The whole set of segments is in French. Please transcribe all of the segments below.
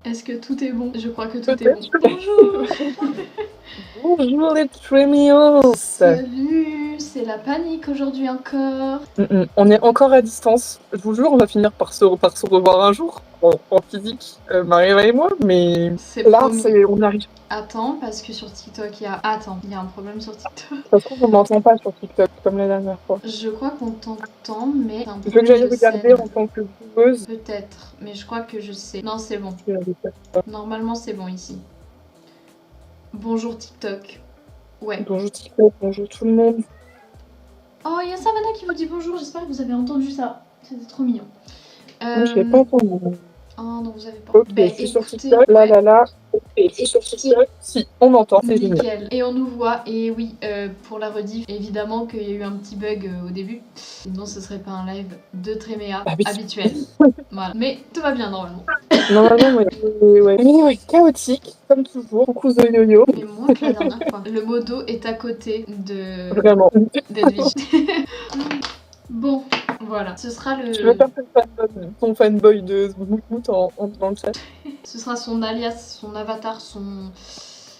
Est-ce que tout est bon? Je crois que tout est bon. Peut-être. Bonjour. Bonjour les Tremios. Salut, c'est la panique aujourd'hui encore. On est encore à distance. Je vous jure, on va finir par se revoir un jour en physique, Marie et moi. Mais C'est là, promis. on arrive. Attends, parce que sur TikTok, il y a un problème sur TikTok. Ça se trouve, on m'entend pas sur TikTok comme la dernière fois. Je crois qu'on t'entend, mais un Tu veux que problème j'aille de regarder scène. en tant que joueuse? Peut-être, mais je crois que je sais. Non, c'est bon. Je vais aller faire ça. Normalement, c'est bon ici. Bonjour TikTok. Ouais. Bonjour TikTok, bonjour tout le monde. Oh, il y a Savannah qui vous dit bonjour. J'espère que vous avez entendu ça. C'était trop mignon. Je l'ai pas entendu. Oh non, vous avez pas. Ok, Ben, je suis sur écoutez, TikTok. ouais. Là. Ok, je suis sur TikTok. Si, on m'entend, c'est génial. Nickel. Et on nous voit. Et oui, pour la rediff, évidemment qu'il y a eu un petit bug au début. Sinon, ce serait pas un live de Tréméa Ah oui. habituel. Voilà. Mais tout va bien normalement. Normalement, ouais. Mais ouais, chaotique, comme toujours. Beaucoup de yo-yo. Mais moins que la dernière fois. Le modo est à côté de Vraiment. d'Edwige. Bon, voilà. Ce sera Tu veux le. faire ton fanboy de Moutmout dans le chat? Ce sera son alias, son avatar,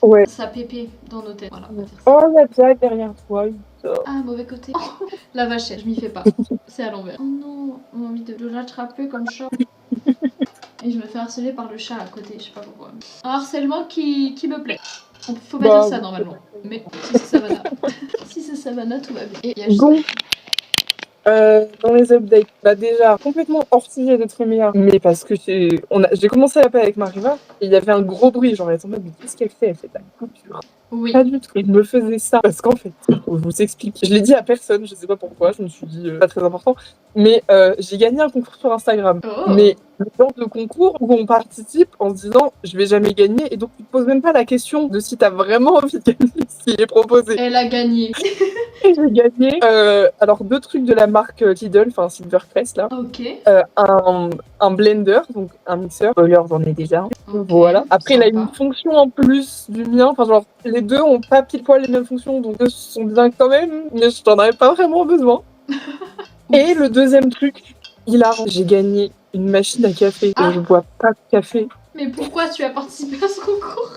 Ouais. sa pépé dans nos têtes. Voilà. On va dire ça. Oh, la Jack derrière toi. Ah, mauvais côté. La vachette, je m'y fais pas. C'est à l'envers. Oh non, on a envie de l'attraper comme chat. Et je me fais harceler par le chat à côté, je sais pas pourquoi. Un harcèlement qui me plaît. Faut pas dire ça normalement. Mais si c'est Savannah. Si c'est Savannah, tout va bien. Et il y a juste... Bon. Dans les updates, bah déjà, complètement hors sujet de Trémia. Mais parce que j'ai commencé à l'appeler avec Mariva, et il y avait un gros bruit, genre elle était en mode, mais qu'est-ce qu'elle fait? Elle fait de la couture. Oui. Pas du tout. Il me faisait ça. Parce qu'en fait, je vous explique. Je l'ai dit à personne, je sais pas pourquoi, je me suis dit, pas très important. Mais j'ai gagné un concours sur Instagram. Oh. Mais le genre de concours où on participe en se disant, je vais jamais gagner, et donc tu te poses même pas la question de si t'as vraiment envie de gagner ce qui est proposé. Elle a gagné. Et j'ai gagné, alors 2 trucs de la marque Lidl, enfin Silvercrest là. Ok. Un blender, donc un mixeur. Spoiler, j'en ai déjà. Ok, Voilà. Après, il a sympa. une fonction en plus du mien. Enfin, genre, les deux ont pas pile poil les mêmes fonctions, donc eux sont bien quand même, mais je t'en avais pas vraiment besoin. Et le deuxième truc, j'ai gagné une machine à café. Ah. Et je bois pas de café. Mais pourquoi tu as participé à ce concours?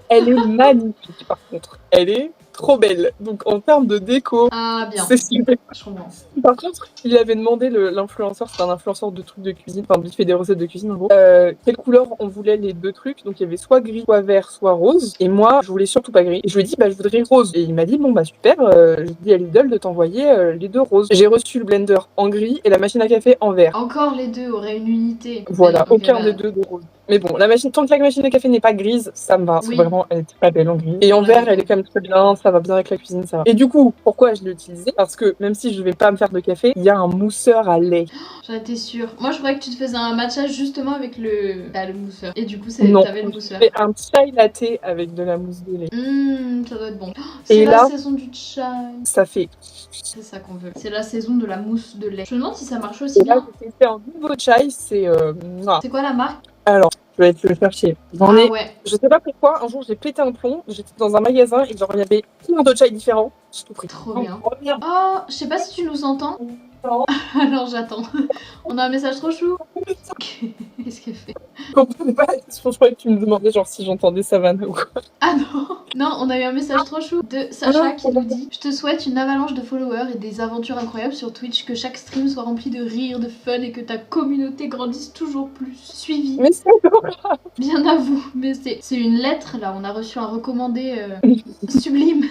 Elle est magnifique, par contre. Elle est trop belle. Donc, en termes de déco, Ah bien. c'est super. Je comprends. Par contre, il avait demandé l'influenceur, c'est un influenceur de trucs de cuisine, enfin il fait des recettes de cuisine en gros, quelle couleur on voulait les 2 trucs. Donc il y avait soit gris, soit vert, soit rose. Et moi, je voulais surtout pas gris. Et je lui ai dit, bah je voudrais rose. Et il m'a dit, bon bah super, j'ai dit à Lidl de t'envoyer les 2 roses. J'ai reçu le blender en gris et la machine à café en vert. Encore les deux auraient une unité. Voilà, Okay, aucun des deux de rose. Mais bon, tant que la machine à café n'est pas grise, ça me va. Oui. Vraiment, elle est très belle en gris. Et en vert, elle est quand même très bien, ça va bien avec la cuisine, ça va. Et du coup, pourquoi je l'ai utilisé? Parce que même si je vais pas me faire de café, il y a un mousseur à lait. J'en étais sûre. Moi, je croyais que tu te faisais un matchage justement avec le mousseur. Et du coup, Non, t'avais le mousseur. je fais un chai latte avec de la mousse de lait. Ça doit être bon. Oh, Et c'est la là, saison du chai. ça fait. C'est ça qu'on veut. C'est la saison de la mousse de lait. Je me demande si ça marche aussi Et là, bien. j'ai testé un nouveau chai, c'est. C'est quoi la marque? Alors, je vais te le chercher. Ouais. Je sais pas pourquoi, un jour j'ai pété un plomb, j'étais dans un magasin et genre il y avait plein de chai différents. Je tout pris. Trop bien. Oh, je sais pas si tu nous entends. Alors j'attends. On a un message trop chou. Qu'est-ce qu'elle fait? Je comprenais pas la question, je croyais que tu me demandais genre si j'entendais Savannah ou quoi. Ah non. Non, on a eu un message trop chou de Sacha qui nous dit: je te souhaite une avalanche de followers et des aventures incroyables sur Twitch, que chaque stream soit rempli de rire, de fun et que ta communauté grandisse toujours plus. Suivi. Mais c'est adorable. Bien à vous. Mais c'est une lettre là, on a reçu un recommandé sublime.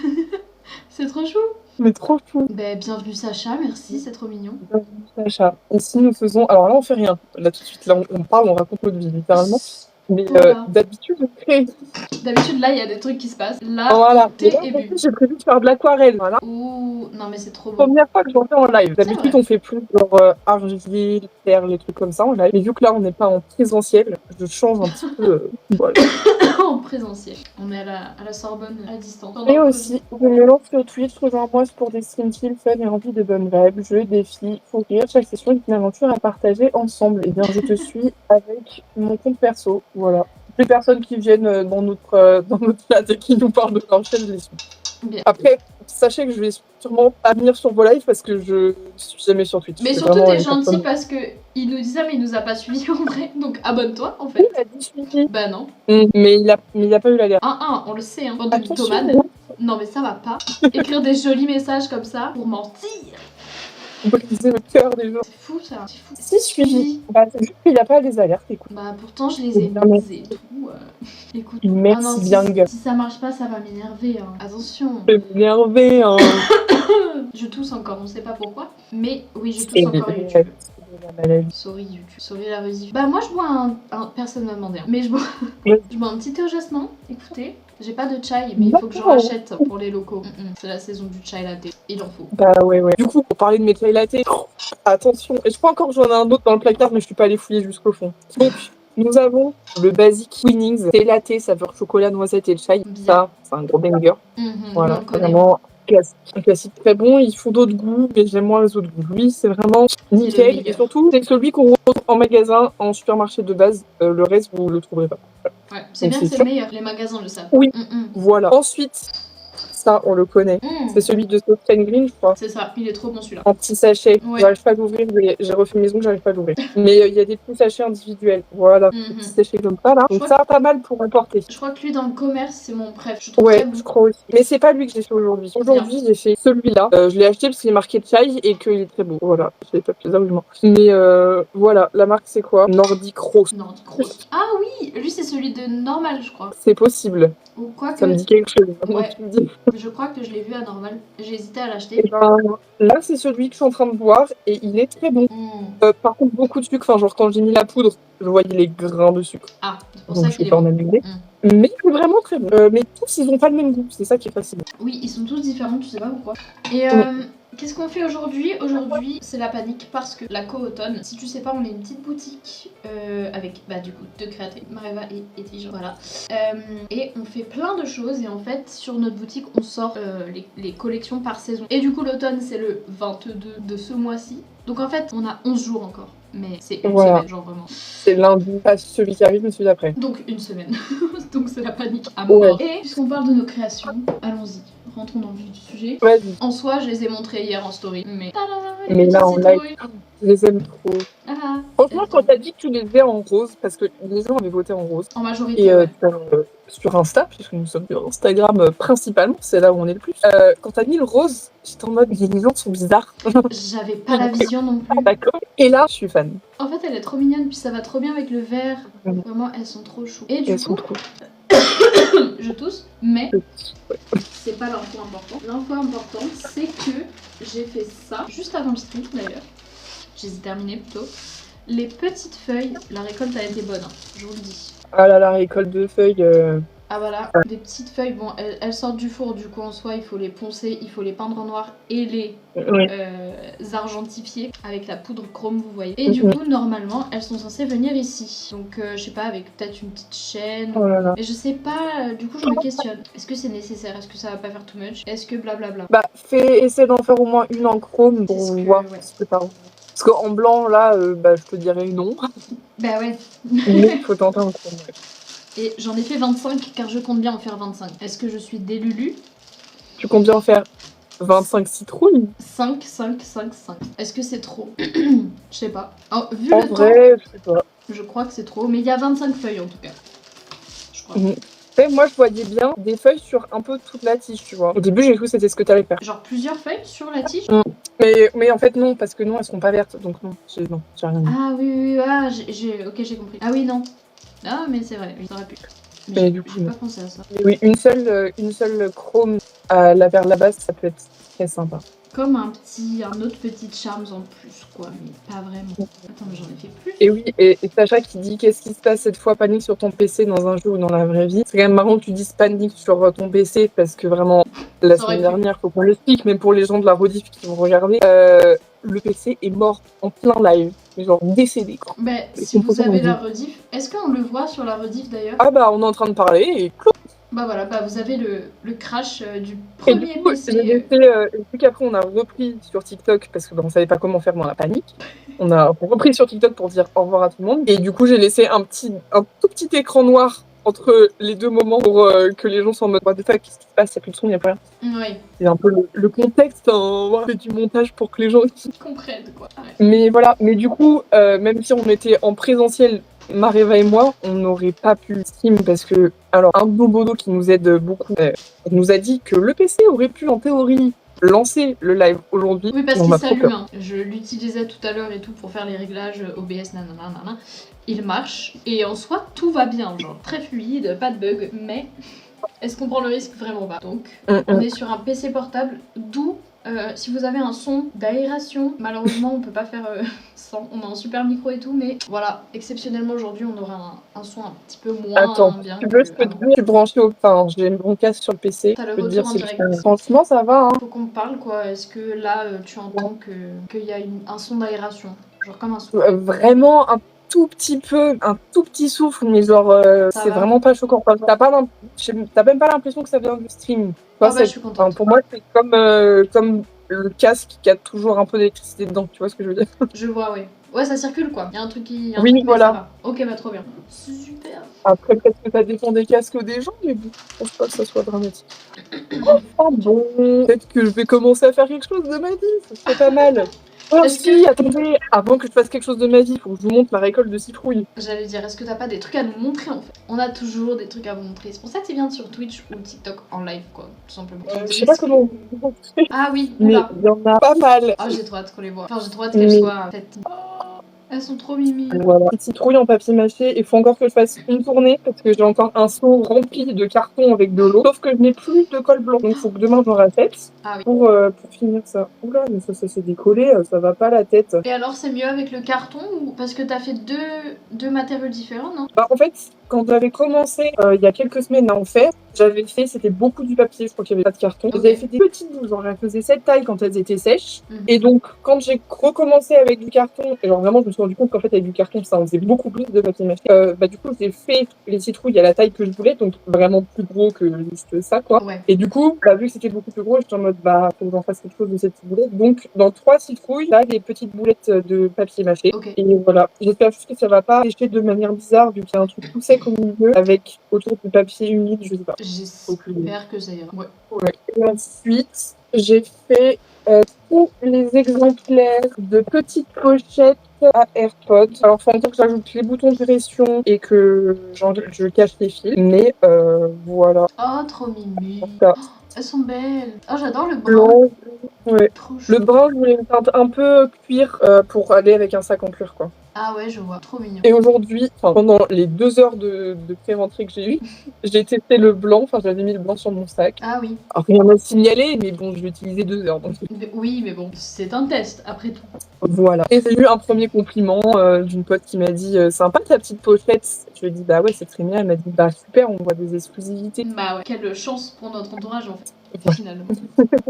C'est trop chou. Mais trop chou. Ben, bienvenue Sacha, merci, c'est trop mignon. Bienvenue Sacha. Ici nous faisons. Alors là on fait rien. Là tout de suite, là on parle, on raconte notre vie littéralement. Mais Voilà. d'habitude on crée. D'habitude là il y a des trucs qui se passent. Là, Voilà. thé Là, et en bu. plus, j'ai prévu de faire de l'aquarelle. Voilà. Ouh, non mais c'est trop beau. Première fois que j'en fais en live. C'est D'habitude, vrai. on fait plus genre argile, perles, les trucs comme ça en live. Mais vu que là, on n'est pas en présentiel, je change un petit peu. Voilà. En présentiel. On est à la Sorbonne à distance. Et aussi, je me lance sur Twitch, rejoins-moi pour des streams chill, fun et remplis de bonnes vibes, jeux, défis, fou rire. Chaque session est une aventure à partager ensemble. Et bien, je te suis avec mon compte perso. Voilà. Les personnes qui viennent dans notre chat et qui nous parlent de leur chaîne, je les suis. Bien. Après, sachez que je vais sûrement pas venir sur vos lives parce que je suis jamais sur Twitch. Mais C'est surtout, vraiment t'es une gentil personne- parce que il nous dit ça, mais il nous a pas suivi en vrai. Donc abonne-toi en Oui, fait. il a dit suivi. Bah non. Mais il a pas eu la guerre. 1-1, on le sait, hein. Bande de Attention, mythomanes. Non, mais ça va pas. Écrire des jolis messages comme ça pour mentir. briser le cœur des gens. C'est fou ça. C'est fou. Si suivi. Bah, c'est juste qu'il a pas les alertes, écoute. Bah pourtant, je les ai Bien, mises et tout. Écoute. Merci non, bien, gars. si ça marche pas, ça va m'énerver. Hein. Attention. Je vais m'énerver, hein. Je tousse encore, on sait pas pourquoi. Mais oui, je tousse C'est encore de- YouTube. c'est de la maladie. Sorry YouTube. Sorry la rediff. Bah moi je bois personne m'a demandé. Hein. Mais je bois... Ouais. je bois un petit thé au jasmin. Écoutez. J'ai pas de chai, mais il faut que j'en D'accord. rachète pour les locaux. C'est la saison du chai latte. Il en faut. Bah ouais. Du coup, pour parler de mes chai latte, attention. Et je crois encore que j'en ai un autre dans le placard, mais je suis pas allée fouiller jusqu'au fond. Donc, nous avons le basic Winnings, thé latte, saveur chocolat, noisette et chai. Bien. Ça, c'est un gros banger. Voilà, on le connaît. vraiment un classique très bon. Ils font d'autres goûts, mais j'aime moins les autres goûts. Lui, c'est vraiment nickel. meilleur. Et surtout, c'est celui qu'on retrouve en magasin, en supermarché de base. Le reste, vous le trouverez pas. Ouais, c'est Donc, bien, c'est c'est sûr. le meilleur. Les magasins le savent. Oui. Voilà. Ensuite, ça, on le connaît. C'est celui de Soft Green, je crois. C'est ça, il est trop bon celui-là. En petit sachet. Ouais. J'arrive pas à l'ouvrir. J'ai refait mes ongles, j'arrive pas à l'ouvrir. Mais il y a des petits sachets individuels. Voilà. Des petits sachets comme ça, là. Je Donc crois ça, pas mal pour emporter. Je crois que lui dans le commerce, c'est mon préf. Je trouve Ouais, très bon. je crois aussi. Mais c'est pas lui que j'ai fait aujourd'hui. Aujourd'hui, j'ai fait celui-là. Je l'ai acheté parce qu'il est marqué chai et qu'il est très beau. Voilà. Je l'ai pas plus argument. Mais voilà. La marque, c'est quoi? Nordic Rose. Nordic Rose. Ah oui, lui c'est celui de normal, je crois. C'est possible. Ou quoi que. Ça me dit quelque chose. Maintenant Ouais. que tu me dis. Je crois que je l'ai vu à normal. J'ai hésité à l'acheter. Et ben, là, c'est celui que je suis en train de boire et il est très bon. Par contre, beaucoup de sucre. Enfin, genre, quand j'ai mis la poudre, je voyais les grains de sucre. Ah, c'est pour Donc, ça je qu'il vais est pas en bon. abuser. Mais c'est vraiment très bon. Mais tous, ils ont pas le même goût. C'est ça qui est fascinant. Oui, ils sont tous différents, tu sais pas pourquoi. Et qu'est-ce qu'on fait aujourd'hui? Aujourd'hui, c'est la panique parce que la co-automne, si tu sais pas, on est une petite boutique avec, bah du coup, deux créatrices, Mareva et Tige, voilà. Et on fait plein de choses et en fait, sur notre boutique, on sort les collections par saison. Et du coup, l'automne, c'est le 22 de ce mois-ci. Donc en fait, on a 11 jours encore. Mais c'est une semaine, genre vraiment. C'est lundi, pas celui qui arrive, mais celui d'après. Donc une semaine. Donc c'est la panique à mort. Ouais. Et puisqu'on parle de nos créations, allons-y. Rentrons dans le vif du sujet. Vas-y. En soi, je les ai montrées hier en story. Mais, Mais là, en live, je les aime trop. Ah, Franchement, quand t'as dit que tu les faisais en rose, parce que les gens avaient voté en rose, en majorité, et ouais. sur Insta, puisque nous sommes sur Instagram principalement, c'est là où on est le plus, quand t'as mis le rose, j'étais en mode, les gens sont bizarres. J'avais pas la vision non plus. D'accord. Et là, je suis fan. En fait, elle est trop mignonne, puis ça va trop bien avec le vert. Vraiment, elles sont trop chou. Et du Elles sont coup, trop. je tousse, mais c'est pas l'info important. L'info importante, c'est que j'ai fait ça juste avant le stream d'ailleurs. Je les ai terminées plutôt. Les petites feuilles, la récolte a été bonne, hein, je vous le dis. Ah là, la récolte de feuilles. Ah voilà, des petites feuilles, bon, elles sortent du four, du coup en soi, il faut les poncer, il faut les peindre en noir et les argentifier avec la poudre chrome, vous voyez. Et du coup, normalement, elles sont censées venir ici. Donc, je sais pas, avec peut-être une petite chaîne. Oh là là. Mais je sais pas, du coup, je me questionne. Est-ce que c'est nécessaire? Est-ce que ça va pas faire too much? Est-ce que blablabla? Bah, essaie d'en faire au moins une en chrome pour voir ce que t'as. Parce qu'en blanc, là, je te dirais non. Bah ouais. Mais il faut tenter en chrome. Ouais. Et j'en ai fait 25 car je compte bien en faire 25. Est-ce que je suis délulu? Tu comptes bien en faire 25 citrouilles? 5. Est-ce que c'est trop? Je sais pas. Oh, vu En le vrai, temps, je sais pas. je crois que c'est trop. Mais il y a 25 feuilles en tout cas. Je crois. Et moi, je voyais bien des feuilles sur un peu toute la tige, tu vois. Au début, j'ai cru que c'était ce que t'allais faire. Genre plusieurs feuilles sur la tige? Mais en fait, non, parce que non, elles seront pas vertes. Donc non, j'ai rien dit. Ah oui, ah, ok, j'ai compris. Ah oui, non. Ah, mais c'est vrai, oui, ça aurait pu. Mais Mais du coup, j'ai pas pensé à ça. Mais oui, une seule chrome vers la base, ça peut être très sympa. Comme un autre petit charms en plus, quoi, mais pas vraiment. Attends, mais j'en ai fait plus. Et oui, et Sacha qui dit qu'est-ce qui se passe cette fois, panique sur ton PC dans un jeu ou dans la vraie vie. C'est quand même marrant que tu dises panique sur ton PC parce que vraiment, la semaine dernière, faut qu'on l'explique, même pour les gens de la rediff qui vont regarder, le PC est mort en plein live. Genre décédé, quoi. Bah, si vous avez la rediff, est-ce qu'on le voit sur la rediff d'ailleurs? Ah bah, on est en train de parler et clou. Bah voilà, bah vous avez le crash du Et premier du coup, PC. j'ai fait, vu qu'après on a repris sur TikTok parce que on savait pas comment faire dans la panique. On a repris sur TikTok pour dire au revoir à tout le monde. Et du coup, j'ai laissé un tout petit écran noir entre les deux moments pour que les gens soient en mode what the fuck, qu'est-ce qui se passe, il n'y a plus de son, il n'y a plus rien. Oui, C'est un peu le contexte, on fait du montage pour que les gens comprennent quoi. Ouais. Mais voilà, mais du coup, même si on était en présentiel, Mareva et moi, on n'aurait pas pu stream parce que, alors, un de nos bodos qui nous aide beaucoup nous a dit que le PC aurait pu, en théorie, lancer le live aujourd'hui. Oui, parce On qu'il a trop s'allume. peur. Hein. Je l'utilisais tout à l'heure et tout pour faire les réglages OBS, nanana. Il marche et en soi, tout va bien, genre très fluide, pas de bug, mais est-ce qu'on prend le risque? Vraiment pas. Donc, on est sur un PC portable, d'où si vous avez un son d'aération, malheureusement on peut pas faire sans. On a un super micro et tout, mais voilà, exceptionnellement aujourd'hui on aura un son un petit peu moins Attends, bien tu veux, je que peux te avant. dire, je suis branchée au... Enfin, j'ai mon casque sur le PC, T'as je le peux te dire retour en si direct. franchement, ça va, hein. Faut qu'on parle quoi, est-ce que là tu entends qu'il y a un son d'aération? Genre comme un son. Vraiment un tout petit peu, un tout petit souffle, mais genre, Ça c'est va. vraiment pas choquant. Enfin, t'as même pas l'impression que ça vient du stream. Ah bah je suis contente. Pour moi, c'est comme le casque qui a toujours un peu d'électricité dedans, tu vois ce que je veux dire? Je vois, oui. Ouais, ça circule quoi. Il y a un truc qui. Oui, mais voilà. ça va. Ok, bah trop bien. Super. Après, peut-être que ça dépend des casques des gens, mais bon, je pense pas que ça soit dramatique. Oh bon, peut-être que je vais commencer à faire quelque chose de ma vie, ça serait pas mal. Oh Est-ce si, attendez, avant que je fasse quelque chose de ma vie, faut que je vous montre ma récolte de citrouilles. J'allais dire, est-ce que t'as pas des trucs à nous montrer en fait? On a toujours des trucs à vous montrer. C'est pour ça que tu viens sur Twitch ou TikTok en live, quoi, tout simplement. Je sais pas comment vous montrer, Ah oui, mais oula. il y en a pas mal. Ah, j'ai trop hâte qu'on les voit. Enfin, j'ai trop hâte qu'elles soient faites. Elles sont trop mimi. Voilà. Des citrouilles en papier mâché. Il faut encore que je fasse une tournée parce que j'ai encore un seau rempli de carton avec de l'eau. Sauf que je n'ai plus de colle blanc. Donc il faut que demain j'en rachète Ah oui. pour finir ça. Oula, mais ça s'est décollé, ça va pas la tête. Et alors, c'est mieux avec le carton ou parce que t'as fait deux matériaux différents, non? Bah, en fait, quand j'avais commencé il y a quelques semaines à en faire, c'était beaucoup du papier, je crois qu'il n'y avait pas de carton. Ok. J'avais fait des petites boules, genre elles faisaient cette taille quand elles étaient sèches. Mhm. Et donc, quand j'ai recommencé avec du carton, et genre vraiment, je me suis rendu compte qu'en fait, avec du carton, ça en faisait beaucoup plus de papier mâché. Bah, du coup, j'ai fait les citrouilles à la taille que je voulais, donc vraiment plus gros que juste ça, quoi. Ouais. Et du coup, bah, vu que c'était beaucoup plus gros, j'étais en mode, bah, faut que j'en fasse quelque chose de cette petite boulette. Donc, dans 3 citrouilles, là, des petites boulettes de papier mâché. Ok. Et voilà. J'espère juste que ça va pas sécher de manière bizarre, vu qu'il y a un truc tout sec au milieu, avec autour du papier humide, je sais pas. J'espère que ça ira. Ouais. Ouais. Et ensuite, j'ai fait tous les exemplaires de petites pochettes à AirPods. Alors, faut encore que j'ajoute les boutons de pression et que je cache les fils. Mais voilà. Oh, trop mimi. Ça. Oh, elles sont belles. Oh, j'adore le brun. Blanc, ouais. Trop chou. Le brun, je voulais une teinte un peu cuir pour aller avec un sac en cuir, quoi. Ah ouais, je vois. Trop mignon. Et aujourd'hui, pendant les 2 heures de pré-rentrée que j'ai eues, j'ai testé le blanc, enfin j'avais mis le blanc sur mon sac. Ah oui. Alors, rien à signaler, mais bon, je l'ai utilisé 2 heures. Donc Oui, mais bon, c'est un test après tout. voilà. Et j'ai eu un premier compliment d'une pote qui m'a dit sympa ta petite pochette. Je lui ai dit bah ouais, c'est très bien. Elle m'a dit bah super, on voit des exclusivités. Bah ouais, quelle chance pour notre entourage en fait. Finalement.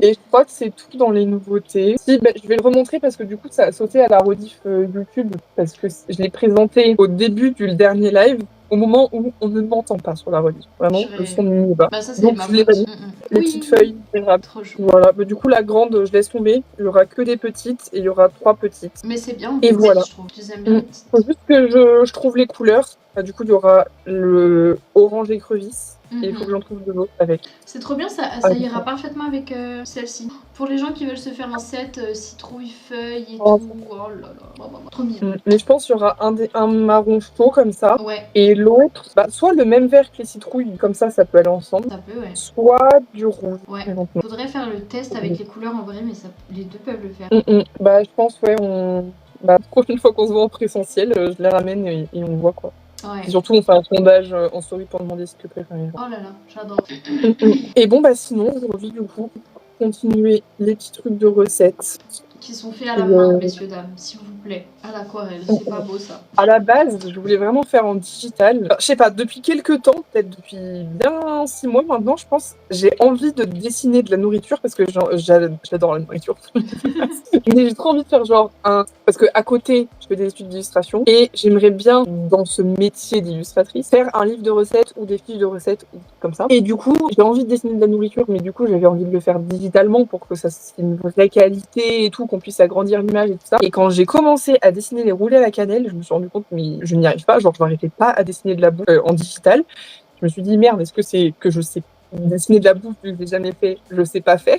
Et je crois que c'est tout dans les nouveautés. Si, bah, je vais le remontrer parce que du coup ça a sauté à la rediff YouTube parce que je l'ai présenté au début du dernier live, au moment où on ne m'entend pas sur la rediff. Vraiment, le son n'est pas. Bah ça c'est donc ma je l'ai pas faute. mis. Les petites feuilles, c'est grave. Trop chou. Voilà. Bah, du coup la grande, je laisse tomber. Il y aura que des petites et il y aura 3 petites. Mais c'est bien. Et voilà. Je trouve. Je les aime bien. Faut juste que je trouve les couleurs. Bah, du coup il y aura le orange écrevisse. Et il faut que j'en trouve de l'autre avec. C'est trop bien, ça ira parfaitement avec celle-ci. Pour les gens qui veulent se faire un set citrouille, feuille et tout, oh là là, trop mignon. Mais je pense qu'il y aura un marron chaud comme ça. Ouais. Et l'autre, bah, soit le même vert que les citrouilles, comme ça peut aller ensemble. Ça peut, ouais. Soit du rouge. Ouais. Faudrait faire le test avec les couleurs en vrai, mais les deux peuvent le faire. Bah, je pense, ouais, la prochaine fois qu'on se voit en présentiel, je les ramène et on voit quoi. Ouais. Et surtout, on fait un sondage en story pour demander ce que préférez. Oh là là, j'adore. Et bon, bah sinon, aujourd'hui, du coup, continuer les petits trucs de recettes. Qui sont faits à la main, messieurs, dames, s'il vous plaît. À l'aquarelle, c'est pas beau ça. À la base, je voulais vraiment faire en digital. Alors, je sais pas, depuis quelques temps, peut-être depuis bien 6 mois maintenant, je pense, j'ai envie de dessiner de la nourriture parce que j'adore la nourriture. Mais j'ai trop envie de faire genre parce que à côté, je fais des études d'illustration et j'aimerais bien, dans ce métier d'illustratrice, faire un livre de recettes ou des fiches de recettes comme ça. Et du coup, j'ai envie de dessiner de la nourriture, mais du coup, j'avais envie de le faire digitalement pour que ça soit une vraie qualité et tout, qu'on puisse agrandir l'image et tout ça. Et quand j'ai commencé à dessiner les roulés à la cannelle, je me suis rendu compte mais je n'y arrive pas, genre je n'arrivais pas à dessiner de la bouffe en digital. Je me suis dit, merde, est-ce que c'est que je sais dessiner de la bouffe vu que j'ai jamais fait, je sais pas faire.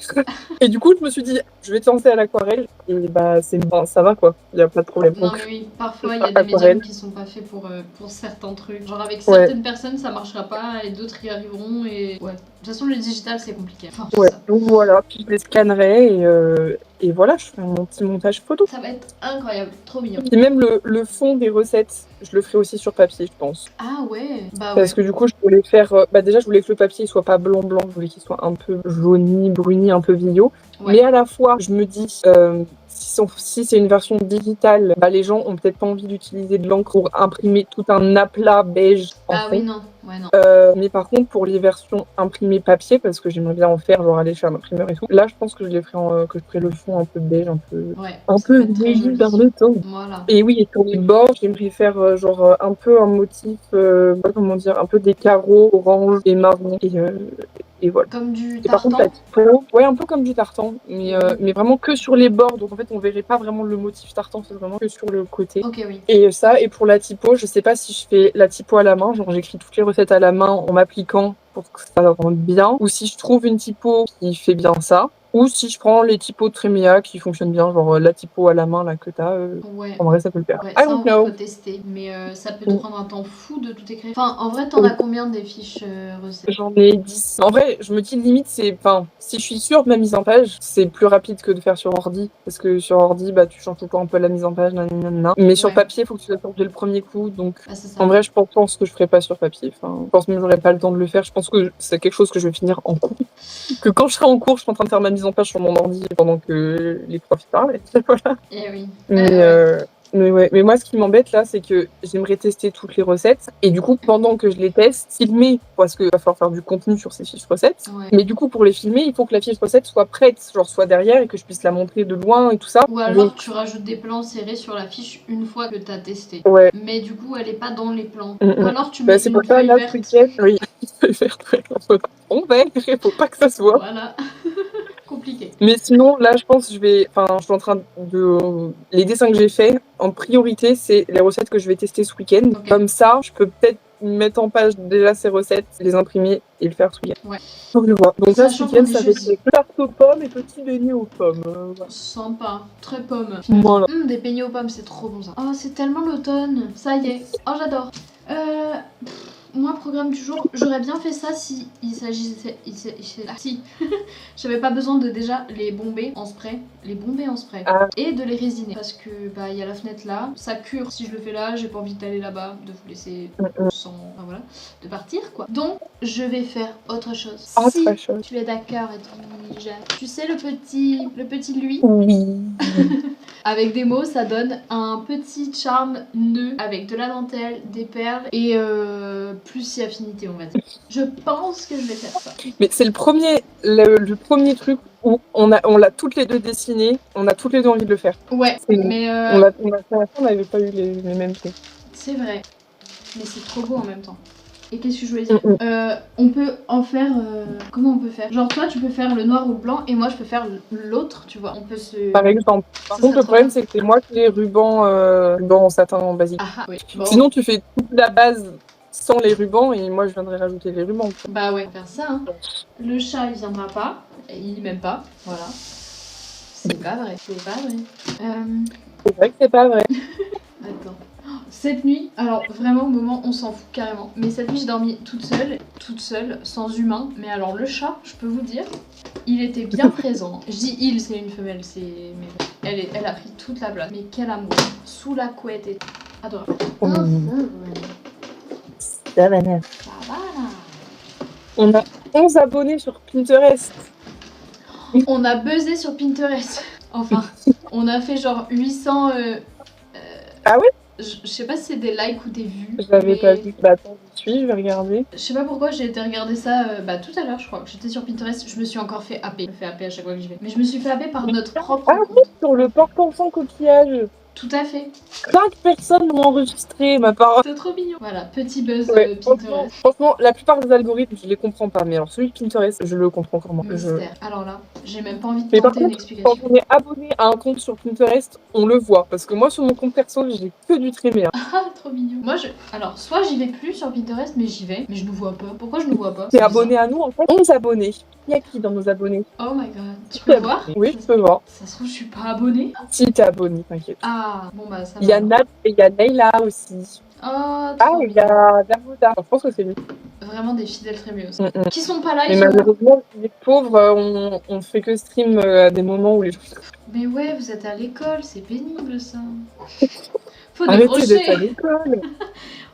Et du coup, je me suis dit, je vais te lancer à l'aquarelle. Et bah, ça va quoi, il y a pas de problème. Non, Donc, mais oui, parfois il y a des aquarelle. médiums qui sont pas faits pour certains trucs. Genre, avec Ouais. certaines personnes, ça marchera pas et d'autres y arriveront. Et ouais, de toute façon, le digital c'est compliqué. Enfin, Ouais, ça. donc voilà, puis je les scannerai et voilà, je fais mon petit montage photo. Ça va être incroyable, trop mignon. Et même le fond des recettes, je le ferai aussi sur papier, je pense. Ah ouais, bah ouais. Parce que du coup, je voulais faire. Bah déjà, je voulais que le papier soit pas blanc-blanc, je voulais qu'il soit un peu jauni, bruni, un peu vieillot. Ouais. Mais à la fois, je me dis, si c'est une version digitale, bah les gens ont peut-être pas envie d'utiliser de l'encre pour imprimer tout un aplat beige en Ah fond. oui, non, ouais, non. Mais par contre, pour les versions imprimées papier, parce que j'aimerais bien en faire, genre aller chez un imprimeur et tout, là, je pense que je les ferai que je ferai le fond un peu beige, un peu ça peut être très vieilli joli. par le temps. Voilà. Et oui, et sur les bords, j'aimerais faire un peu un motif, comment dire, un peu des carreaux orange et marron. Et voilà. Comme du Et par contre, la tartan. typo, ouais, un peu comme du tartan, mais vraiment que sur les bords. Donc en fait, on verrait pas vraiment le motif tartan, c'est vraiment que sur le côté. Ok, oui. Et ça, et pour la typo, je sais pas si je fais la typo à la main, genre j'écris toutes les recettes à la main en m'appliquant pour que ça rende bien, ou si je trouve une typo qui fait bien ça, ou si je prends les typos de Trémia qui fonctionnent bien, genre la typo à la main là que t'as, Ouais. en vrai ça peut le faire. Ouais, I ça, don't on va know. faut tester. Mais ça peut te prendre un temps fou de tout écrire. Enfin, en vrai, t'en as combien des fiches recettes? J'en ai 10. En vrai, je me dis limite, si je suis sûre de ma mise en page, c'est plus rapide que de faire sur ordi. Parce que sur ordi, bah, tu changes tout le temps un peu la mise en page, nanana. Mais sur Ouais. papier, il faut que tu la sortes dès le premier coup. Donc, Ah, c'est ça. en vrai, je pense que je ferai pas sur papier. Enfin, je pense même que j'aurai pas le temps de le faire. Je pense que c'est quelque chose que je vais finir en cours. Que quand je serai en cours, je suis en train de faire ma mise en page sur mon ordi pendant que les profs parlent. Et voilà. Eh oui. Mais ouais, mais moi ce qui m'embête là, c'est que j'aimerais tester toutes les recettes et du coup pendant que je les teste, filmer parce qu'il va falloir faire du contenu sur ces fiches recettes. Ouais. Mais du coup pour les filmer, il faut que la fiche recette soit prête, genre soit derrière et que je puisse la montrer de loin et tout ça. Ou alors Donc, tu rajoutes des plans serrés sur la fiche une fois que t'as testé. ouais. Mais du coup, elle est pas dans les plans. Mm-mm. Ou alors tu mets c'est une pour ça feuille là verte. ce week-end, oui, feuille verte, ouais, on vert, il faut pas que ça soit. Voilà. Compliqué. Mais sinon, là, je pense que je suis en train de. Les dessins que j'ai faits, en priorité, c'est les recettes que je vais tester ce week-end. Ok. Comme ça, je peux peut-être mettre en page déjà ces recettes, les imprimer et le faire ce week-end. Ouais. Faut que je vois. Donc là, ce Sachant week-end, qu'on est ça va être jeudi. tarte aux pommes et petits beignets aux pommes. Voilà. Sympa. Très pomme. Voilà. Des beignets aux pommes, c'est trop bon ça. Oh, c'est tellement l'automne. Ça y est. Oh, j'adore. Moi, programme du jour, j'aurais bien fait ça si il s'agissait. Si j'avais pas besoin de déjà les bomber en spray, Ah. et de les résiner parce que bah il y a la fenêtre là, ça cure. Si je le fais là, j'ai pas envie d'aller là-bas, de vous laisser sans, enfin, voilà, de partir quoi. Donc je vais faire autre chose. Si tu es d'accord, Edwige, tu sais le petit lui. Oui. Avec des mots, ça donne un petit charme nœud avec de la dentelle, des perles et plus si affinité, on va dire. Je pense que je vais faire ça. Mais c'est le premier truc où on l'a toutes les deux dessiné, on a toutes les deux envie de le faire. Ouais, mais On n'avait pas eu les mêmes trucs. c'est vrai. Mais c'est trop beau en même temps. Et qu'est-ce que je voulais dire? On peut en faire... comment on peut faire? Genre toi tu peux faire le noir ou le blanc et moi je peux faire l'autre, tu vois. On peut se... Par exemple. Par contre le problème c'est que c'est moi qui ai les rubans en satin basique. Ah, oui. Bon. Sinon tu fais toute la base sans les rubans et moi je viendrai rajouter les rubans. Bah ouais, faire ça hein. Le chat il viendra pas, il m'aime pas, voilà. C'est pas vrai, c'est pas vrai. C'est vrai que c'est pas vrai. Attends. Cette nuit, alors vraiment au moment on s'en fout carrément, mais cette nuit j'ai dormi toute seule, sans humain. Mais alors le chat, je peux vous dire, il était bien présent. Je dis il, c'est une femelle, elle a pris toute la place. Mais quel amour, sous la couette et tout. Adorable. Ça va là. On a 11 abonnés sur Pinterest. On a buzzé sur Pinterest. Enfin, on a fait genre 800... Ah oui? Je sais pas si c'est des likes ou des vues. Je l'avais pas vu. Bah attends, je vais regarder. Je sais pas pourquoi j'ai été regarder ça tout à l'heure, je crois. J'étais sur Pinterest, je me suis encore fait happer. Je me fais happer à chaque fois que j'y vais. Mais je me suis fait happer par notre propre compte. Sur le porte-enfant coquillage. Tout à fait. 5 personnes l'ont enregistré, ma parole. C'est trop mignon. Voilà, petit buzz Pinterest. Franchement, la plupart des algorithmes, je les comprends pas. Mais alors celui de Pinterest, je le comprends comment. Mystère. Alors là, J'ai même pas envie de Mais par tenter une contre, quand explication. on est abonné à un compte sur Pinterest, on le voit. Parce que moi, sur mon compte perso, j'ai que du trimé. Hein. Ah, trop mignon. Moi, alors, soit j'y vais plus sur Pinterest, mais j'y vais, mais je nous vois pas. Pourquoi je nous vois pas? T'es C'est abonné à nous, en fait 11 abonnés. Il y a qui dans nos abonnés? bizarre. Oh my god. Tu T'es peux voir? abonné. Oui, je peux voir. Ça se trouve, je suis pas abonnée. Si t'es abonné, t'inquiète. Ah, bon bah ça Il y a va. Nat et il y a Nayla aussi. Oh, Ah, trop il y mignon. a Daruda. Je pense que c'est lui. Vraiment des fidèles trémés aussi. Mm. Qui sont pas là, Mais ils sont où? malheureusement, les pauvres, on fait que stream à des moments où les gens. Mais ouais, vous êtes à l'école, c'est pénible ça. Faut Arrêtez d'être à décrocher. l'école.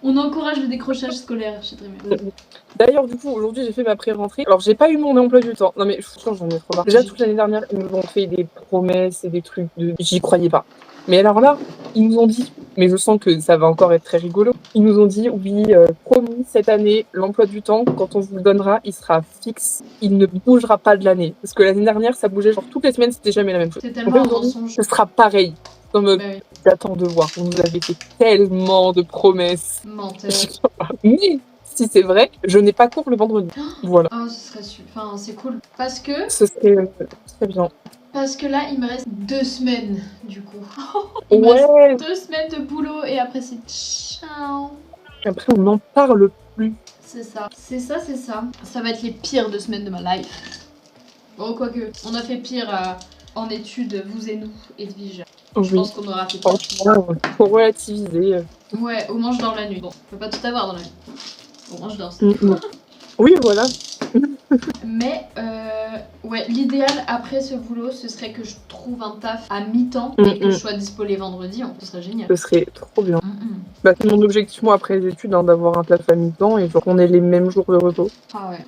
On encourage le décrochage scolaire chez Dreamer. D'ailleurs, du coup, aujourd'hui, j'ai fait ma pré-rentrée. Alors, j'ai pas eu mon emploi du temps. Non, mais franchement, j'en ai trop marre. Déjà, toute l'année dernière, ils nous ont fait des promesses et des trucs de. J'y croyais pas. Mais alors là, ils nous ont dit, mais je sens que ça va encore être très rigolo. Ils nous ont dit, oui, promis, cette année, l'emploi du temps, quand on vous le donnera, il sera fixe. Il ne bougera pas de l'année. Parce que l'année dernière, ça bougeait genre toutes les semaines, c'était jamais la même chose. C'est En tellement fait, un aujourd'hui, mensonge. ce sera pareil. Comme Bah oui, j'attends de voir. On nous avait fait tellement de promesses. menteur. Mais si c'est vrai, je n'ai pas cours le vendredi. Voilà. Oh, ce serait Enfin, c'est cool. Parce que Ce serait très bien. là, il me reste 2 semaines, du coup. Il me reste Ouais. 2 semaines de boulot et après c'est ciao. Après, on n'en parle plus. C'est ça. C'est ça, c'est ça. Ça va être les pires 2 semaines de ma life. Bon, quoique, on a fait pire en études, vous et nous, Edwige. Je Oui. pense qu'on aura fait pire. Franchement, faut relativiser. Ouais, au mange dans la nuit. Bon, on peut pas tout avoir dans la vie. Au mange dans Oui, voilà. Mais ouais, l'idéal après ce boulot, ce serait que je trouve un taf à mi-temps Mm, et que mm. je sois dispo les vendredis. Ce serait génial. Ce serait trop bien. Mm. Bah, c'est mon objectif, moi, après les études, hein, d'avoir un taf à mi-temps et genre qu'on ait les mêmes jours de repos. Ah ouais.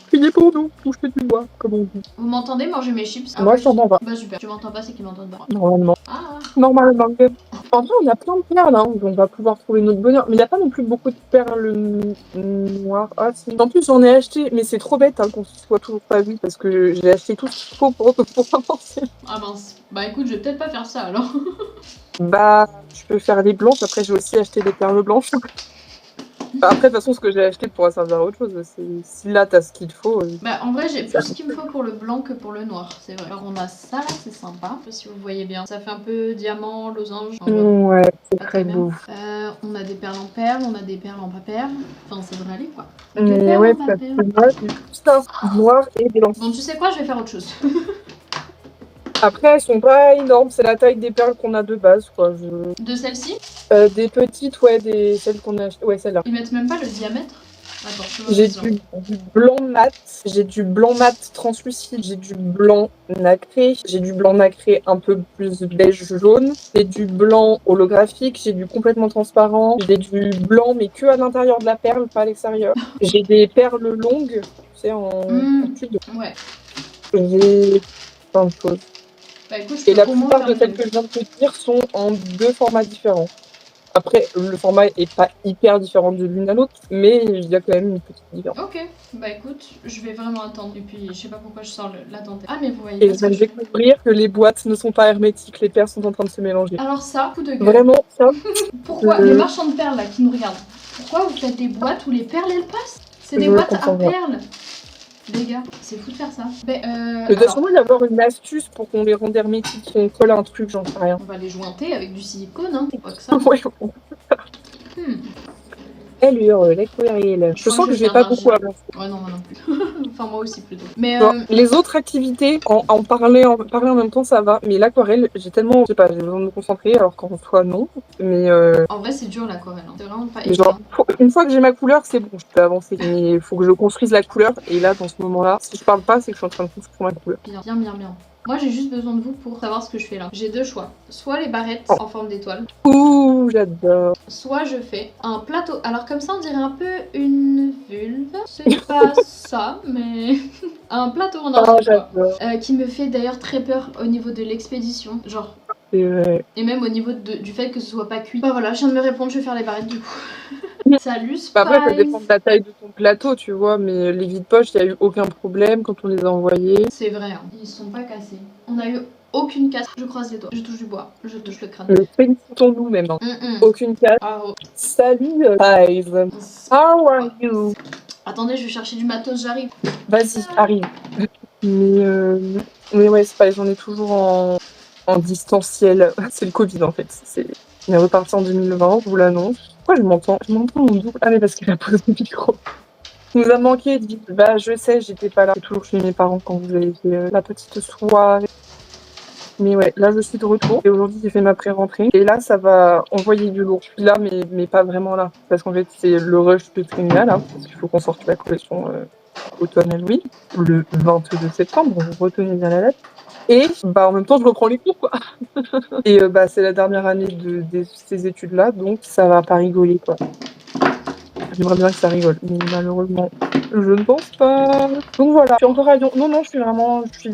Priez pour nous, touchez du bois, comme on dit. Vous m'entendez manger mes chips? Moi, je t'entends pas. Bah super. Tu m'entends pas, c'est qu'ils m'entendent pas. Normalement. Ah. Normalement. En vrai, on a plein de perles, hein, où on va pouvoir trouver notre bonheur. Mais il n'y a pas non plus beaucoup de perles noires. Ah, si. En plus, j'en ai acheté, mais c'est trop bête hein, qu'on se soit toujours pas vu parce que j'ai acheté tout ce qu'il faut pour avancer. Ah mince. Bah écoute, je vais peut-être pas faire ça alors. Bah, je peux faire les blanches. Après, j'ai aussi acheté des perles blanches. Après, de toute façon, ce que j'ai acheté pourra servir à autre chose. Si là, t'as ce qu'il faut. Bah en vrai, j'ai plus ce qu'il me faut pour le blanc que pour le noir, c'est vrai. Alors on a ça là, c'est sympa. Je sais pas si vous voyez bien. Ça fait un peu diamant, losange. En mode Ouais, c'est pas très bien. beau. On a des perles en perles, on a des perles en pas perles. Enfin, ça devrait aller quoi. Des Mais perles ouais, en ça pas fait perles. mal. Putain, noir et blanc. Bon, tu sais quoi, je vais faire autre chose. Après, elles sont pas énormes. C'est la taille des perles qu'on a de base, quoi. De celle-ci, Des petites, ouais, celles qu'on a achetées. Ouais, celles-là. ils mettent même pas le diamètre. Attends, je te J'ai montre. du blanc mat, j'ai du blanc mat translucide, j'ai du blanc nacré, j'ai du blanc nacré un peu plus beige jaune, j'ai du blanc holographique, j'ai du complètement transparent, j'ai du blanc mais que à l'intérieur de la perle, pas à l'extérieur. J'ai des perles longues, tu sais, en tube. Ouais. J'ai plein de choses. Bah écoute, je Et peux la au moins plupart faire de celles que je viens de te dire sont en 2 formats différents. Après, le format est pas hyper différent de l'une à l'autre, mais il y a quand même une petite différence. Ok, bah écoute, je vais vraiment attendre. Et puis, je sais pas pourquoi je sors la dentelle. Ah, mais vous voyez Et pas je ce que viens de je fais. découvrir que les boîtes ne sont pas hermétiques, les perles sont en train de se mélanger. Alors ça, coup de gueule. Vraiment, ça. Pourquoi les marchands de perles là qui nous regardent, pourquoi vous faites des boîtes où les perles elles passent? C'est des Je boîtes à comprends pas. perles. Les gars, c'est fou de faire ça. Il doit Alors, sûrement y avoir une astuce pour qu'on les rende hermétiques, qu'on colle un truc, j'en sais rien. on va les jointer avec du silicone, hein. Pas que ça. Ouais, bon. Elle hurle, les puérils. Je crois sens que que je je vais vais pas faire un beaucoup avancer. Ouais, non, moi non plus. Enfin, moi aussi plutôt. Mais Bon, les autres activités, en parler en même temps, ça va. Mais l'aquarelle, j'ai tellement, je sais pas, j'ai besoin de me concentrer, alors qu'en soi, non. Mais en vrai, c'est dur l'aquarelle. Hein. C'est vraiment pas mais genre, évident. une fois que j'ai ma couleur, c'est bon, je peux avancer. Mais il faut que je construise la couleur. Et là, dans ce moment-là, si je parle pas, c'est que je suis en train de construire ma couleur. Bien. Moi, j'ai juste besoin de vous pour savoir ce que je fais là. J'ai 2 choix. Soit les barrettes en forme d'étoile, Ouh, j'adore. soit je fais un plateau. Alors comme ça, on dirait un peu une vulve. C'est pas ça, mais un plateau en Oh, argent, quoi. j'adore. Qui me fait d'ailleurs très peur au niveau de l'expédition. Genre, C'est vrai. et même au niveau du fait que ce soit pas cuit. Bah voilà, je viens de me répondre, je vais faire les barrettes du coup. Salut Spice. Bah après, ça dépend de la taille de ton plateau, tu vois, mais les vides-poches, il n'y a eu aucun problème quand on les a envoyés. C'est vrai, hein. Ils sont pas cassés. On a eu aucune casse. Je croise les doigts. Je touche du bois. Je touche le crâne. Le félicitons-nous même. Hein. Aucune casse. Ah, oh. Salut, guys. How are you? Attendez, je vais chercher du matos, j'arrive. Vas-y, arrive. Mais ouais, c'est pas, j'en ai toujours en distanciel. C'est le Covid en fait. On est reparti en 2020, je vous l'annonce. Pourquoi je m'entends en double? Ah, mais parce qu'il a posé le micro. Il nous a manqué, dit, bah je sais, j'étais pas là. J'ai toujours chez mes parents quand vous avez fait la petite soirée. Mais ouais, là je suis de retour et aujourd'hui j'ai fait ma pré-rentrée et là ça va envoyer du lourd. Je suis là mais pas vraiment là parce qu'en fait c'est le rush de terminale là parce qu'il faut qu'on sorte la collection automne Halloween le 22 septembre, retenez bien la date. Et bah en même temps je reprends les cours quoi. Et bah c'est la dernière année de ces études là donc ça va pas rigoler quoi. J'aimerais bien que ça rigole, mais malheureusement, je ne pense pas. Donc voilà, je suis encore à Lyon. Non, je suis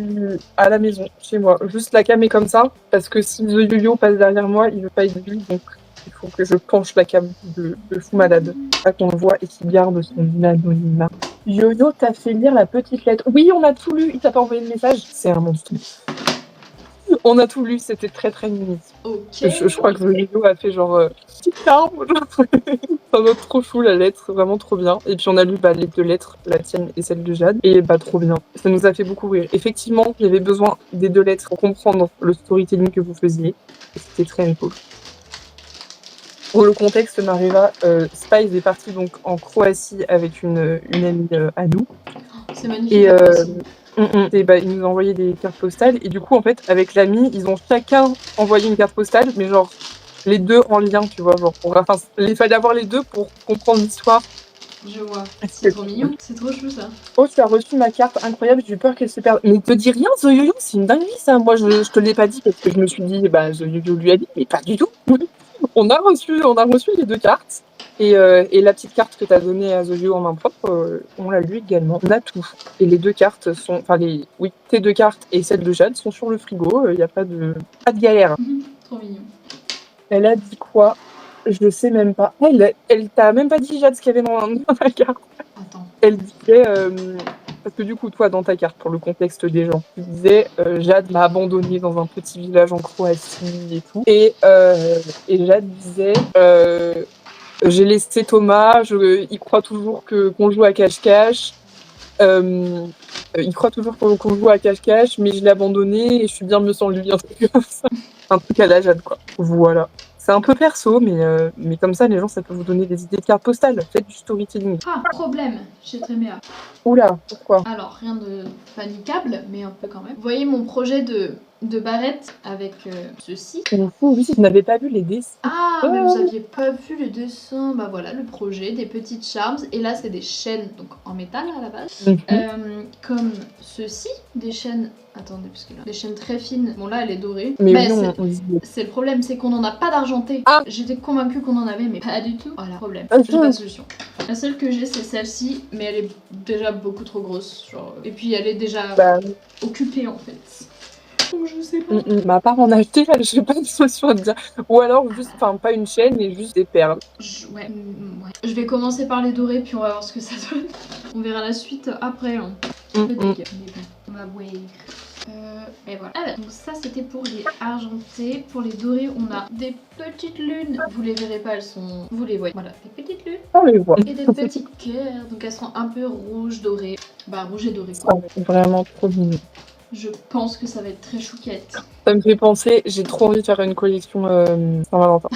à la maison, chez moi. Juste la cam est comme ça, parce que si le yo-yo passe derrière moi, il veut pas être vu, donc il faut que je penche la cam de fou malade. Pas qu'on le voit et qu'il garde son anonymat. Yo-yo t'a fait lire la petite lettre. Oui, on a tout lu, il t'a pas envoyé de message. C'est un monstre. On a tout lu, c'était très très limite. Ok. Je crois que le yo a fait genre petite larme. C'est un autre trop chou la lettre, vraiment trop bien. Et puis on a lu les deux lettres, la tienne et celle de Jade, et bah trop bien. Ça nous a fait beaucoup rire. Effectivement, il y avait besoin des deux lettres pour comprendre le storytelling que vous faisiez. Et c'était très cool. Pour le contexte, Mariva, Spice est partie donc en Croatie avec une amie à nous. C'est magnifique. Et ils nous ont envoyé des cartes postales et du coup en fait avec l'ami ils ont chacun envoyé une carte postale mais genre les deux en lien tu vois genre il fallait avoir les deux pour comprendre l'histoire. Je vois, c'est trop mignon, c'est trop chou ça. Oh tu as reçu ma carte incroyable, j'ai eu peur qu'elle se perde. Mais te dis rien The Yo-Yo, c'est une dinguerie ça. Moi je te l'ai pas dit parce que je me suis dit bah The Yo-Yo lui a dit mais pas du tout. on a reçu les deux cartes. Et la petite carte que tu as donnée à The Yo en main propre, on l'a lu également. On a tout. Et les deux cartes sont. Enfin, tes deux cartes et celle de Jade sont sur le frigo. Il n'y a pas de galère. Trop mignon. Elle a dit quoi? Je sais même pas. Elle t'a même pas dit, Jade, ce qu'il y avait dans la carte. Attends. Elle disait. Parce que du coup, toi, dans ta carte, pour le contexte des gens, tu disais Jade m'a abandonnée dans un petit village en Croatie et tout. Et Jade disait. J'ai laissé Thomas, il croit toujours qu'on joue à cache-cache. Il croit toujours qu'on joue à cache-cache, mais je l'ai abandonné et je suis bien mieux sans lui. Un truc comme ça. Un truc à la Jade, quoi. Voilà. C'est un peu perso, mais comme ça, les gens, ça peut vous donner des idées de cartes postales. Faites du storytelling. Ah, problème, j'ai très bien. Oula, pourquoi? Alors, rien de panicable, mais un peu quand même. Vous voyez mon projet de barrette avec ceci. Oui, si vous n'avez pas vu les dessins. Ah, mais vous aviez pas vu le dessin. Bah voilà, le projet, des petites charms. Et là, c'est des chaînes, donc en métal à la base. Comme ceci, des chaînes. Attendez, parce que là, des chaînes très fines. Bon, là, elle est dorée. Mais c'est le problème, c'est qu'on n'en a pas d'argenté. Ah. J'étais convaincue qu'on en avait, mais pas du tout. Voilà, problème. J'ai pas de solution. La seule que j'ai, c'est celle-ci, mais elle est déjà beaucoup trop grosse. Genre... Et puis, elle est déjà occupée en fait. Donc, je sais pas. Ma part en acheter, je sais pas de solution à te dire. Ou alors, juste, pas une chaîne, mais juste des perles. Ouais. Je vais commencer par les dorés, puis on va voir ce que ça donne. On verra la suite après. Hein. On va voir. Et voilà. Alors, donc ça c'était pour les argentés. Pour les dorés, on a des petites lunes. Vous les verrez pas, elles sont. Vous les voyez. Voilà, des petites lunes. On les voit. Et des petits cœurs. Donc elles seront un peu rouges, dorées. Bah, rouge et doré quoi. Vraiment trop mignon. Je pense que ça va être très chouquette. Ça me fait penser, j'ai trop envie de faire une collection Saint-Valentin.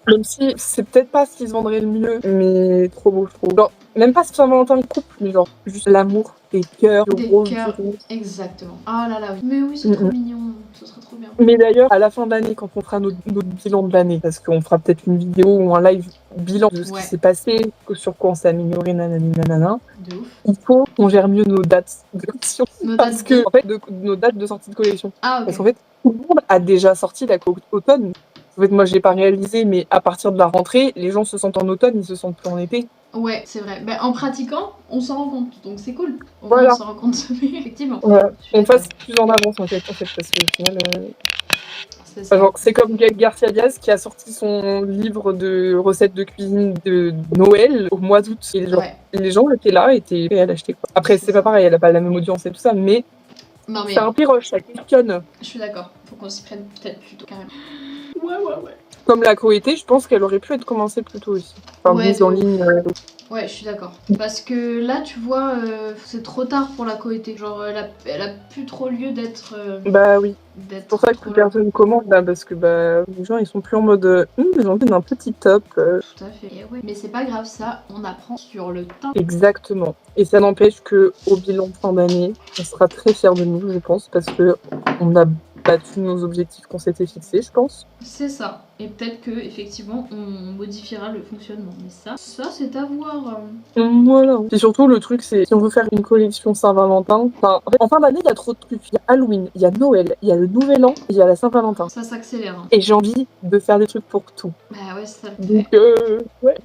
Même si c'est peut-être pas ce qui se vendrait le mieux, mais trop beau, je trouve. Genre, même pas Saint-Valentin le couple, mais genre juste l'amour, des cœurs, des cœurs. Exactement. Ah là là, oui. Mais oui, c'est trop mignon. Ce serait trop bien. Mais d'ailleurs, à la fin de l'année, quand on fera notre bilan de l'année, parce qu'on fera peut-être une vidéo ou un live bilan de ce qui s'est passé, sur quoi on s'est amélioré, nanana. De ouf. Il faut qu'on gère mieux nos dates de collection. Parce que, en fait, nos dates de sortie de collection. Ah, ok. Parce qu'en fait, tout le monde a déjà sorti la automne. En fait, moi, je l'ai pas réalisé, mais à partir de la rentrée, les gens se sentent en automne, ils se sentent plus en été. Ouais, c'est vrai. Bah, en pratiquant, on s'en rend compte, donc c'est cool. On s'en rend compte, effectivement. Ouais. On fasse plus en avance, en fait parce qu'au final... c'est comme Gaël Garcia Diaz qui a sorti son livre de recettes de cuisine de Noël au mois d'août. Et les gens étaient là, étaient prêts à l'acheter. Quoi. Après, c'est pas pareil, elle a pas la même audience et tout ça, mais c'est un piroche, ça questionne. Je suis d'accord, faut qu'on s'y prenne peut-être plus tôt, carrément. Ouais. Comme la Coété, je pense qu'elle aurait pu être commencée plus tôt aussi. Enfin, Ouais, mise de en ouf. ligne. Ouais, je suis d'accord. Parce que là, tu vois, c'est trop tard pour la coété. Genre, elle a plus trop lieu d'être Bah oui. C'est pour ça que trop plus là. personne commande là, parce que les gens ils sont plus en mode j'ai envie d'un petit top. Tout à fait. Et ouais. Mais c'est pas grave, ça, on apprend sur le temps. Exactement. Et ça n'empêche que au bilan de fin d'année, on sera très fiers de nous, je pense, parce que on a battu nos objectifs qu'on s'était fixés, je pense. C'est ça. Et peut-être que effectivement, on modifiera le fonctionnement. Mais ça c'est à voir. Voilà. Et surtout, le truc, c'est si on veut faire une collection Saint-Valentin, en fin d'année, il y a trop de trucs. Il y a Halloween, il y a Noël, il y a le Nouvel An, il y a la Saint-Valentin. Ça s'accélère. Hein. Et j'ai envie de faire des trucs pour tout. Bah ouais, c'est ça. Donc, ouais.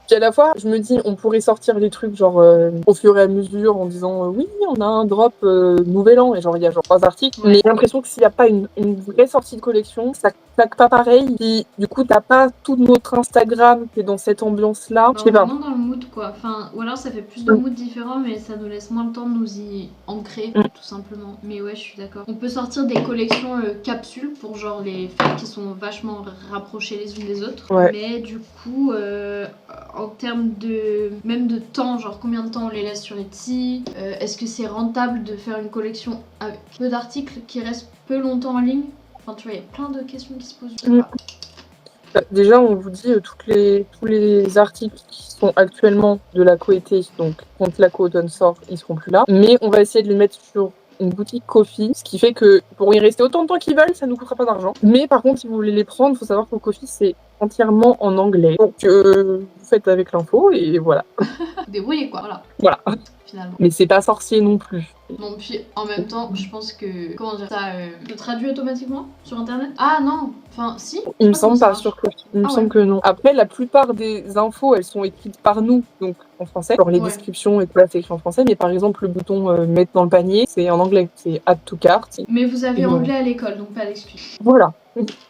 Puis à la fois, je me dis, on pourrait sortir les trucs genre au fur et à mesure en disant oui, on a un drop Nouvel An, et genre il y a genre 3 articles. Ouais. Mais j'ai l'impression que s'il n'y a pas une vraie sortie de collection, ça claque pas pareil. Puis du coup, t'as pas tout notre Instagram qui est dans cette ambiance-là. Je sais On est pas. moins dans le mood quoi. Enfin, ou alors ça fait plus de moods différents, mais ça nous laisse moins le temps de nous y ancrer, tout simplement. Mais ouais, je suis d'accord. On peut sortir des collections capsules pour genre les fêtes qui sont vachement rapprochées les unes des autres. Ouais. Mais du coup, en termes de même de temps, genre combien de temps on les laisse sur Etsy, est-ce que c'est rentable de faire une collection avec peu d'articles qui restent peu longtemps en ligne? Enfin, tu vois, il y a plein de questions qui se posent. Je sais pas. Déjà, on vous dit tous les articles qui sont actuellement de la Coété, donc quand la Co-automne sort, ils seront plus là. Mais on va essayer de les mettre sur une boutique Ko-fi, ce qui fait que pour y rester autant de temps qu'ils veulent, ça nous coûtera pas d'argent. Mais par contre, si vous voulez les prendre, il faut savoir que Ko-fi, c'est entièrement en anglais. Donc, vous faites avec l'info et voilà. Débrouillez quoi, voilà. Voilà. Finalement. Mais c'est pas sorcier non plus. Non, puis en même temps, je pense que. Comment dire ça se traduit automatiquement sur internet? Ah non! Enfin, si? Il me semble pas sur Ko-fi. Il me semble que non. Après, la plupart des infos, elles sont écrites par nous, donc en français. Genre les descriptions et tout là, c'est écrit en français. Mais par exemple, le bouton mettre dans le panier, c'est en anglais. C'est add to cart. Mais vous avez anglais à l'école, donc pas d'excuse. Voilà.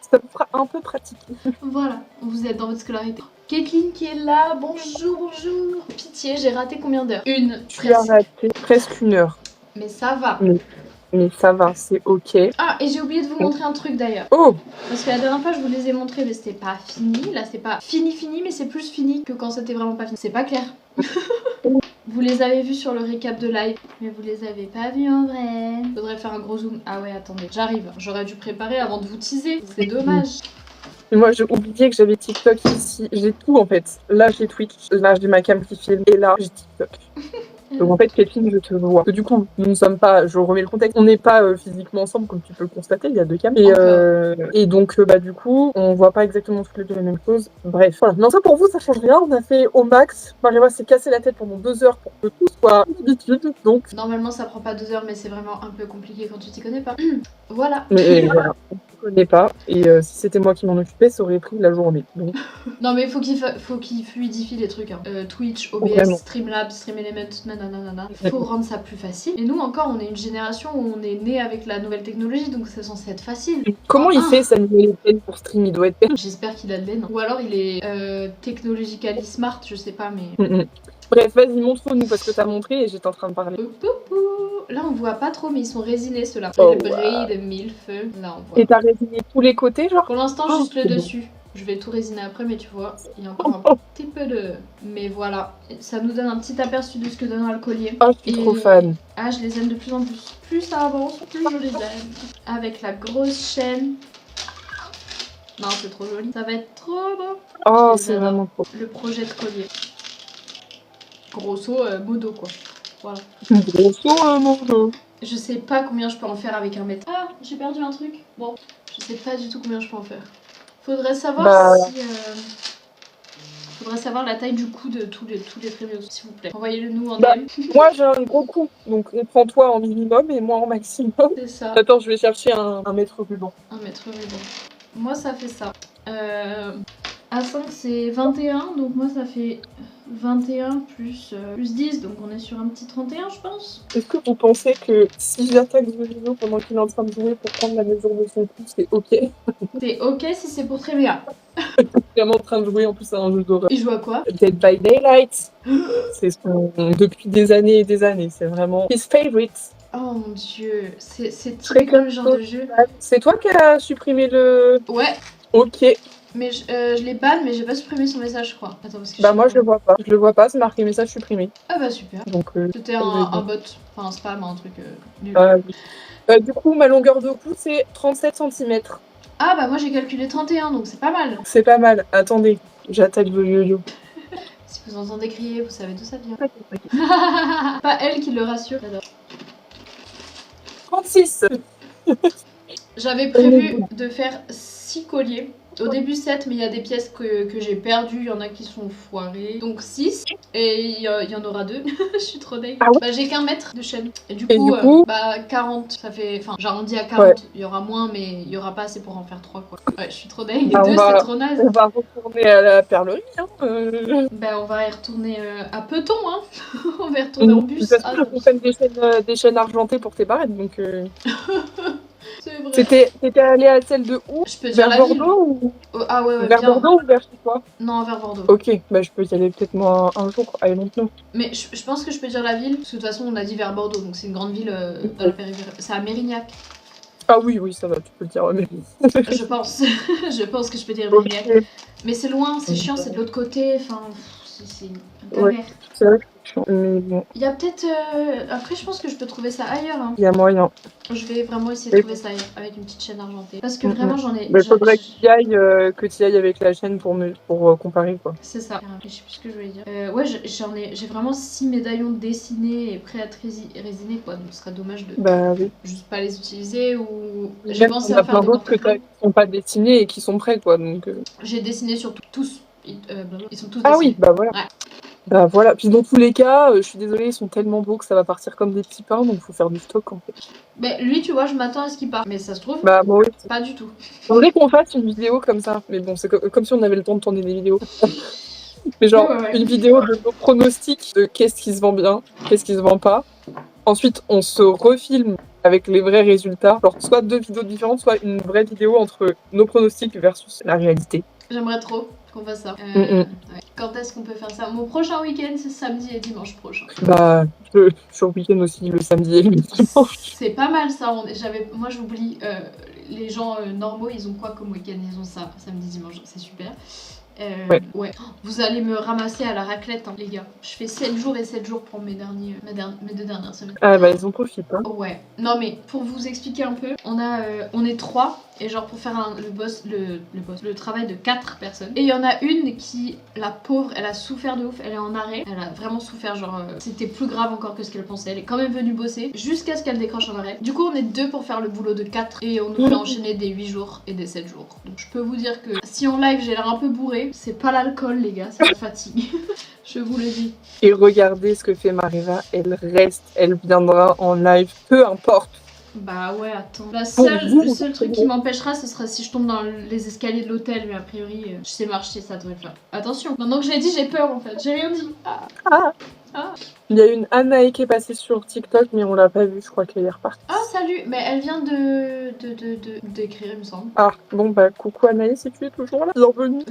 Ça vous fera un peu pratique. Voilà, vous êtes dans votre scolarité. Kathleen qui est là, bonjour, bonjour. Pitié, j'ai raté combien d'heures? Une. Tu as raté presque 1 heure. Mais ça va. Mais ça va, c'est ok. Ah, et j'ai oublié de vous montrer un truc d'ailleurs. Oh! Parce que la dernière fois, je vous les ai montrés, mais c'était pas fini. Là, c'est pas fini, mais c'est plus fini que quand c'était vraiment pas fini. C'est pas clair. Vous les avez vus sur le récap de live, mais vous les avez pas vus en vrai. Faudrait faire un gros zoom. Ah ouais, attendez, j'arrive. J'aurais dû préparer avant de vous teaser. C'est dommage. Et moi, j'ai oublié que j'avais TikTok ici. J'ai tout en fait. Là, j'ai Twitch. Là, j'ai ma cam qui filme. Et là, j'ai TikTok. Donc en fait, Kathleen, je te vois. Du coup, nous ne sommes pas, je remets le contexte, on n'est pas physiquement ensemble, comme tu peux le constater, il y a 2 cams. Et donc, du coup, on voit pas exactement toutes les deux la même chose. Bref, voilà. Mais ça, pour vous, ça change rien. On a fait au max. Marie-Eva s'est cassé la tête pendant 2 heures pour que tout soit d'habitude. Donc, normalement, ça prend pas 2 heures, mais c'est vraiment un peu compliqué quand tu t'y connais pas. Voilà. Mais voilà. Je connais pas, et si c'était moi qui m'en occupais, ça aurait pris la journée. Donc... Non mais faut qu'il fluidifie les trucs. Hein. Twitch, OBS, Vraiment. Streamlabs, StreamElements, nanana. Il faut rendre ça plus facile. Et nous encore, on est une génération où on est né avec la nouvelle technologie, donc c'est censé être facile. Comment il fait sa nouvelle peine pour stream? Il doit être peine. J'espère qu'il a de l'aine. Ou alors il est technologically smart, je sais pas, mais... Bref, vas-y, montre-nous parce que t'as montré et j'étais en train de parler. Là on voit pas trop, mais ils sont résinés ceux-là. Oh, le bris de millefeuille. Là on voit. Et t'as résigné tous les côtés, genre? Pour l'instant, juste le dessus. Je vais tout résiner après, mais tu vois, il y a encore un petit peu de... Mais voilà, ça nous donne un petit aperçu de ce que donnera le collier. Oh, je suis trop fan. Ah, je les aime de plus en plus. Plus ça avance, plus je les aime. Avec la grosse chaîne. Non, c'est trop joli. Ça va être trop beau. Oh, c'est vraiment trop. Le projet de collier. Grosso modo, quoi. Voilà. Grosso modo. Je sais pas combien je peux en faire avec un mètre. Ah, j'ai perdu un truc. Bon, je sais pas du tout combien je peux en faire. Faudrait savoir si... Faudrait savoir la taille du cou de tous les premiers, s'il vous plaît. Envoyez-le nous en DM. Moi j'ai un gros coup, donc on prend toi en minimum et moi en maximum. C'est ça. Attends, je vais chercher un mètre ruban. Un mètre ruban. Moi ça fait ça. A5 c'est 21, donc moi ça fait 21 plus 10, donc on est sur un petit 31 je pense. Est-ce que vous pensez que si j'attaque Jolino pendant qu'il est en train de jouer pour prendre la mesure de son cou, c'est ok? C'est ok si c'est pour très bien. Vraiment en train de jouer en plus à un jeu d'horreur. Il joue à quoi? Dead by Daylight. C'est son... depuis des années et des années, c'est vraiment his favorite. Oh mon dieu, c'est typiquement le genre de jeu. C'est toi qui as supprimé le... Ouais. Ok. Mais je l'ai ban, mais j'ai pas supprimé son message, je crois. Attends, parce que Bah moi je le vois pas. Je le vois pas, c'est marqué message supprimé. Ah bah super. Donc C'était un bot, enfin un spam, un truc nul. Du coup, ma longueur de cou, c'est 37 cm. Ah bah moi j'ai calculé 31, donc c'est pas mal. C'est pas mal. Attendez, j'attaque vos yo-yo. Si vous entendez crier, vous savez d'où ça vient. Pas elle qui le rassure. J'adore. 36. J'avais prévu de faire 6 colliers. Au début 7, mais il y a des pièces que j'ai perdues, il y en a qui sont foirées. Donc 6, et il y en aura 2. Je suis trop dingue. Ah ouais. Bah j'ai qu'un mètre de chaîne. Et du coup, bah 40, ça fait... Enfin, j'arrondis à 40, ouais. Il y aura moins, mais il y aura pas assez pour en faire 3, quoi. Ouais, je suis trop dingue. Bah, 2, c'est trop naze. On va retourner à la perlerie, hein. Bah on va y retourner à Peton, hein. On va y retourner en bus. De toute façon, je prenne des chaînes argentées pour tes barrettes, donc... T'étais allé à celle de où? Je peux dire vers la Bordeaux ville. Ou... Ah ouais, vers bien. Bordeaux ou vers chez toi? Non, vers Bordeaux. Ok, bah je peux y aller peut-être moi un jour, I don't know. Mais je pense que je peux dire la ville, parce que de toute façon on a dit vers Bordeaux, donc c'est une grande ville dans la périphérie. C'est à Mérignac. Ah oui, ça va, tu peux le dire, mais... Je pense. Je pense que je peux dire Mérignac. Okay. Mais c'est loin, c'est chiant, c'est de l'autre côté, enfin... C'est un galère. Ouais, c'est vrai que c'est chiant, mais bon. Il y a peut-être... Après, je pense que je peux trouver ça ailleurs. Hein. Il y a moyen. Je vais vraiment essayer de trouver ça ailleurs, avec une petite chaîne argentée. Parce que vraiment, j'en ai... Mais faudrait que tu y ailles avec la chaîne pour comparer, quoi. C'est ça. Je sais plus ce que je voulais dire. Ouais, j'ai vraiment 6 médaillons dessinés et prêts à être résinés, quoi. Donc, ce serait dommage de juste pas les utiliser ou... J'ai pensé à faire des d'autres qui sont pas dessinés et qui sont prêts, quoi. Donc, J'ai dessiné sur tous. Ils sont tous dessinés. Ah oui, bah voilà. Ouais. Bah voilà, puis dans tous les cas, je suis désolée, ils sont tellement beaux que ça va partir comme des petits pains, donc faut faire du stock en fait. Mais lui, tu vois, je m'attends à ce qu'il parte. Mais ça se trouve, bah moi oui. Pas du tout. Je voudrais qu'on fasse une vidéo comme ça, mais bon, c'est comme si on avait le temps de tourner des vidéos. Mais genre, une vidéo de nos pronostics de qu'est-ce qui se vend bien, qu'est-ce qui se vend pas. Ensuite, on se refilme avec les vrais résultats. Genre, soit 2 vidéos différentes, soit une vraie vidéo entre nos pronostics versus la réalité. J'aimerais trop qu'on fasse ça. Ouais. Quand est-ce qu'on peut faire ça? Mon prochain week-end, c'est samedi et dimanche prochain. Bah, sur le week-end aussi, le samedi et le dimanche. C'est pas mal ça. Moi, j'oublie. Les gens normaux, ils ont quoi comme week-end? Ils ont ça, samedi, dimanche. C'est super. Ouais. Vous allez me ramasser à la raclette, hein, les gars. Je fais 7 jours et 7 jours pour mes 2 dernières semaines. Ah bah ils en profitent, hein. Ouais. Non mais pour vous expliquer un peu, on est 3 et genre pour faire le travail de 4 personnes. Et il y en a une qui, la pauvre, elle a souffert de ouf, elle est en arrêt. Elle a vraiment souffert, genre c'était plus grave encore que ce qu'elle pensait. Elle est quand même venue bosser jusqu'à ce qu'elle décroche en arrêt. Du coup on est 2 pour faire le boulot de 4 et on nous fait enchaîner des 8 jours et des 7 jours. Donc je peux vous dire que si en live j'ai l'air un peu bourré, c'est pas l'alcool les gars, c'est la fatigue. Je vous le dis. Et regardez ce que fait Mariva, elle reste, elle viendra en live, peu importe. Bah ouais, attends. Le seul truc qui m'empêchera, ce sera si je tombe dans les escaliers de l'hôtel, mais a priori, je sais marcher, ça devrait le faire. Attention, maintenant que je l'ai dit, j'ai peur en fait, j'ai rien dit. Il y a une Anaï qui est passée sur TikTok, mais on l'a pas vue, je crois qu'elle est repartie. Ah salut, mais elle vient d'écrire, il me semble. Ah, bon bah coucou Anaï, si tu es toujours là, bienvenue.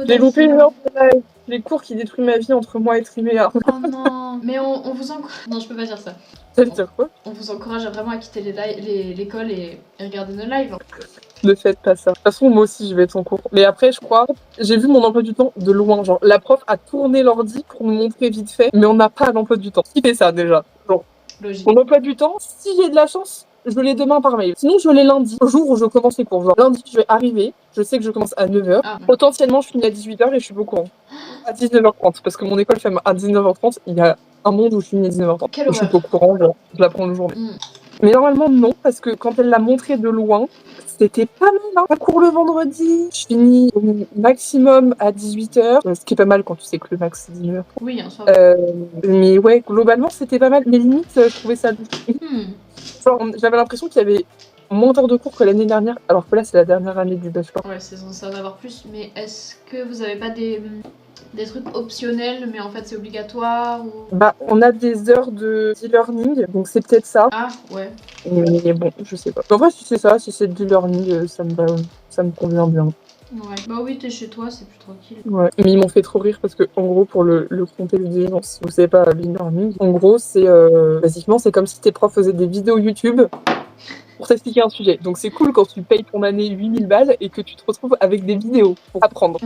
J'ai loupé une heure de live. Les cours qui détruisent ma vie entre moi et Triméa. Oh non, mais on vous encourage... Non, je peux pas dire ça. Ça veut dire quoi? On vous encourage vraiment à quitter l'école et regarder nos lives. Ne faites pas ça. De toute façon, moi aussi, je vais être en cours. Mais après, je crois, j'ai vu mon emploi du temps de loin. Genre, la prof a tourné l'ordi pour nous montrer vite fait, mais on n'a pas l'emploi du temps. Qui fait ça déjà? Genre, logique. Mon emploi du temps, si j'ai de la chance, je l'ai demain par mail. Sinon, je l'ai lundi, le jour où je commence les cours. Genre, lundi, je vais arriver, je sais que je commence à 9h. Potentiellement, je finis à 18h et je suis pas au courant. À 19h30, parce que mon école ferme à 19h30. Il y a un monde où je finis à 19h30. Je suis pas au courant, genre, je la prends le jour. Mais normalement, non, parce que quand elle l'a montré de loin, c'était pas mal, hein. Un cours le vendredi, je finis au maximum à 18h, ce qui est pas mal quand tu sais que le max c'est 19h. Oui, en soi. Mais ouais, globalement, c'était pas mal. Mais limite, je trouvais ça... Genre, j'avais l'impression qu'il y avait moins d'heures de cours que l'année dernière, alors que là, c'est la dernière année du bachelor. Ouais, c'est censé en avoir plus, mais est-ce que vous avez pas des trucs optionnels, mais en fait c'est obligatoire ou... Bah, on a des heures de e-learning, donc c'est peut-être ça. Ah, ouais. Mais bon, je sais pas. En vrai, si c'est ça, si c'est de l'e-learning, ça me convient bien. Ouais. Bah oui, t'es chez toi, c'est plus tranquille. Ouais. Mais ils m'ont fait trop rire parce que, en gros, pour le contexte des gens, si vous savez pas l'e-learning, en gros, c'est basiquement, c'est comme si tes profs faisaient des vidéos YouTube pour t'expliquer un sujet. Donc c'est cool quand tu payes ton année 8000 balles et que tu te retrouves avec des vidéos pour apprendre.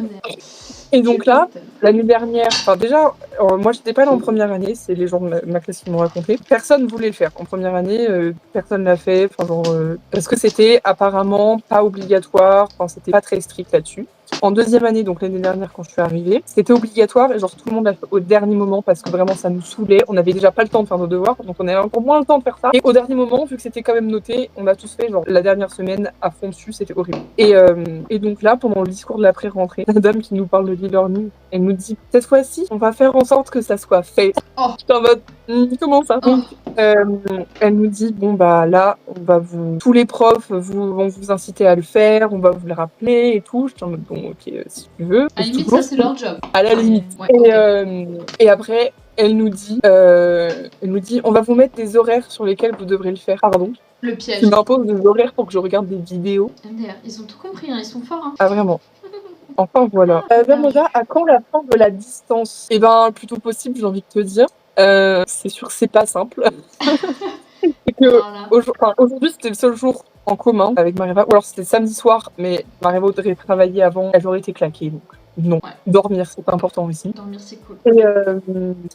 Et donc là, l'année dernière, enfin déjà, moi j'étais pas là en première année, c'est les gens de ma classe qui m'ont raconté. Personne voulait le faire en première année, personne l'a fait, enfin genre parce que c'était apparemment pas obligatoire, enfin c'était pas très strict là-dessus. En deuxième année, donc l'année dernière quand je suis arrivée, c'était obligatoire et genre tout le monde l'a fait au dernier moment parce que vraiment ça nous saoulait. On avait déjà pas le temps de faire nos devoirs, donc on avait encore moins le temps de faire ça. Et au dernier moment, vu que c'était quand même noté, on a tous fait genre la dernière semaine à fond dessus, c'était horrible. Et donc là, pendant le discours de la pré-rentrée, la dame qui nous parle de l'e-learning, elle nous dit cette fois-ci, on va faire en sorte que ça soit fait. Oh. J'étais en mode comment ça? Oh. Elle nous dit bon bah là, on va tous les profs vont vous inciter à le faire, on va vous le rappeler et tout. J'étais en mode bon ok si tu veux. À la limite ça c'est leur job. À la limite. Ouais, Et après elle nous dit on va vous mettre des horaires sur lesquels vous devrez le faire. Pardon. Le piège. Ils m'imposent des horaires pour que je regarde des vidéos. MDR, ils ont tout compris, hein, ils sont forts. Hein. Ah vraiment. Enfin voilà. Vermosa, à quand la fin de la distance? Eh ben plutôt possible, j'ai envie de te dire. C'est sûr que c'est pas simple. C'est que aujourd'hui c'était le seul jour en commun avec Mariva, ou alors c'était samedi soir, mais Mariva aurait travaillé avant, elle aurait été claquée. Donc non, ouais. Dormir c'est important aussi. Dormir c'est cool.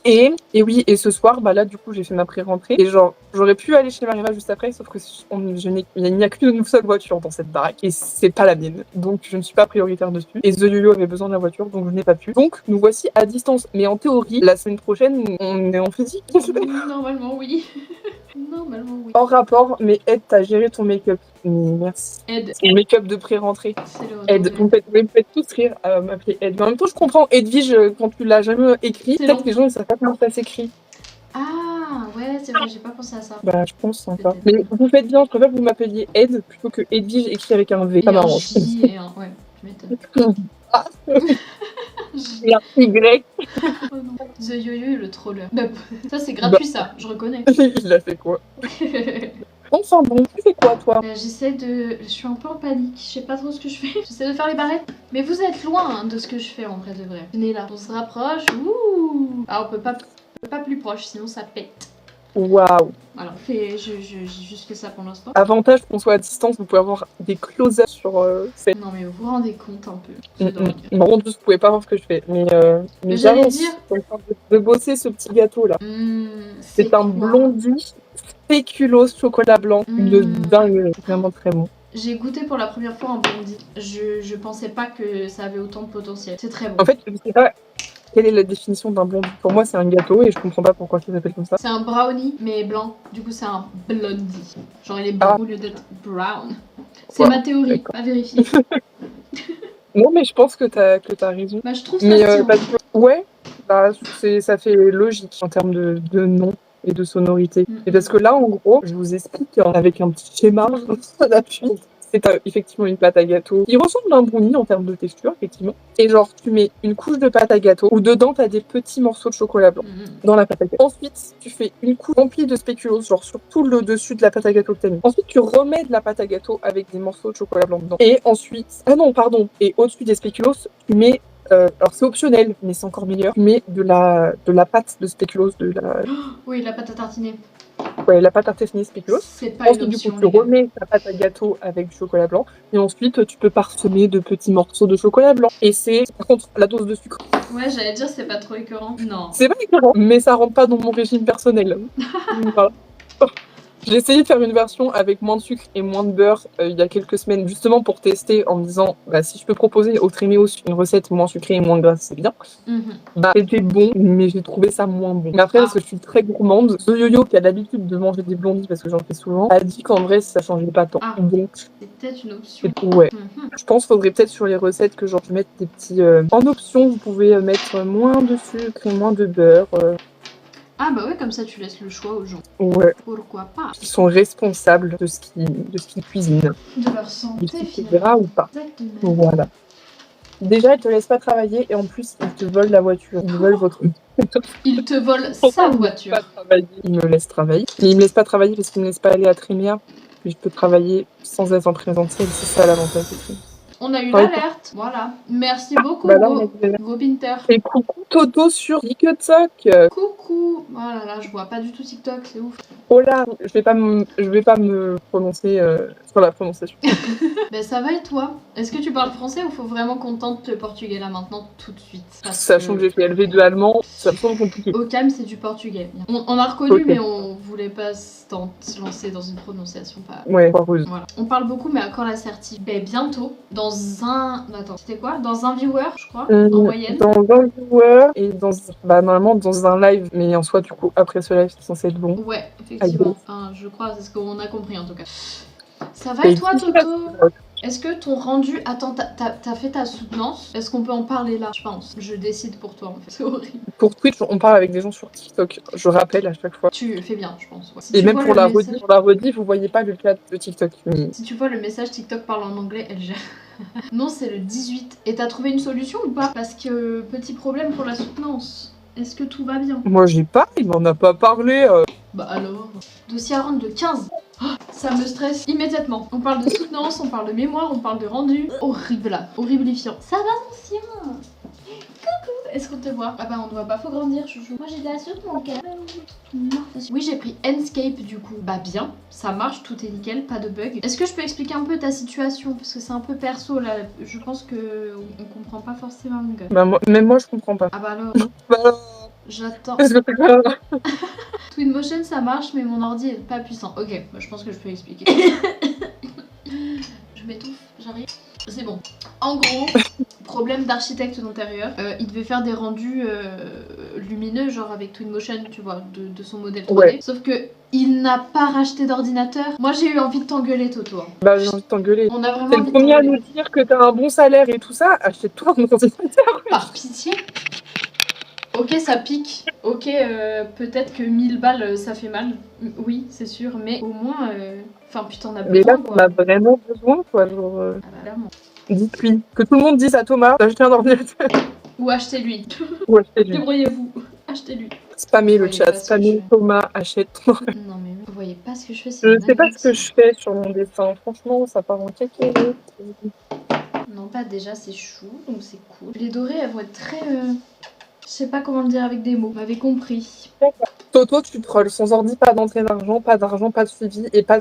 Et oui, et ce soir, bah là du coup j'ai fait ma pré-rentrée et genre j'aurais pu aller chez Mariva juste après, sauf que il n'y a qu'une seule voiture dans cette baraque et c'est pas la mienne, donc je ne suis pas prioritaire dessus. Et The Yo-Yo avait besoin de la voiture, donc je n'ai pas pu. Donc nous voici à distance, mais en théorie, la semaine prochaine on est en physique. Normalement oui. Normalement oui. En rapport, mais Ed, t'as géré ton make-up. Merci. Ed. Ton make-up de pré-rentrée. Ed, vous me faites tous rire à m'appeler Ed. Mais en même temps, je comprends Edwige quand tu l'as jamais écrit. Peut-être que les gens ne savent pas comment ça s'écrit. Ah ouais, c'est vrai, j'ai pas pensé à ça. Bah, je pense encore. Mais vous faites bien, je préfère que vous m'appeliez Ed plutôt que Edwige écrit avec un V. Ça m'arrange. Ouais, tu m'étonnes. Ah. Et un Y. Oh non. The Yo-Yo et le troller. Ça c'est gratuit ça, je reconnais. Il a fait quoi? Enfin bon, tu fais quoi toi? Je suis un peu en panique, je sais pas trop ce que je fais. J'essaie de faire les barrettes. Mais vous êtes loin de ce que je fais en vrai de vrai. Venez là, on se rapproche. Ouh. Ah on peut pas plus proche, sinon ça pète. Waouh. Alors j'ai juste fait ça pour l'instant. Avantage qu'on soit à distance, vous pouvez avoir des close-ups sur cette... Non mais vous vous rendez compte un peu. Par contre, vous pouvez pas voir ce que je fais. Mais j'allais dire de bosser ce petit gâteau là. C'est un blondie spéculoos chocolat blanc. Une dingue, vraiment très bon. J'ai goûté pour la première fois un blondie. Je pensais pas que ça avait autant de potentiel. C'est très bon. En fait, je sais pas quelle est la définition d'un blondie. Pour moi, c'est un gâteau et je comprends pas pourquoi ça s'appelle comme ça. C'est un brownie, mais blanc. Du coup, c'est un blondie. Genre, il est blanc au lieu d'être brown. C'est ma théorie, pas vérifier. Non, mais je pense que t'as raison. Bah, je trouve ça ouais, bah, ça fait logique en termes de nom et de sonorité. Et parce que là, en gros, je vous explique avec un petit schéma d'appui. C'est effectivement une pâte à gâteau. Il ressemble à un brownie en termes de texture, effectivement. Et genre, tu mets une couche de pâte à gâteau où dedans, t'as des petits morceaux de chocolat blanc dans la pâte à gâteau. Ensuite, tu fais une couche remplie de spéculoos, genre sur tout le dessus de la pâte à gâteau que t'as mis. Ensuite, tu remets de la pâte à gâteau avec des morceaux de chocolat blanc dedans. Et ensuite, et au-dessus des spéculoos, tu mets alors c'est optionnel, mais c'est encore meilleur. Tu mets de la pâte de spéculoos, oui, la pâte à tartiner. Ouais, la pâte à tartiner spéculoos. C'est pas une option. Du coup, tu remets ta pâte à gâteau avec du chocolat blanc. Et ensuite, tu peux parsemer de petits morceaux de chocolat blanc. Et c'est, par contre, la dose de sucre. Ouais, j'allais dire, c'est pas trop écœurant. Non. C'est pas écœurant, mais ça rentre pas dans mon régime personnel. Voilà. J'ai essayé de faire une version avec moins de sucre et moins de beurre il y a quelques semaines, justement pour tester en me disant si je peux proposer au Tréméos une recette moins sucrée et moins grasse, c'est bien. C'était bon, mais j'ai trouvé ça moins bon. Mais après, parce que je suis très gourmande, The Yo-Yo, qui a l'habitude de manger des blondies parce que j'en fais souvent, a dit qu'en vrai, ça changeait pas tant. Donc, c'est peut-être une option. Ouais. Je pense qu'il faudrait peut-être sur les recettes que genre je mette des petits... En option, vous pouvez mettre moins de sucre et moins de beurre. Ah bah ouais, comme ça tu laisses le choix aux gens. Ouais. Pourquoi pas? Ils sont responsables de ce qu'ils cuisinent. De leur santé, finalement. Ou pas. Exactement. Voilà. Déjà, ils te laissent pas travailler et en plus, ils te volent la voiture. Ils volent votre... Ils te volent sa voiture. Ils me laissent travailler. Mais ils me laissent pas travailler parce qu'ils me laissent pas aller à Trémia. Mais je peux travailler sans être en présentiel. C'est ça l'avantage de Trémia. On a eu l'alerte, voilà. Merci beaucoup, vos Pinter. Et coucou Toto sur TikTok. Coucou. Oh là là, je vois pas du tout TikTok, c'est ouf. Oh là, je vais pas me prononcer sur la prononciation. Ben ça va et toi? Est-ce que tu parles français ou faut vraiment qu'on tente le portugais là maintenant tout de suite? Sachant que j'ai fait LV2 allemand, ça me semble compliqué. Au calme, c'est du portugais. On a reconnu, Ok. mais on voulait pas se lancer dans une prononciation pas. Ouais, heureuse. Voilà. On parle beaucoup, mais à quand l'assertif? Ben bientôt, dans un. Attends, c'était quoi? Dans un viewer, je crois, en moyenne. Dans un viewer et normalement dans un live, mais en soi, du coup, après ce live, c'est censé être bon. Ouais, effectivement. Enfin, je crois, c'est ce qu'on a compris en tout cas. Ça va et toi, Toto? Est-ce que ton rendu... Attends, t'as fait ta soutenance? Est-ce qu'on peut en parler là? Je pense. Je décide pour toi en fait. C'est horrible. Pour Twitch, on parle avec des gens sur TikTok. Je rappelle à chaque fois. Tu fais bien, je pense. Ouais. Si Et tu même vois pour le la message- rediff, vous voyez pas le chat de TikTok. Mais... Si tu vois le message TikTok parle en anglais, elle gère. Non, c'est le 18. Et t'as trouvé une solution ou pas? Parce que petit problème pour la soutenance. Est-ce que tout va bien? Moi, j'ai pas, il m'en a pas parlé. Bah alors... Dossier à rendre de 15. Oh, ça me stresse immédiatement. On parle de soutenance, on parle de mémoire, on parle de rendu. Horrible là, horriblifiant. Ça va mon chien? Coucou. Est-ce qu'on te voit? Ah bah on ne voit pas, faut grandir chouchou. Moi j'ai de la soupe mon cœur. Oui j'ai pris Enscape du coup. Bah bien, ça marche, tout est nickel, pas de bug. Est-ce que je peux expliquer un peu ta situation? Parce que c'est un peu perso là, je pense que on comprend pas forcément mon gars. Bah, même moi, je comprends pas. Ah bah alors, Bah alors, j'attends. qu'est-ce que c'est que ça? Twinmotion ça marche mais mon ordi est pas puissant. Ok, bah, je pense que je peux expliquer. Je m'étouffe, j'arrive. C'est bon. En gros, problème d'architecte d'intérieur. Il devait faire des rendus lumineux, genre avec Twinmotion, tu vois, de son modèle 3D. Ouais. Sauf que il n'a pas racheté d'ordinateur. Moi j'ai eu envie de t'engueuler, Toto. Bah, j'ai envie de t'engueuler. On a vraiment C'est le envie de premier à t'engueuler. nous dire que t'as un bon salaire et tout ça. Achète-toi un ordinateur. Par pitié. Ok, ça pique. Ok, peut-être que 1000 balles, ça fait mal. Oui, c'est sûr. Mais au moins... Enfin, putain, on a Mais là, besoin, on quoi. a vraiment besoin, quoi. Genre, Ah bah, clairement. dites-lui. Que tout le monde dise à Thomas d'acheter un ordinateur. Ou achetez-lui. Ou achetez-lui. Débrouillez-vous. Achetez-lui. Spammez le Vous voyez chat. pas ce que Spammez je fais. Thomas, achète. Non, mais vous voyez pas ce que je fais, c'est Je une sais pas ce que dinguerie. je fais sur mon dessin. Franchement, ça part en cacahuète. Non, pas déjà, c'est chou, donc c'est cool. Les dorées, elles vont être très... Je sais pas comment le dire avec des mots. Vous m'avez compris. Toto, tu trolls. Sans ordi, pas d'entrée d'argent, pas de suivi, et pas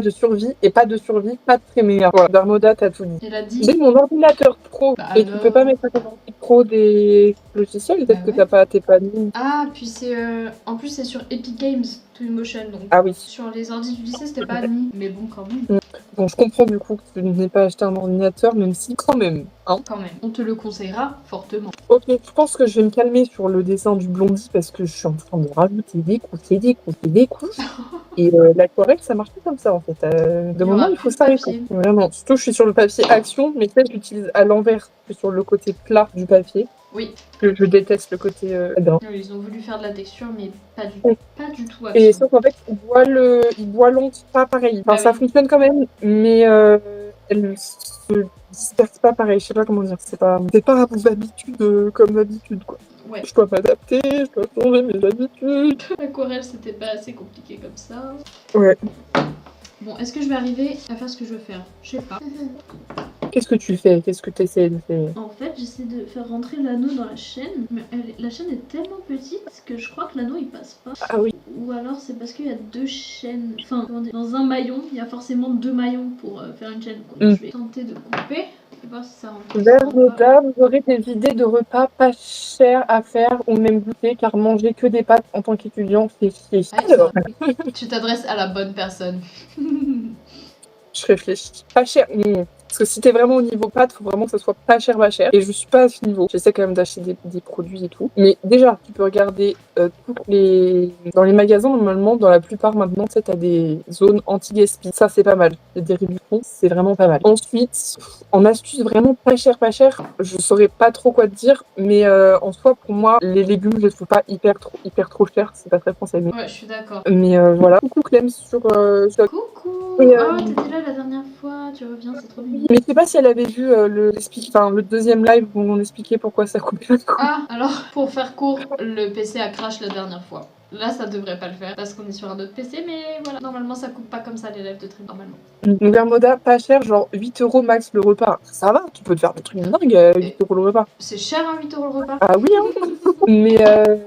de survie, et pas de survie, pas de trémère. Voilà, Darmoda, t'as tout dit. Elle a dit... J'ai mon ordinateur pro. Bah Et tu peux pas mettre à ton ordi pro des logiciels, peut-être Bah que t'es pas mis. Ah, puis c'est... En plus, c'est sur Epic Games, Twinmotion, donc... Ah oui. Sur les ordi du lycée, c'était pas admis. Mais bon, quand même. Bon, je comprends du coup que tu n'aies pas acheté un ordinateur, même si quand même. Hein. Quand même. On te le conseillera fortement. Ok, je pense que je vais me calmer sur le dessin du blondie parce que je suis en train de rajouter des couches. Et l'aquarelle, ça marche pas comme ça en fait. De moment, il faut s'arrêter. Vraiment. Surtout, je suis sur le papier action, mais peut-être j'utilise à l'envers que sur le côté plat du papier. Oui. Que je déteste le côté grain. Ils ont voulu faire de la texture, mais pas du Oui. tout. Pas du tout Et action. sauf qu'en fait, ils voient l'onde pas pareil. Enfin, Bah ça oui. fonctionne quand même, mais elle se disperse pas pareil. Je sais pas comment dire. C'est pas à vos habitudes comme d'habitude, quoi. Ouais. Je dois m'adapter, je dois changer mes habitudes. L'aquarelle, c'était pas assez compliqué comme ça. Ouais. Bon, est-ce que je vais arriver à faire ce que je veux faire? Je sais pas. Qu'est-ce que tu fais? Qu'est-ce que tu essaies de faire? En fait, j'essaie de faire rentrer l'anneau dans la chaîne, mais la chaîne est tellement petite que je crois que l'anneau il passe pas. Ah oui. Ou alors c'est parce qu'il y a deux chaînes. Enfin, comment dire, dans un maillon, il y a forcément deux maillons pour faire une chaîne. Quoi. Je vais tenter de couper. Je vais voir si ça rentre. Vernoda, vous aurez des idées de repas pas chers à faire ou même goûter, car manger que des pâtes en tant qu'étudiant, c'est chier. Alors, tu t'adresses à la bonne personne. je réfléchis. Pas cher. Parce que si t'es vraiment au niveau pâtes, faut vraiment que ça soit pas cher, pas cher. Et je suis pas à ce niveau. J'essaie quand même d'acheter des produits et tout. Mais déjà, tu peux regarder dans les magasins, normalement, dans la plupart maintenant, tu sais, t'as des zones anti-gaspi. Ça, c'est pas mal. Des réductions, c'est vraiment pas mal. Ensuite, en astuce vraiment pas cher, je saurais pas trop quoi te dire. Mais en soi, pour moi, les légumes, je les trouve pas hyper trop chers. C'est pas très français. Mais... Ouais, je suis d'accord. Mais voilà. Coucou Clem sur... Coucou. Et, oh, t'étais là la dernière fois. Tu reviens, c'est trop bien. Mais je sais pas si elle avait vu le deuxième live où on expliquait pourquoi ça coupait. Ah, alors, pour faire court, le PC a crash la dernière fois. Là, ça devrait pas le faire parce qu'on est sur un autre PC, mais voilà, normalement, ça coûte pas comme ça les lives de Trim, normalement. Donc un moda pas cher, genre 8 € max le repas. Ça va, tu peux te faire des trucs dingues, 8 € le repas. C'est cher, hein, 8 € le repas. Ah oui, hein. Mais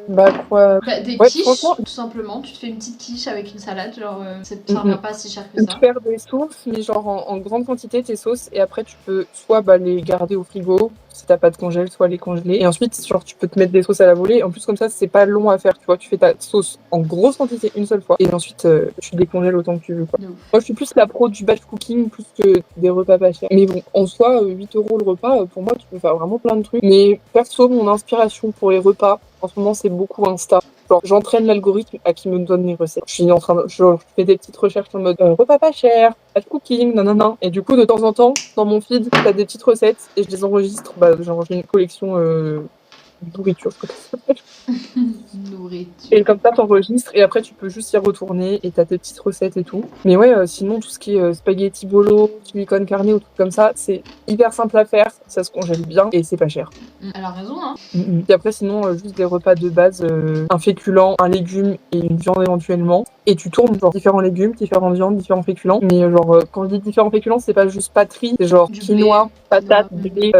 bah quoi. Bah, des Ouais, quiches, franchement. tout simplement. Tu te fais une petite quiche avec une salade, genre, ça va pas si cher que Tu ça. peux faire des sauces, mais genre en grande quantité tes sauces, et après tu peux soit les garder au frigo, si t'as pas de congèle, soit les congeler. Et ensuite, genre tu peux te mettre des sauces à la volée. En plus, comme ça, c'est pas long à faire, tu vois. Tu fais ta sauce en grosse quantité une seule fois, et ensuite tu décongèles autant que tu veux, quoi. De ouf. Moi, je suis plus la pro du batch cooking plus que des repas pas chers. Mais bon, en soi, 8 € le repas, pour moi, tu peux faire vraiment plein de trucs. Mais perso, mon inspiration pour les repas, en ce moment, c'est beaucoup Insta. Genre, j'entraîne l'algorithme à qui me donne les recettes. Je suis en train de, je fais des petites recherches en mode repas pas cher, batch cooking, nanana. Et du coup, de temps en temps, dans mon feed, t'as des petites recettes et je les enregistre. Genre, j'ai une collection nourriture, je crois que ça s'appelle. Nourriture. Et comme ça, t'enregistres et après, tu peux juste y retourner et t'as tes petites recettes et tout. Mais ouais, sinon, tout ce qui est spaghetti bolo, chili con carne ou tout comme ça, c'est hyper simple à faire, ça se congèle bien et c'est pas cher. Elle a raison, hein. Et après, sinon, juste des repas de base, un féculent, un légume et une viande éventuellement. Et tu tournes genre différents légumes, différentes viandes, différents féculents. Mais genre, quand je dis différents féculents, c'est pas juste patrie, c'est genre Du quinoa, blé. patates, Ouais. blé,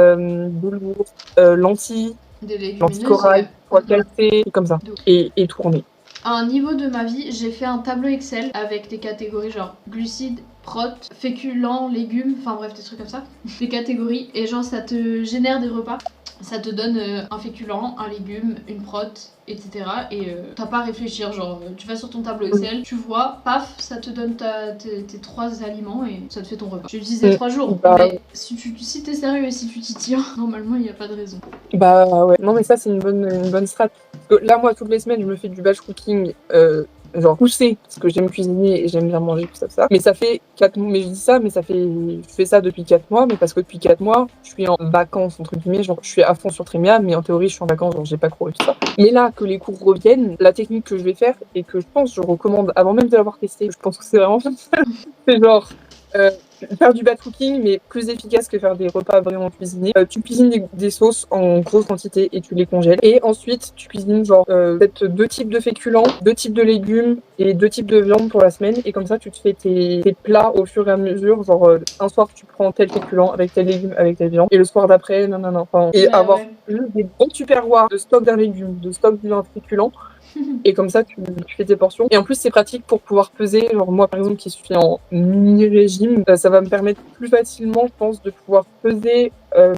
boulgour, lentilles, Des lentilles légumineuses. corail, pois cassés, comme ça. De ouf. Et tourner. À un niveau de ma vie, j'ai fait un tableau Excel avec des catégories genre glucides, prot, féculents, légumes, enfin bref, des trucs comme ça. Des catégories. Et genre, ça te génère des repas. Ça te donne un féculent, un légume, une prot, etc. Et t'as pas à réfléchir, genre tu vas sur ton tableau Excel, tu vois, paf, ça te donne tes 3 aliments et ça te fait ton repas. J'ai utilisé 3 jours, mais si t'es sérieux et si tu t'y tiens, normalement il n'y a pas de raison. Bah ouais, non mais ça c'est une bonne strat. Parce que là moi toutes les semaines je me fais du batch cooking genre poussé parce que j'aime cuisiner et j'aime bien manger tout ça. Mais ça fait 4 mois, mais je dis ça, mais je fais ça depuis 4 mois, mais parce que depuis 4 mois je suis en vacances entre guillemets, genre je suis à fond sur Trémia, mais en théorie je suis en vacances, genre j'ai pas cours et tout ça. Mais là que les cours reviennent, la technique que je vais faire et que je pense je recommande avant même de l'avoir testé, je pense que c'est vraiment c'est genre faire du batch cooking, mais plus efficace que faire des repas vraiment cuisinés. Tu cuisines des sauces en grosse quantité et tu les congèles. Et ensuite, tu cuisines genre peut-être 2 types de féculents, 2 types de légumes et 2 types de viande pour la semaine. Et comme ça, tu te fais tes plats au fur et à mesure. Genre un soir, tu prends tel féculent avec tel légume, avec telle viande. Et le soir d'après, non. Enfin, et avoir des bons tupperwares de stock d'un légume, de stock d'un féculent. Et comme ça, tu fais tes portions. Et en plus, c'est pratique pour pouvoir peser. Genre, moi, par exemple, qui suis en mini-régime, ça va me permettre plus facilement, je pense, de pouvoir peser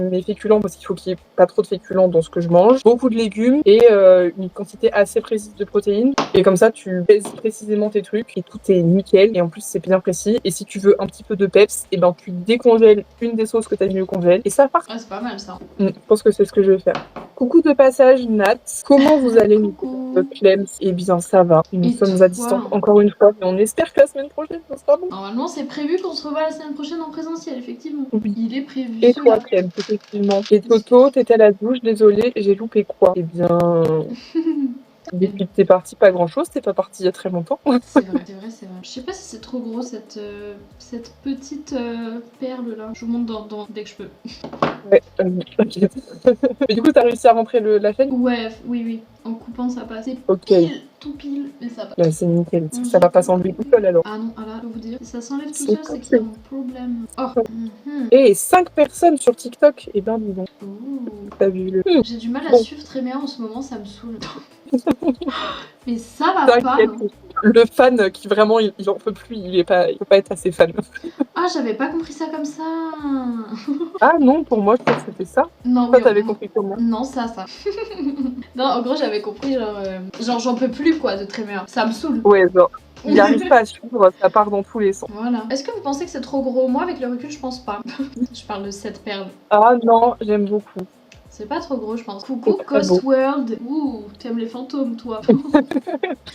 mes féculents parce qu'il faut qu'il n'y ait pas trop de féculents dans ce que je mange. Beaucoup de légumes et une quantité assez précise de protéines. Et comme ça, tu pèses précisément tes trucs et tout est nickel. Et en plus, c'est bien précis. Et si tu veux un petit peu de peps, et ben, tu décongèles une des sauces que tu as mis au congèle. Et ça part. Ah, c'est pas mal ça. Je pense que c'est ce que je vais faire. Coucou de passage, Nat. Comment vous allez, Clems? Eh bien, ça va. Nous sommes à distance encore une fois, mais on espère que la semaine prochaine, ça sera bon. Normalement, c'est prévu qu'on se revoie la semaine prochaine en présentiel, effectivement. Oui. Il est prévu. Et toi, Clems, effectivement. Et Toto, t'étais à la douche, désolée, j'ai loupé quoi? Eh bien... Depuis que t'es partie, pas grand chose, t'es pas partie il y a très longtemps. C'est vrai. Je sais pas si c'est trop gros cette petite perle là. Je vous montre dès que je peux. Ouais, ok. Mais du coup, t'as réussi à rentrer la chaîne? Ouais, oui. En coupant, ça passe. C'est pile, tout pile, mais ça passe. Là, c'est nickel. Ça va pas s'enlever tout seul alors. Ah non, là, je vais vous dire. Si ça s'enlève tout seul, c'est qu'il y a un problème. Oh. Et 5 personnes sur TikTok. Eh ben, dis donc. T'as vu le... J'ai du mal à suivre très bien en ce moment, ça me saoule. Mais ça va pas. Le fan qui vraiment il en peut plus, il peut pas être assez fan. Ah, j'avais pas compris ça comme ça. Ah non, pour moi je pense que c'était ça. Non, toi t'avais compris comment? Non, ça. Non, en gros j'avais compris genre j'en peux plus quoi de Tremor. Ça me saoule. Ouais, genre il arrive pas à suivre, ça part dans tous les sens. Voilà. Est-ce que vous pensez que c'est trop gros? Moi avec le recul je pense pas. Je parle de cette perle. Ah non, j'aime beaucoup. C'est pas trop gros, je pense. Coucou Ghost World. Ouh, t'aimes les fantômes, toi.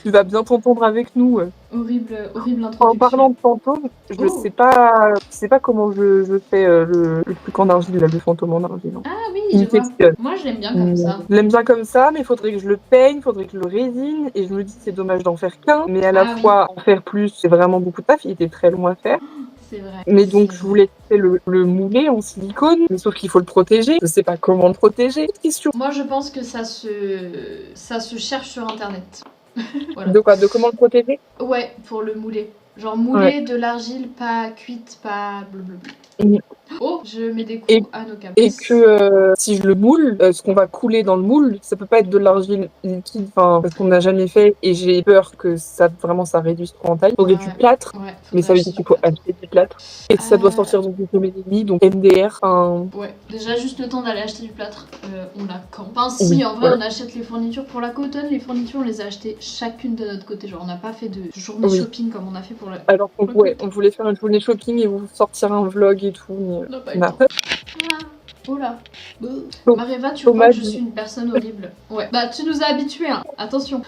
Tu vas bien t'entendre avec nous. Horrible introduction. En parlant de fantômes, je sais pas comment je fais le truc en argile, là, le fantôme en argile. Ah oui, je vois. Moi, je l'aime bien comme ça. Je l'aime bien comme ça, mais il faudrait que je le peigne, il faudrait que je le résine, et je me dis c'est dommage d'en faire qu'un, mais à la fois en faire plus, c'est vraiment beaucoup de taf, il était très long à faire. C'est vrai. Mais donc je voulais le mouler en silicone, mais sauf qu'il faut le protéger. Je sais pas comment le protéger. Question. Moi je pense que ça se cherche sur internet. Voilà. De quoi? De comment le protéger? Ouais, pour le mouler. Genre Ouais. mouler de l'argile pas cuite, pas blablabla. Mhm. Oh, je mets des Et- coups à nos câbles. Et que si je le moule, ce qu'on va couler dans le moule, ça peut pas être de l'argile liquide, enfin, parce qu'on n'a jamais fait et j'ai peur que ça vraiment ça réduise trop en taille. Faudrait du Ouais. plâtre, Ouais, mais ça veut dire qu'il faut acheter du plâtre. Et ça doit sortir donc du comédie, donc MDR. Ouais, déjà juste le temps d'aller acheter du plâtre, on l'a quand. Enfin si, Oui, en vrai voilà. on achète les fournitures pour la cotonne, les fournitures on les a achetées chacune de notre côté, genre on n'a pas fait de journée Oui. shopping comme on a fait pour le... Alors qu'on on voulait faire une journée shopping et vous sortir un vlog et tout. Mais On n'a pas eu on le a temps. pas. Ah, oh là. Donc, Mareva, tu Thomas crois que je dit- suis une personne horrible? Ouais. Bah tu nous as habitués, hein. Attention.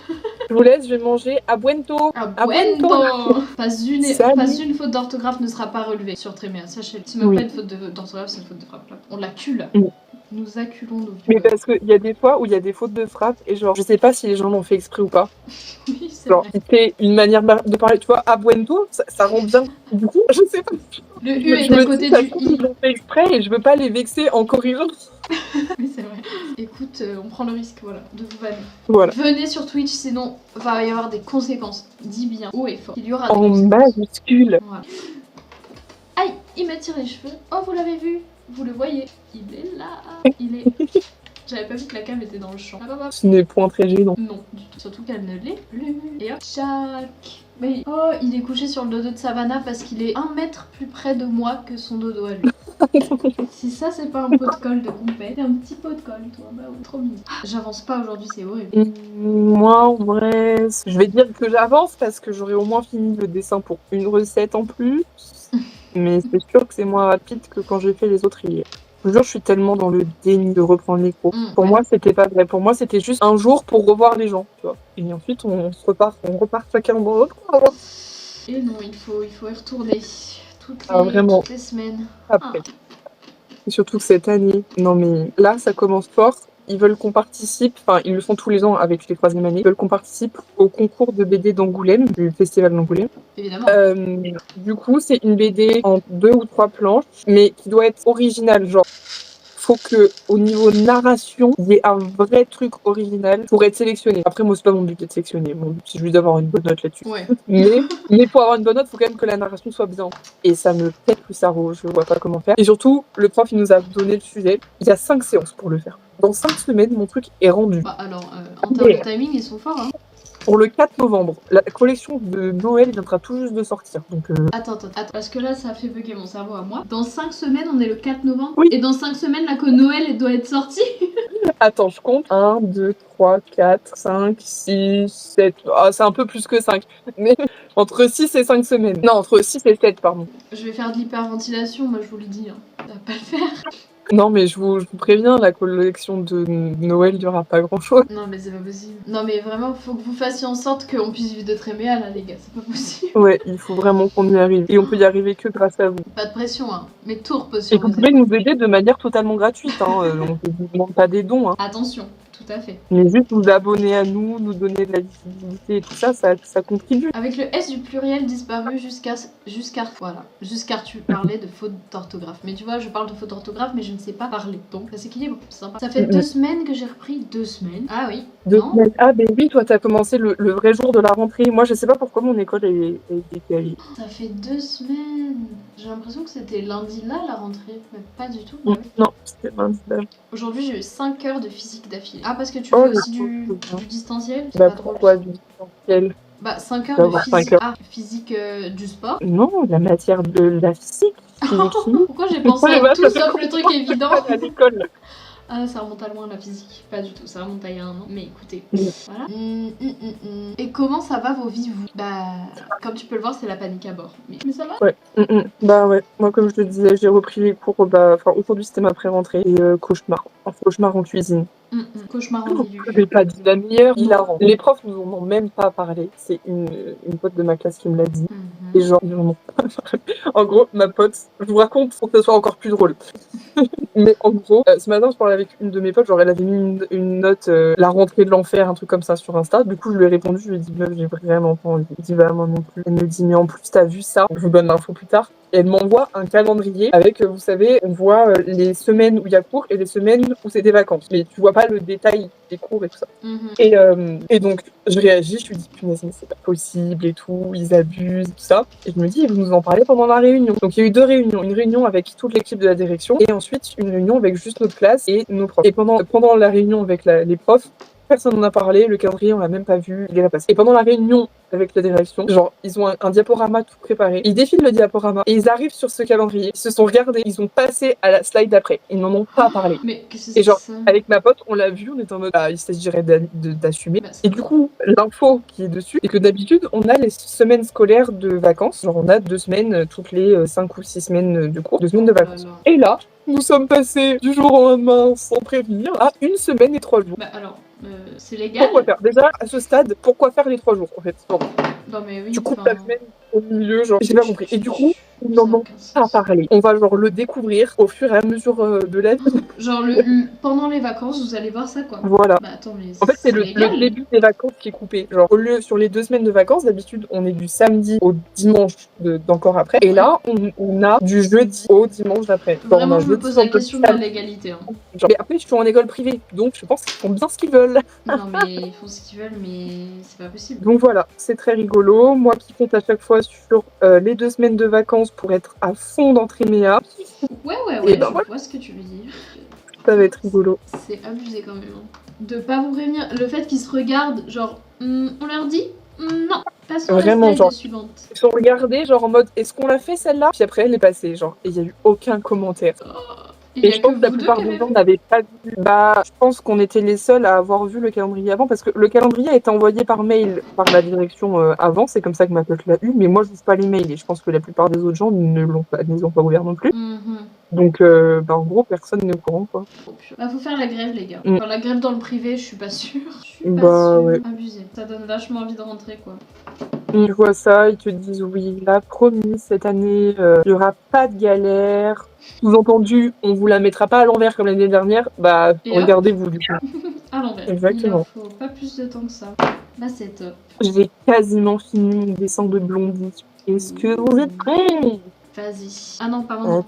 Je vous laisse, je vais manger à Buento. Ah, À Buento. bueno. Pas Salut. une faute d'orthographe ne sera pas relevée sur Tréméa, sachez-le. C'est même Oui. pas une faute d'orthographe, c'est une faute de frappe. On l'accule. Oui. Nous acculons nos Mais viewers. parce qu'il y a des fois où il y a des fautes de frappe et genre, je sais pas si les gens l'ont fait exprès ou pas. Oui, c'est Genre, vrai. c'était une manière de parler, tu vois, à Buento, ça rend bien. Du coup, je sais pas. Le U Je est me à dis, côté ça du se trouve, I. ils l'ont fait exprès et je veux pas les vexer en corrigeant. Oui, c'est vrai. Écoute, on prend le risque, voilà, de vous vanner. Voilà. Venez sur Twitch, sinon va y avoir des conséquences. Dis bien, haut et fort. Il y aura des En conséquences. majuscule. Voilà. Aïe, il m'a tiré les cheveux. Oh, vous l'avez vu? Vous le voyez? Il est là. Il est... J'avais pas vu que la cam était dans le champ. Ah, bah. Ce n'est point très gênant. Non, du tout. Surtout qu'elle ne l'est plus. Et hop, chac. Mais oh, il est couché sur le dodo de Savannah parce qu'il est 1 mètre plus près de moi que son dodo à lui. Si ça, c'est pas un pot de colle de compète, c'est un petit pot de colle, toi. Bah ouais, trop mignon. J'avance pas aujourd'hui, c'est horrible. Moi, en vrai, je vais dire que j'avance parce que j'aurai au moins fini le dessin pour une recette en plus. Mais c'est sûr que c'est moins rapide que quand j'ai fait les autres hier. Je vous jure, je suis tellement dans le déni de reprendre les cours. Pour Ouais. moi, c'était pas vrai. Pour moi, c'était juste un jour pour revoir les gens, tu vois. Et ensuite, on repart chacun dans l'autre. Et non, il faut y retourner. Toutes les semaines. Après. Et surtout que cette année, non mais là, ça commence fort. Ils veulent qu'on participe, enfin ils le font tous les ans avec les 3e années, ils veulent qu'on participe au concours de BD d'Angoulême, du festival d'Angoulême. Évidemment. Du coup, c'est une BD en 2 ou 3 planches, mais qui doit être originale, genre. Faut que au niveau narration, il y ait un vrai truc original pour être sélectionné. Après, moi, c'est pas mon but d'être sélectionné. Mon but, c'est juste d'avoir une bonne note là-dessus. Ouais. Mais pour avoir une bonne note, il faut quand même que la narration soit bien. Et ça me pète le cerveau. Je vois pas comment faire. Et surtout, le prof, il nous a donné le sujet. Il y a 5 séances pour le faire. Dans 5 semaines, mon truc est rendu. Bah alors, en termes de timing, ils sont forts, hein. Pour le 4 novembre, la collection de Noël viendra tout juste de sortir. Donc, Attends, parce que là, ça fait bugger mon cerveau à moi. Dans 5 semaines, on est le 4 novembre. Oui. Et dans 5 semaines, là, que Noël doit être sorti. Attends, je compte. 1, 2, 3, 4, 5, 6, 7. Ah, c'est un peu plus que 5. Mais entre 6 et 5 semaines. Non, entre 6 et 7, pardon. Je vais faire de l'hyperventilation, moi, je vous le dis. Hein. Ça va pas le faire. Non, mais je vous préviens, la collection de Noël, il n'y aura pas grand-chose. Non, mais c'est pas possible. Non, mais vraiment, faut que vous fassiez en sorte qu'on puisse vivre de Tréméa, là, les gars. C'est pas possible. Ouais, il faut vraiment qu'on y arrive. Et on peut y arriver que grâce à vous. Pas de pression, hein. Mais tout repose Et sur vous vos pouvez épaules. nous aider de manière totalement gratuite. Hein. On ne vous demande pas des dons. Hein. Attention, tout à fait. Mais juste vous abonner à nous, nous donner de la visibilité et tout ça, ça contribue. Avec le S du pluriel disparu jusqu'à voilà. Jusqu'à tu parlais de faute d'orthographe. Mais tu vois, je parle de faute d'orthographe, mais je ne sais pas parler. Donc ça s'équilibre, c'est sympa. Ça fait 2 semaines que j'ai repris. 2 semaines. Ah oui. 2 non semaines. Ah ben oui, toi t'as commencé le vrai jour de la rentrée. Moi je sais pas pourquoi mon école est décalée. Ça fait 2 semaines. J'ai l'impression que c'était lundi là la rentrée, mais pas du tout. Non, c'était lundi. Aujourd'hui j'ai eu 5 heures de physique d'affilée. Ah parce que tu Oh, fais aussi le du distanciel? C'est Bah pas drôle. pourquoi du distanciel? Bah 5 heures Ça de va, physique. 5 heures. Ah, physique du sport. Non, la matière de la physique. Pourquoi j'ai pensé Ouais, à bah, tout ça fait sauf le truc évident? à l'école. Ah, ça remonte à loin la physique. Pas du tout, ça remonte à il y a un an. Mais écoutez, Oui. voilà. Et comment ça va vos vies, vous? Bah, comme tu peux le voir, c'est la panique à bord. Mais ça va? Ouais. Bah ouais, moi comme je te disais, j'ai repris les cours, aujourd'hui c'était ma pré-rentrée, et cauchemar. Un cauchemar en cuisine. Cauchemar en milieu. Je vais pas dire la meilleure, hilarant. Les profs nous en ont même pas parlé, c'est une pote de ma classe qui me l'a dit. Et genre, non. En gros, ma pote, je vous raconte pour que ce soit encore plus drôle. Mais en gros, ce matin, je parlais avec une de mes potes, genre elle avait mis une note, la rentrée de l'enfer, un truc comme ça sur Insta. Du coup, je lui ai répondu, je lui ai dit, meuf, j'ai vraiment pas envie. Elle dit, bah, moi non plus. Elle me dit, mais en plus, t'as vu ça? Je vous donne l'info plus tard. Et elle m'envoie un calendrier avec, vous savez, on voit les semaines où il y a cours et les semaines où c'est des vacances. Mais tu vois pas le détail des cours et tout ça. Et donc, je réagis, je lui dis, punaise, mais c'est pas possible et tout, ils abusent, tout ça. Et je me dis, vous nous en parlez pendant la réunion. Donc, il y a eu 2 réunions. Une réunion avec toute l'équipe de la direction et ensuite une réunion avec juste notre classe et nos profs. Et pendant la réunion avec les profs, personne n'en a parlé, le calendrier, on l'a même pas vu, il est pas passé. Et pendant la réunion avec la direction, genre, ils ont un diaporama tout préparé. Ils défilent le diaporama et ils arrivent sur ce calendrier. Ils se sont regardés, ils ont passé à la slide d'après. Ils n'en ont pas parlé. Mais qu'est-ce que c'est Et genre, ça? avec ma pote, on l'a vu, on était en mode, il s'agirait d'assumer. Bah, Et du coup, l'info qui est dessus, c'est que d'habitude, on a les semaines scolaires de vacances. Genre, on a 2 semaines toutes les 5 ou 6 semaines de cours, 2 semaines de vacances. Et là, nous sommes passés du jour au lendemain, sans prévenir, à 1 semaine et 3 jours. Bah alors, c'est légal. Pourquoi faire? Déjà, à ce stade, pourquoi faire les 3 jours, en fait? Genre, Non mais oui, tu coupes la semaine au milieu, genre, j'ai pas compris. Et du coup, ils n'en ont pas parlé. On va genre le découvrir au fur et à mesure de la vie. Genre pendant les vacances, vous allez voir ça quoi. Voilà. Bah attends, mais En fait, c'est le légal. début des vacances qui est coupé. Genre, au lieu, sur les 2 semaines de vacances, d'habitude, on est du samedi au dimanche d'encore après. Et là, on a du jeudi au dimanche d'après. Genre, Vraiment, on a je me jeudi, pose la vendredi, question de la samedi. légalité. Hein. Genre, mais après, je suis en école privée, donc je pense qu'ils font bien ce qu'ils veulent. Non mais ils font ce qu'ils veulent, mais c'est pas possible. Donc voilà, c'est très rigolo. Moi qui compte à chaque fois sur les 2 semaines de vacances pour être à fond dans Tréméa. Ouais, Et ben, je vois ce que tu veux dire. Ça va être rigolo. C'est abusé quand même. Hein. De pas vous prévenir. Le fait qu'ils se regardent, genre, on leur dit non, passons Vraiment, à la slide genre, suivante. Ils sont regardés, genre en mode est-ce qu'on l'a fait celle-là? Puis après, elle est passée, genre, et il y a eu aucun commentaire. Et je pense que la plupart des gens n'avaient pas vu. Bah, je pense qu'on était les seuls à avoir vu le calendrier avant, parce que le calendrier a été envoyé par mail par la direction avant, c'est comme ça que ma pote l'a eu, mais moi je n'ouvre pas les mails, et je pense que la plupart des autres gens ne les ont pas ouverts non plus. Donc, en gros, personne n'est au courant, quoi. Bah, faut faire la grève, les gars. Enfin, la grève dans le privé, je suis pas sûre. Ouais. Abusé. Ça donne vachement envie de rentrer, quoi. Ils voient ça, ils te disent oui, là, promis, cette année, il n'y aura pas de galère. Sous-entendu, on vous la mettra pas à l'envers comme l'année dernière. Bah, regardez-vous, du coup. À l'envers. Exactement. Il ne faut pas plus de temps que ça. Là, c'est top. J'ai quasiment fini mon dessin de Blondie. Est-ce que vous êtes prêts? Vas-y. Ah non, pardon.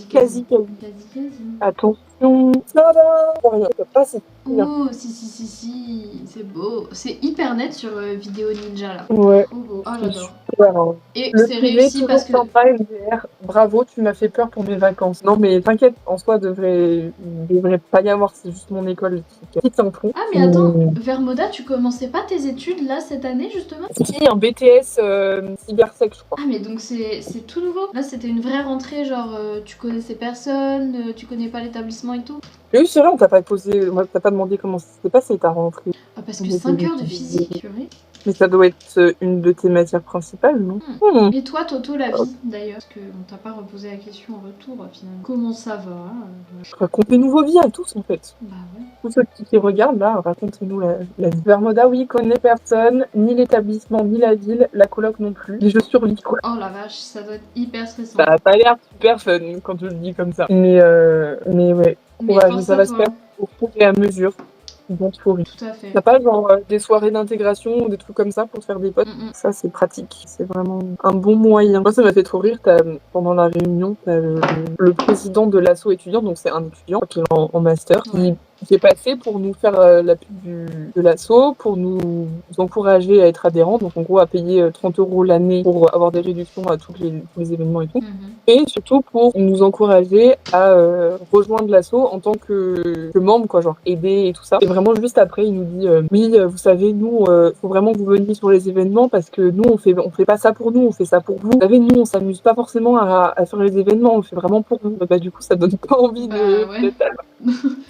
Quasi. Attention. Tada! Rien, pas si. Oh, si. C'est beau. C'est hyper net sur Vidéo Ninja, là. Ouais. Oh, beau. Oh, j'adore. Super, hein. Et c'est réussi parce que... Sympa, MDR. Bravo, tu m'as fait peur pour mes vacances. Non, mais t'inquiète, en soi, devrait pas y avoir, c'est juste mon école qui t'imprime. Ah, mais attends, Vermoda, tu commençais pas tes études, là, cette année, justement? Si, un BTS cybersec, je crois. Ah, mais donc c'est tout nouveau. Là, c'était une vraie rentrée, genre, tu connaissais personne, tu connais pas l'établissement et tout. Oui, c'est vrai, on t'a pas demandé comment c'était passé ta rentrée. Ah, parce que 5 heures de physique, purée. Mais ça doit être une de tes matières principales, non? Et toi, Toto, la vie, d'ailleurs? Parce qu'on t'a pas reposé la question en retour, finalement. Comment ça va? Racontez-nous vos vies à tous, en fait. Bah ouais. Tous ceux qui regardent, là, racontez-nous la vie. Vermoda, oui, connaît personne, ni l'établissement, ni la ville, la coloc non plus. Et je survis, quoi. Oh la vache, ça doit être hyper stressant. Ça a pas l'air super fun quand tu le dis comme ça. Mais ouais. Ouais, ça va se faire au fur et à mesure. Tout à fait. T'as pas genre des soirées d'intégration ou des trucs comme ça pour te faire des potes? Ça, c'est pratique. C'est vraiment un bon moyen. Moi, ça m'a fait trop rire. Pendant la réunion, t'as le président de l'asso étudiant, donc c'est un étudiant qui est en master, qui est passé pour nous faire la pub de l'asso, pour nous encourager à être adhérents. Donc, en gros, à payer 30 € l'année pour avoir des réductions à tous les événements et tout. Et surtout pour nous encourager à rejoindre l'asso en tant que membre, quoi, genre aider et tout ça. Et vraiment, juste après, il nous dit oui, vous savez, nous, faut vraiment que vous veniez sur les événements parce que nous, on fait pas ça pour nous, on fait ça pour vous. Vous savez, nous, on s'amuse pas forcément à faire les événements, on le fait vraiment pour vous. Bah, du coup, ça donne pas envie d'être là.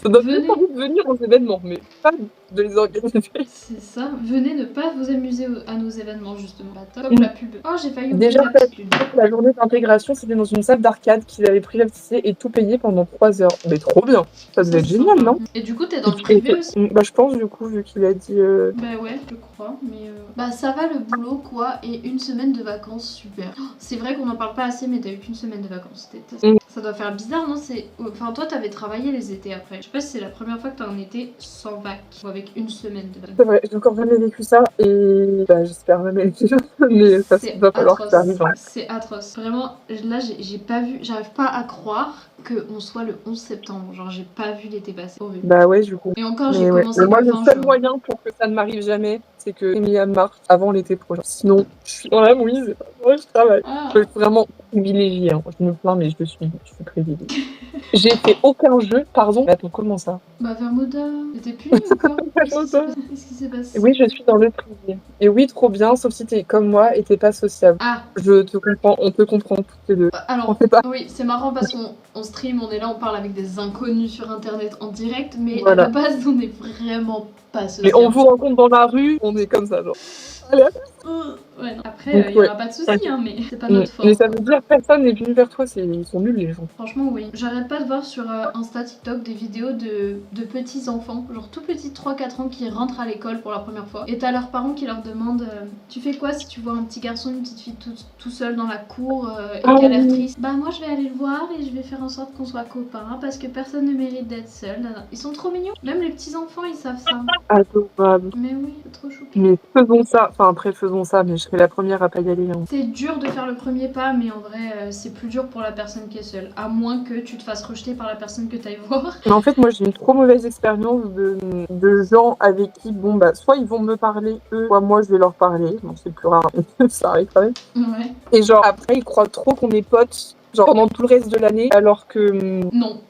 Ça donne Venez. juste envie de venir aux événements, mais pas de les organiser. C'est ça, venez ne pas vous amuser à nos événements justement. Bah, top, comme la pub. Oh, j'ai failli oublier Déjà, ta petite lune. la journée d'intégration, c'était dans une salle d'arcade qu'ils avaient privatisée et tout payé pendant 3 heures. Mais trop bien. Ça devait être c'est génial, sympa. non? Et du coup, t'es dans le privé aussi? Bah, je pense, du coup, vu qu'il a dit. Bah ouais, je crois, mais bah ça va le boulot quoi, et une semaine de vacances, super. Oh, c'est vrai qu'on en parle pas assez, mais t'as eu qu'une semaine de vacances. Ça doit faire bizarre, non? Enfin, toi, t'avais travaillé les étés après. Je sais pas si c'est la première fois que t'as un été sans vac, ou avec une semaine de vacances. C'est vrai, j'ai encore jamais vécu ça et bah, j'espère jamais le vivre, mais ça C'est va falloir que ça atroce. arrive. Hein. C'est atroce. Vraiment, là, j'ai pas vu, j'arrive pas à croire qu'on soit le 11 septembre. Genre, j'ai pas vu l'été passer. Horrible. Bah ouais, du coup. Et encore, j'ai Mais ouais. commencé Moi, que le fin seul juin. moyen pour que ça ne m'arrive jamais, c'est que Emilia marche avant l'été prochain. Sinon, je suis dans la mouise. Moi, je travaille. Ah. Je suis vraiment privilégiée. Hein. Je me plains, mais je suis privilégiée. J'ai fait aucun jeu, pardon. Mais attends, comment ça? Bah, Vermoda, t'étais puni ou quoi? Qu'est-ce qui s'est passé? Oui, je suis dans le privé. Et oui, trop bien, sauf si t'es comme moi et t'es pas sociable. Ah. Je te comprends, on peut comprendre toutes les deux. Alors, on pas. oui, c'est marrant parce qu'on stream, on est là, on parle avec des inconnus sur internet en direct, mais Voilà. à la base, on est vraiment pas sociable. Mais on vous rencontre dans la rue, on est comme ça, genre. Allez, ouais, non. Après, il y aura pas de soucis, hein, mais c'est pas notre faute. Mais ça veut dire que personne n'est venu vers toi, ils sont nuls les gens. Franchement, oui. J'arrête pas de voir sur Insta, TikTok des vidéos de petits enfants, genre tout petits 3-4 ans qui rentrent à l'école pour la première fois. Et t'as leurs parents qui leur demandent tu fais quoi si tu vois un petit garçon, une petite fille tout seul dans la cour et qui a l'air triste? Bah, moi je vais aller le voir et je vais faire en sorte qu'on soit copains parce que personne ne mérite d'être seul. Ils sont trop mignons. Même les petits enfants, ils savent ça. Adorable. Mais oui, c'est trop chou. Mais faisons ça, enfin après faisons ça, mais je serai la première à pas y aller. Hein. C'est dur de faire le premier pas, mais en vrai, c'est plus dur pour la personne qui est seule. À moins que tu te fasses rejeter par la personne que t'ailles voir. Mais en fait, moi j'ai une trop mauvaise expérience de gens avec qui, bon bah, soit ils vont me parler eux, soit moi je vais leur parler. Bon, c'est plus rare, mais ça arrive quand même. Ouais. Et genre, après, ils croient trop qu'on est potes, genre pendant tout le reste de l'année, alors que. Non.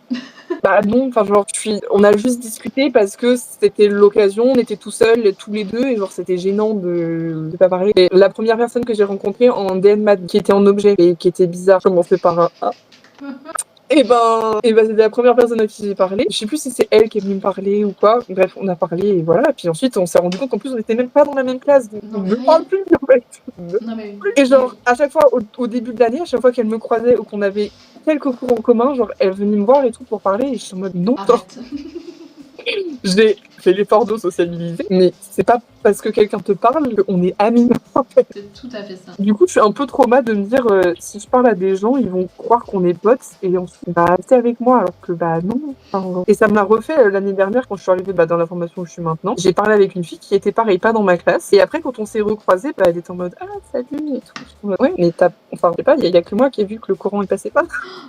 Bah non, enfin genre on a juste discuté parce que c'était l'occasion, on était tout seuls, tous les deux, et genre c'était gênant de pas parler. Et la première personne que j'ai rencontrée en DNMAT, qui était en objet et qui était bizarre, commençait par un A. Et ben c'était la première personne à qui j'ai parlé. Je sais plus si c'est elle qui est venue me parler ou quoi. Bref, on a parlé et voilà. Et puis ensuite, on s'est rendu compte qu'en plus, on était même pas dans la même classe. Donc on ne parle plus en fait. Non, mais... Et genre, à chaque fois, au début de l'année, à chaque fois qu'elle me croisait ou qu'on avait quelques cours en commun, genre, elle venait me voir et tout pour parler. Et je suis en mode non, arrête. J'ai fait l'effort de sociabiliser, mais c'est pas parce que quelqu'un te parle qu'on est amis. En fait. C'est tout à fait ça. Du coup, je suis un peu trauma de me dire si je parle à des gens, ils vont croire qu'on est potes et ensuite rester avec moi, alors que bah non. Enfin, et ça me l'a refait l'année dernière quand je suis arrivée dans la formation où je suis maintenant. J'ai parlé avec une fille qui était pareil, pas dans ma classe. Et après, quand on s'est recroisés, elle était en mode ah salut et tout. Ouais, mais enfin, je sais pas, il y a que moi qui ai vu que le courant est passé pas.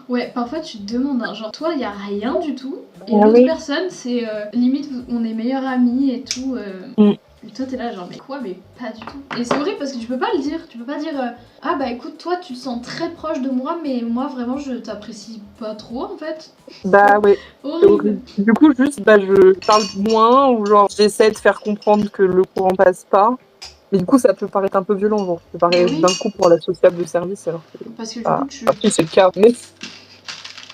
Ouais, parfois tu te demandes, hein, genre toi, il y a rien du tout. Et l'autre personne, c'est limite, on est meilleurs amis et tout. Et toi, t'es là, genre, mais quoi? Mais pas du tout. Et c'est horrible parce que tu peux pas le dire. Tu peux pas dire, ah bah écoute, toi, tu te sens très proche de moi, mais moi, vraiment, je t'apprécie pas trop, en fait. Bah ouais. Horrible. Du coup, juste, je parle moins ou genre, j'essaie de faire comprendre que le courant passe pas. Mais du coup, ça peut paraître un peu violent, genre, ça peut paraître d'un coup pour la sociable de service, alors que... Parce que du coup, Après, c'est le cas, mais...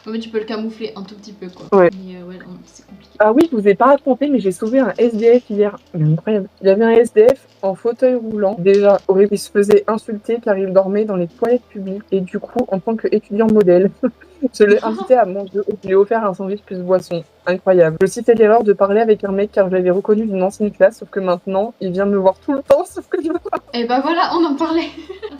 Mais tu peux le camoufler un tout petit peu, quoi. Ouais. Mais ouais, non, c'est compliqué. Ah oui, je vous ai pas raconté, mais j'ai sauvé un SDF hier. Incroyable. Il y avait un SDF en fauteuil roulant. Déjà, horrible, il se faisait insulter car il dormait dans les toilettes publiques. Et du coup, en tant qu'étudiant modèle, je l'ai invité à manger et je lui ai offert un sandwich plus boisson. Incroyable. J'ai aussi fait l'erreur de parler avec un mec car je l'avais reconnu d'une ancienne classe, sauf que maintenant, il vient me voir tout le temps, sauf que je veux pas. Et bah voilà, on en parlait.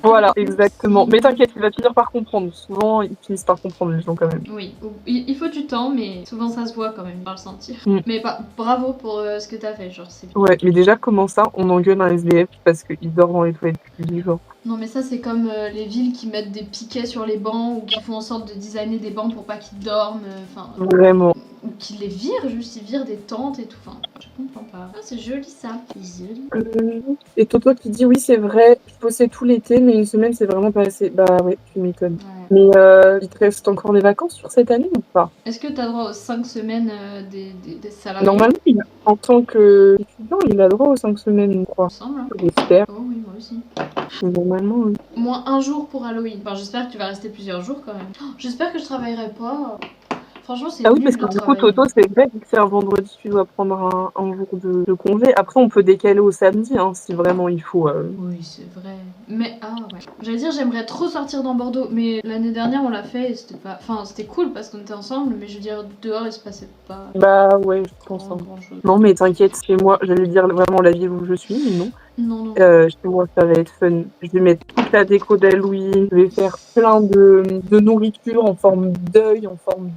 Voilà, exactement. Mais t'inquiète, il va finir par comprendre. Souvent, ils finissent par comprendre les gens quand même. Oui, il faut du temps, mais souvent ça se voit quand même, par le sentir. Mais bravo pour ce que t'as fait, genre c'est bien. Ouais, mais déjà, comment ça, on engueule un SDF parce qu'il dort dans les toilettes publiques, genre. Non mais ça c'est comme les villes qui mettent des piquets sur les bancs ou qui font en sorte de designer des bancs pour pas qu'ils dorment, enfin... Vraiment. Ou qui les virent, juste ils virent des tentes et tout, enfin je comprends pas. Ah c'est joli ça, c'est joli. Et Toto qui dit oui c'est vrai, je bossais tout l'été mais une semaine c'est vraiment pas assez. Bah ouais, tu m'étonnes. Ouais. Mais il te reste encore des vacances sur cette année ou pas? Est-ce que t'as droit aux 5 semaines des salariés? Normalement, en tant qu'étudiant, il a droit aux 5 semaines, je crois. Il me semble. J'espère. Oh oui, moi aussi. Normalement, oui. Moins un jour pour Halloween. Enfin, j'espère que tu vas rester plusieurs jours quand même. Oh, j'espère que je travaillerai pas. Franchement, c'est Ah oui, nul parce de que du coup, travailler. Toto, c'est vrai, vu que c'est un vendredi, tu dois prendre un jour de congé. Après, on peut décaler au samedi, hein, si vraiment il faut. Oui, c'est vrai. Mais, ah ouais. J'allais dire, j'aimerais trop sortir dans Bordeaux, mais l'année dernière, on l'a fait et c'était pas. Enfin, c'était cool parce qu'on était ensemble, mais je veux dire, dehors, il se passait pas Bah ouais, je pense. Hein. grand chose. Non, mais t'inquiète, chez moi, j'allais dire vraiment la ville où je suis, mais non. Non, non. Chez moi, ça va être fun. Je vais mettre toute la déco d'Halloween. Je vais faire plein de nourriture en forme d'œil, en forme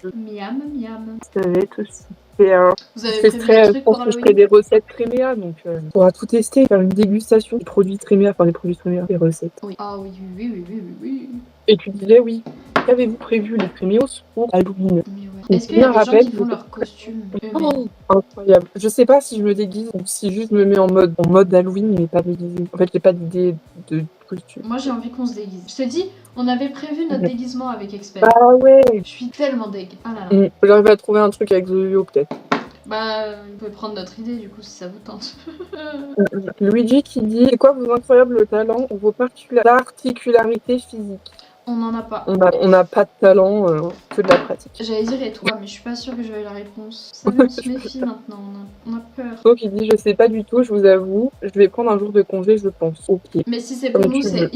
de... Miam, miam. Ça va être super. Vous Je avez prévu des testerai, je trucs pense pour que je ferai Halloween? des recettes Tréméa, donc on pourra tout tester, faire une dégustation des produits Tréméa, enfin des produits Tréméa, des recettes. Oui. Ah oui, oui, oui, oui, oui, oui. Et tu disais, oui, qu'avez-vous prévu les Tréméos pour Halloween? Mais ouais. Et Est-ce qu'il y a bien des gens rappel, qui font leurs costumes eux-mêmes? Oh, incroyable. Je sais pas si je me déguise ou si juste je me mets en mode Halloween, mais pas déguisée. En fait, j'ai pas d'idée de costume. Moi, j'ai envie qu'on se déguise. Je te dis, on avait prévu notre déguisement avec Expert. Ah ouais. Je suis tellement deg. Ah là là. J'arrive à trouver un truc avec Zolio, peut-être. Bah, vous pouvez prendre notre idée du coup si ça vous tente. Luigi qui dit: c'est quoi vos incroyables talents ou vos particularités physiques? On n'en a pas. On n'a pas de talent, que de la pratique. J'allais dire et toi, mais je suis pas sûre que j'aurai la réponse. Ça, on se méfie maintenant, on a peur. Donc il dit: je sais pas du tout, je vous avoue, je vais prendre un jour de congé, je pense. Ok. Mais si c'est Comme pour nous, tu c'est veux.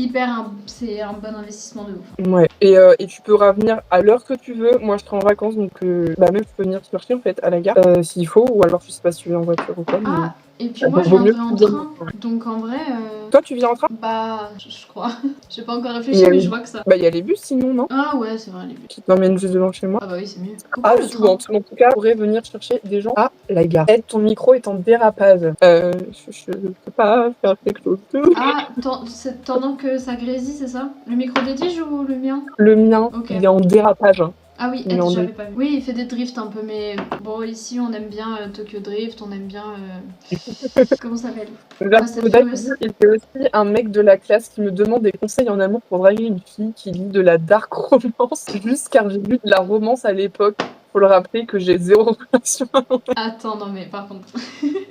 c'est un bon investissement de ouf. Ouais. Et tu peux revenir à l'heure que tu veux. Moi, je serai en vacances, donc bah même tu peux venir te chercher en fait à la gare, s'il faut, ou alors je sais pas si tu viens en voiture ou quoi. Mais... Ah, et puis moi je vaut mieux viendrai en que tu viennes. train, donc en vrai, Toi, tu viens en train? bah, je crois. J'ai pas encore Il réfléchi, y a mais les- je vois que ça. Bah, il y a les bus sinon, non? Ah ouais, c'est vrai, les bus. Qui t'emmènent juste devant chez moi. Ah bah oui, c'est mieux. Ah, Pourquoi le train? souvent. En tout cas, on pourrait venir chercher des gens à la gare. Ed, ton micro est en dérapage. Je peux pas faire quelque chose. Ah, c'est pendant que ça grésille, c'est ça? Le micro des tiges ou le mien? Le mien, Ok. il est en dérapage. Hein. Ah oui, Il est en j'avais pas vu. Oui, il fait des drifts un peu, mais bon, ici on aime bien Tokyo Drift, on aime bien. Comment ça s'appelle? Fast and Furious. Et c'est aussi un mec de la classe qui me demande des conseils en amour pour draguer une fille qui lit de la dark romance, juste car j'ai lu de la romance à l'époque. Faut le rappeler que j'ai zéro relation. Attends, non mais par contre.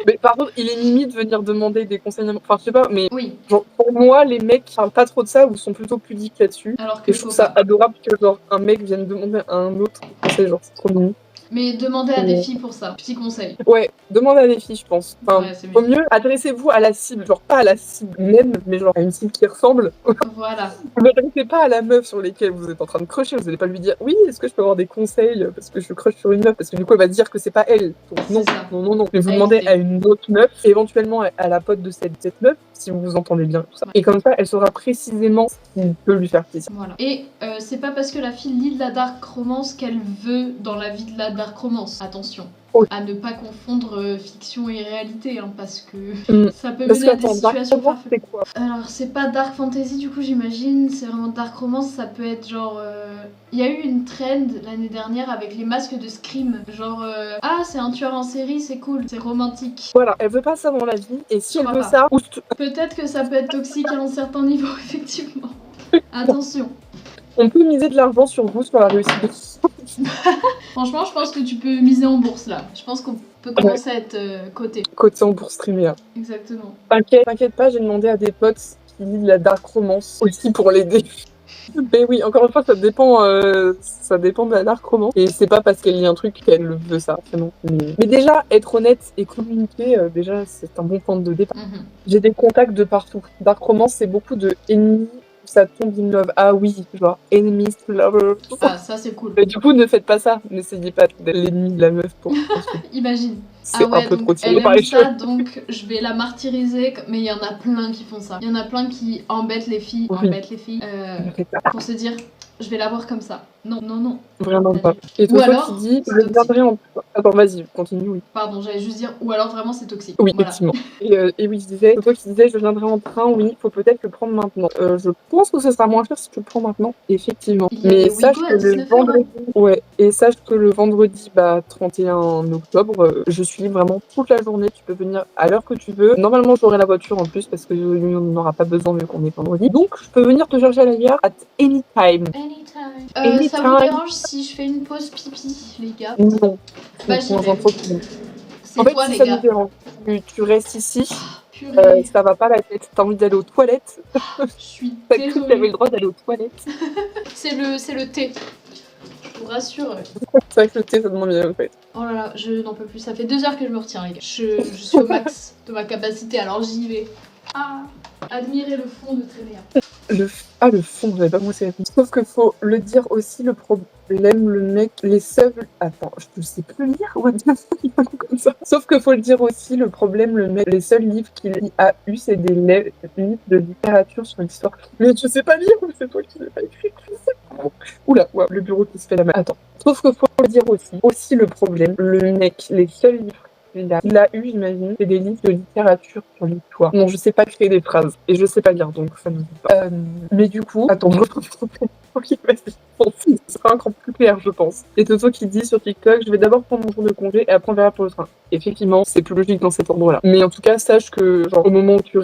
Mais par contre, il est limite de venir demander des conseils en amour. Enfin, je sais pas, mais Oui, genre, pour moi, les mecs parlent pas trop de ça ou sont plutôt pudiques là-dessus. alors que Et je trouve faut ça pas. adorable que genre un mec vienne demander à un autre des conseils, genre c'est trop mignon. Mais demandez à des filles pour ça. Petit conseil. Ouais, demandez à des filles, je pense. Enfin, Ouais, c'est au mieux. mieux, adressez-vous à la cible, genre pas à la cible même, mais genre à une cible qui ressemble. Voilà. Vous n'adressez pas à la meuf sur laquelle vous êtes en train de crusher, vous n'allez pas lui dire oui, est-ce que je peux avoir des conseils parce que je crush sur une meuf, parce que du coup elle va dire que c'est pas elle. Donc, non, C'est ça. non. Mais vous À demandez éviter. à une autre meuf, et éventuellement à la pote de cette meuf, si vous vous entendez bien, tout ça. Ouais. Et comme ça, elle saura précisément ce qui peut lui faire plaisir. Voilà. Et c'est pas parce que la fille lit de la dark romance qu'elle veut dans la vie de la dark romance. Attention. Oui. À ne pas confondre fiction et réalité, hein, parce que ça peut Parce mener à que des attends, Dark situations Romance, farfelues. c'est quoi? Alors, c'est pas dark fantasy du coup, j'imagine, c'est vraiment dark romance. Ça peut être genre. Il y a eu une trend l'année dernière avec les masques de Scream. Genre, ah, c'est un tueur en série, c'est cool, c'est romantique. Voilà, elle veut pas ça dans la vie, et si Je elle crois veut pas. ça, Peut-être que ça peut être toxique à un certain niveau, effectivement. Attention. on peut miser de l'argent sur vous, sur la réussite. Franchement, je pense que tu peux miser en bourse là. Je pense qu'on peut commencer à être coté. Côté en bourse streamer. Exactement. T'inquiète pas, j'ai demandé à des potes qui lisent de la dark romance aussi pour l'aider. Mais oui, encore une fois, ça dépend de la dark romance. Et c'est pas parce qu'elle lit un truc qu'elle veut ça, vraiment. Mais déjà, être honnête et communiquer, déjà, c'est un bon point de départ. Mhm. J'ai des contacts de partout. Dark romance, c'est beaucoup de ennemis. Ça tombe in love. Ah oui, genre enemies to lover. Ah, ça c'est cool. Mais du coup, ne faites pas ça. N'essayez pas d'être l'ennemi de la meuf pour ensuite. Imagine. C'est Ah ouais, un peu donc trop tiré elle par aime les cheveux. ça, donc je vais la martyriser. Mais il y en a plein qui font ça. Il y en a plein qui embêtent les filles, Oui. ne faites pas. Pour se dire, je vais la voir comme ça. Non, non, non. Vraiment pas. Et Ou toi, alors, qui dis, c'est je viendrai en... Attends, vas-y, continue, oui. Pardon, j'allais juste dire, ou alors vraiment c'est toxique. Oui, Voilà. effectivement. Et oui, je disais, toi qui disais, je viendrai en train, oui, il faut peut-être le prendre maintenant. Je pense que ce sera moins cher si tu le prends maintenant, effectivement. Il y a Mais des sache Wigo à que le 19 €. vendredi, ouais, et sache que le vendredi, 31 octobre, je suis libre vraiment toute la journée. Tu peux venir à l'heure que tu veux. Normalement, j'aurai la voiture en plus parce que on n'en aura pas besoin vu qu'on est vendredi. Donc, je peux venir te chercher à la gare at any time. Anytime. Ça vous dérange si je fais une pause pipi, les gars? Non. Bah, C'est j'y vais. C'est En fait, toi, si les ça gars. nous dérange, tu restes ici. Purée, Ça va pas la tête. T'as envie d'aller aux toilettes. je suis T'as cru que t'avais désolée. le droit d'aller aux toilettes. C'est le thé. je vous rassure. C'est vrai que le thé, ça demande bien, en fait. Oh là là, je n'en peux plus. Ça fait 2 heures que je me retiens, les gars. Je suis au max de ma capacité, alors j'y vais. Ah, admirez le fond de Tréméa. Le fond, j'avais pas commencé à répondre. Sauf que faut le dire aussi, le problème, le mec, les seuls. Attends, je sais plus lire, what the fuck, comme ça. Sauf que faut le dire aussi, le problème, le mec, les seuls livres qu'il a eu, c'est des livres de littérature sur l'histoire. Mais je sais pas lire, ou c'est toi qui l'as pas écrit. Oula, ouais, le bureau qui se fait la main. Attends. Sauf que faut le dire aussi le problème, le mec, les seuls livres qu'il a eu, j'imagine, c'est des livres de littérature sur l'histoire. Non, je sais pas créer des phrases et je sais pas lire, donc ça ne me dit pas. Mais du coup, attends, ok, vas-y, ce sera encore plus clair, je pense. Et Toto qui dit sur TikTok, je vais d'abord prendre mon jour de congé et après on verra pour le train. Effectivement, c'est plus logique dans cet endroit-là. Mais en tout cas, sache que, genre, au moment où tu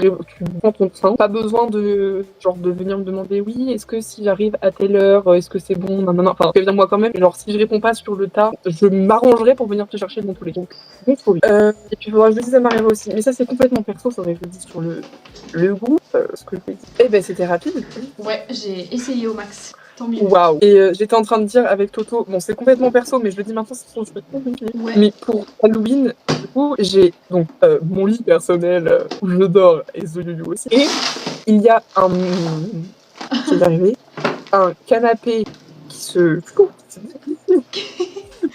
prends ton train, pas besoin de venir me demander, oui, est-ce que si j'arrive à telle heure, est-ce que c'est bon, non, enfin, préviens-moi quand même. Genre, si je réponds pas sur le tas, je m'arrangerai pour venir te chercher dans tous les cas. Donc, oui. Et puis, il faudra que je le dise à Marie aussi. Mais ça, c'est complètement perso, faudrait que je le dise sur le groupe, ce que je vais dire. Eh ben, c'était rapide. Ouais, j'ai essayé au max. Tant mieux. Waouh. Et j'étais en train de dire avec Toto, bon, c'est complètement perso, mais je le dis maintenant, c'est trop compliqué. Ouais. Mais pour Halloween, du coup, j'ai donc mon lit personnel où je dors et The Yoyo aussi. Et il y a c'est arrivé, un canapé qui se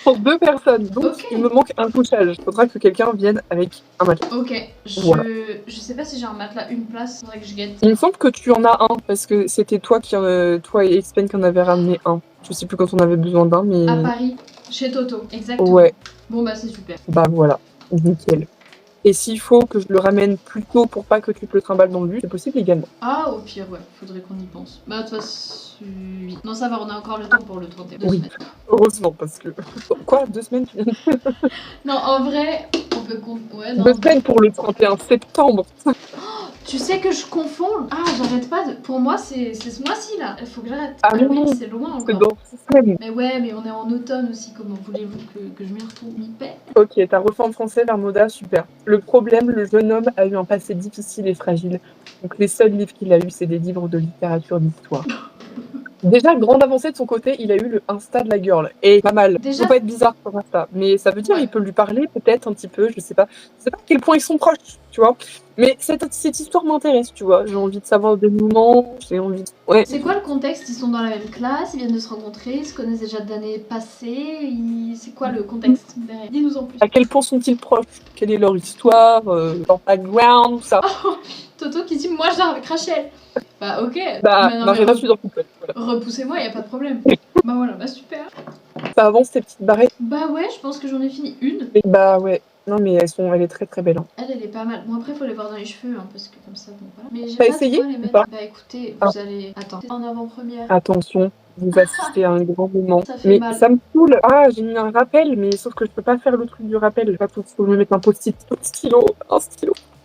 pour 2 personnes. Donc, Ok. il me manque un couchage. Il faudra que quelqu'un vienne avec un matelas. Ok, Voilà. je sais pas si j'ai un matelas, une place, faudrait que je guette. Il me semble que tu en as un, parce que c'était toi et Espen qui en avait ramené un. Je sais plus quand on avait besoin d'un, mais... À Paris, chez Toto, exactement. Ouais. Bon bah c'est super. Bah voilà, nickel. Et s'il faut que je le ramène plus tôt pour pas que tu te le trimbales dans le bus, c'est possible également. Ah, au pire, ouais, faudrait qu'on y pense. Bah, de toute façon, oui. Non, ça va, on a encore le temps pour le 31. 2 Oui. semaines. Heureusement, parce que... Quoi 2 semaines tu viens de... Non, en vrai, on peut compter. Ouais, non. 2 semaines pour le 31 septembre. Tu sais que je confonds. Ah, j'arrête pas de. Pour moi, c'est ce mois-ci là. Il faut que j'arrête. Ah non, oui, non. c'est loin C'est encore. dans 6 semaines. Mais ouais, mais on est en automne aussi. Comment voulez-vous que je m'y retrouve m'y paie. Ok, t'as refait en français vers Moda, super. Le problème, le jeune homme a eu un passé difficile et fragile. Donc les seuls livres qu'il a eu, c'est des livres de littérature d'histoire. Déjà, grande avancée de son côté, il a eu le Insta de la girl. Et pas mal. Déjà... Faut pas être bizarre pour Insta. Mais ça veut dire qu'il peut lui parler peut-être un petit peu, je sais pas. Je sais pas à quel point ils sont proches, tu vois. Mais cette histoire m'intéresse, tu vois. J'ai envie de savoir le dénouement, j'ai envie de... Ouais. C'est quoi le contexte? Ils sont dans la même classe, ils viennent de se rencontrer, ils se connaissent déjà d'années passées. C'est quoi le contexte derrière? Dis-nous en plus. À quel point sont-ils proches? Quelle est leur histoire, leur background, tout ça. Toto qui dit moi je dors avec Rachel. Bah ok. Bah, mais non, Marie, je suis dans le couple. Voilà. Repoussez-moi, y a pas de problème. Bah voilà, bah super. Ça avance tes petites barrettes? Bah ouais, je pense que j'en ai fini une. Bah ouais. Non mais elle est très très belle. Hein. Elle est pas mal. Bon après faut les voir dans les cheveux, hein, parce que comme ça, bon voilà. Mais j'ai T'as pas essayé trop les ou mettre. pas? Bah écoutez, vous allez... Attends, en avant-première. Attention, vous assistez à un grand moment. Ça fait Mais mal. ça me saoule. Ah, j'ai mis un rappel, mais sauf que je peux pas faire le truc du rappel. Pas tout, faut me mettre un post-it, un stylo.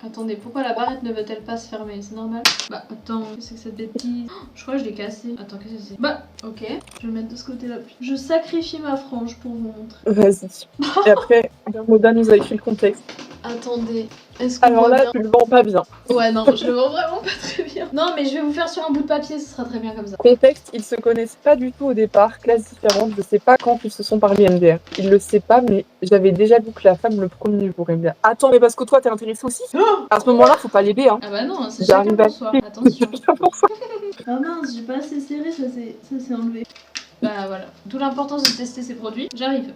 Attendez, pourquoi la barrette ne veut-elle pas se fermer? C'est normal? Bah attends, qu'est-ce que c'est que cette bêtise? Oh, je crois que je l'ai cassée. Attends, qu'est-ce que c'est? Bah, ok. Je vais mettre de ce côté-là. Je sacrifie ma frange pour vous montrer. Vas-y. Et après, Moda nous a écrit le contexte. Attendez, est-ce qu'on Alors voit là, bien? tu le vends pas bien. Ouais, non, je le vends vraiment pas très bien. Non, mais je vais vous faire sur un bout de papier, ce sera très bien comme ça. Contexte, ils se connaissent pas du tout au départ, classe différente, je sais pas quand ils se sont parlé MDR. Il le sait pas, mais j'avais déjà dit que la femme le premier jour MDR. Attends, mais parce que toi t'es intéressé aussi? À ce moment-là, faut pas l'aider, hein. Ah bah non, c'est J'arrive chacun à pour soi. Attention. pour ça. Ah mince, j'ai pas assez serré, ça s'est enlevé. Bah voilà, d'où l'importance de tester ces produits. J'arrive.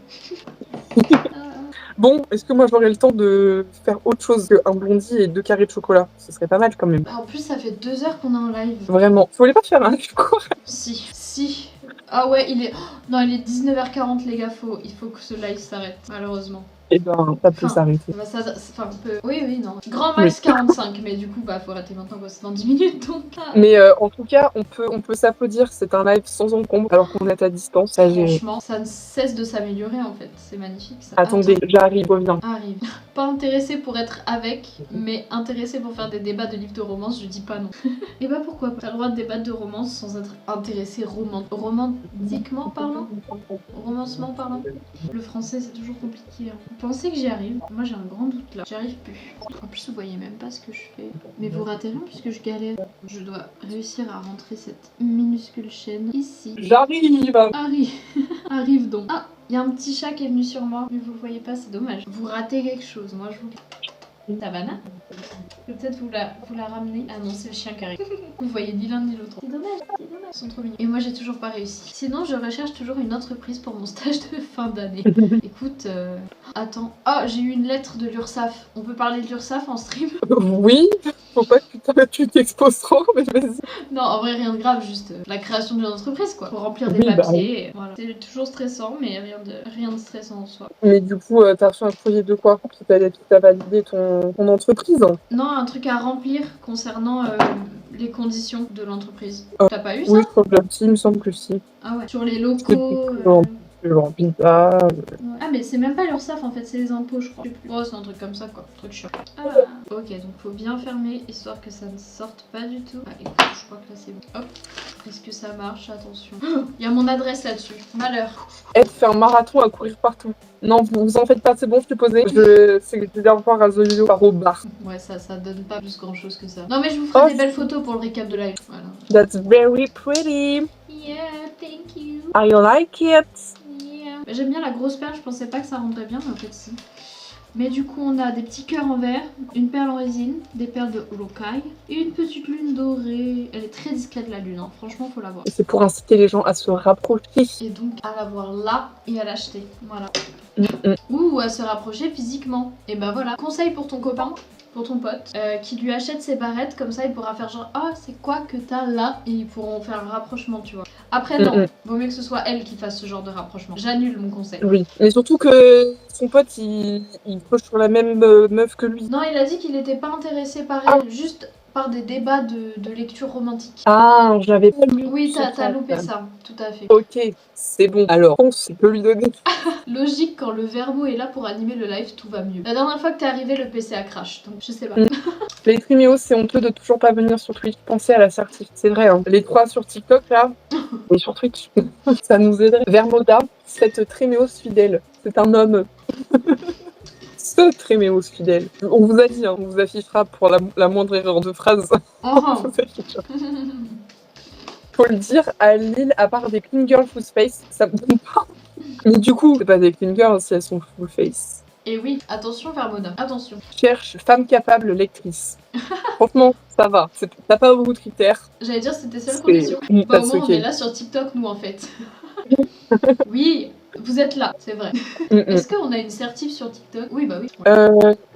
Bon, est-ce que moi j'aurais le temps de faire autre chose qu'un blondie et 2 carrés de chocolat? Ce serait pas mal quand même. En plus, ça fait 2 heures qu'on est en live. Vraiment. Tu voulais pas faire un du coup? Si. Ah ouais, il est... Oh, non, il est 19h40 les gars, il faut que ce live s'arrête, malheureusement. Eh ben, ça peut s'arrêter. Bah enfin, on peut... Oui, non. Grand max 45, mais du coup, bah faut arrêter maintenant, quoi. C'est dans 10 minutes, donc... Mais en tout cas, on peut s'applaudir, c'est un live sans encombre, alors qu'on est à distance, à gérer. Franchement, ça ne cesse de s'améliorer, en fait. C'est magnifique, ça. Attendez, j'arrive, reviens. Arrive. Pas intéressé pour être avec, mais intéressé pour faire des débats de livres de romance, je dis pas non. Et bah pourquoi pas. T'as le droit de débattre de romance sans être intéressé romantiquement parlant. Romancement parlant. Le français c'est toujours compliqué. Hein. Vous pensez que j'y arrive? Moi j'ai un grand doute là. J'y arrive plus. En plus vous voyez même pas ce que je fais. Mais vous ratez rien puisque je galère. Je dois réussir à rentrer cette minuscule chaîne ici. J'arrive! Arrive donc. Ah, il y a un petit chat qui est venu sur moi, mais vous le voyez pas, c'est dommage. Vous ratez quelque chose, moi je vous... Savannah, peut-être vous la ramener. Ah non, c'est le chien qui arrive. Vous voyez ni l'un ni l'autre. C'est dommage, c'est dommage. Ils sont trop mignons. Et moi, j'ai toujours pas réussi. Sinon, je recherche toujours une entreprise pour mon stage de fin d'année. Écoute, attends. Ah, j'ai eu une lettre de l'URSSAF. On peut parler de l'URSSAF en stream? Oui, faut pas que tu t'exposes trop, mais vas-y. Non, en vrai, rien de grave, juste la création d'une entreprise, quoi. Faut remplir des Oui, bah papiers. Voilà. C'est toujours stressant, mais rien de stressant en soi. Mais du coup, t'as reçu un courrier de quoi? Qui t'a validé ton entreprise? Non, un truc à remplir concernant les conditions de l'entreprise. T'as pas eu ça? Oui, je crois que il me semble que si. Ah ouais. Sur les locaux. Je le remplis pas. Ouais. Ah mais c'est même pas l'URSSAF en fait, c'est les impôts je crois. Oh c'est un truc comme ça quoi, truc chiant. Ah. Ok donc faut bien fermer histoire que ça ne sorte pas du tout. Ah écoute je crois que là c'est bon. Hop. Est-ce que ça marche? Attention. Il y a mon adresse là-dessus. Malheur. Elle fait un marathon à courir partout. Non vous en faites pas, c'est bon, je t'ai posé. C'est que je vais revoir à Zolio par au bar. Ouais ça donne pas plus grand chose que ça. Non mais je vous ferai des belles photos pour le récap de live. Voilà. That's very pretty. Yeah, thank you. I like it. J'aime bien la grosse perle, je pensais pas que ça rendrait bien, mais en fait si. Mais du coup on a des petits cœurs en verre, une perle en résine, des perles de Urukai et une petite lune dorée. Elle est très discrète la lune, hein. Franchement faut la voir. C'est pour inciter les gens à se rapprocher. Et donc à la voir là et à l'acheter, voilà. Ou à se rapprocher physiquement. Et bah voilà, conseil pour ton copain. Pour ton pote, qui lui achète ses barrettes, comme ça il pourra faire genre ah c'est quoi que t'as là et ils pourront faire un rapprochement tu vois. Après non, vaut mieux que ce soit elle qui fasse ce genre de rapprochement. J'annule mon conseil. Oui, mais surtout que son pote il coche sur la même meuf que lui. Non il a dit qu'il était pas intéressé par elle, juste par des débats de lecture romantique. Ah, j'avais pas lu. Oui, t'as loupé ça, tout à fait. Ok, c'est bon. Alors, on peut lui donner. Logique, quand le verbo est là pour animer le live, tout va mieux. La dernière fois que t'es arrivé, le PC a crash, donc je sais pas. Les Triméos, c'est honteux de toujours pas venir sur Twitch. Pensez à la certif, c'est vrai. Hein. Les 3 sur TikTok, là, et sur Twitch, ça nous aiderait. Vermoda, cette Triméos fidèle, c'est un homme. Ce Tréméos fidèle. On vous a dit, hein, on vous affichera pour la moindre erreur de phrase. Faut le dire, à Lille, à part des clean girls full face, ça me donne pas. Mais du coup, c'est pas des clean girls si elles sont full face. Et oui, attention Vermona, attention. Cherche femme capable lectrice. Franchement, ça va. T'as pas beaucoup de critères. J'allais dire c'était seule condition. Bah, au moins on est là sur TikTok nous en fait. Oui, vous êtes là, c'est vrai. Est-ce qu'on a une certif sur TikTok? Oui, bah oui.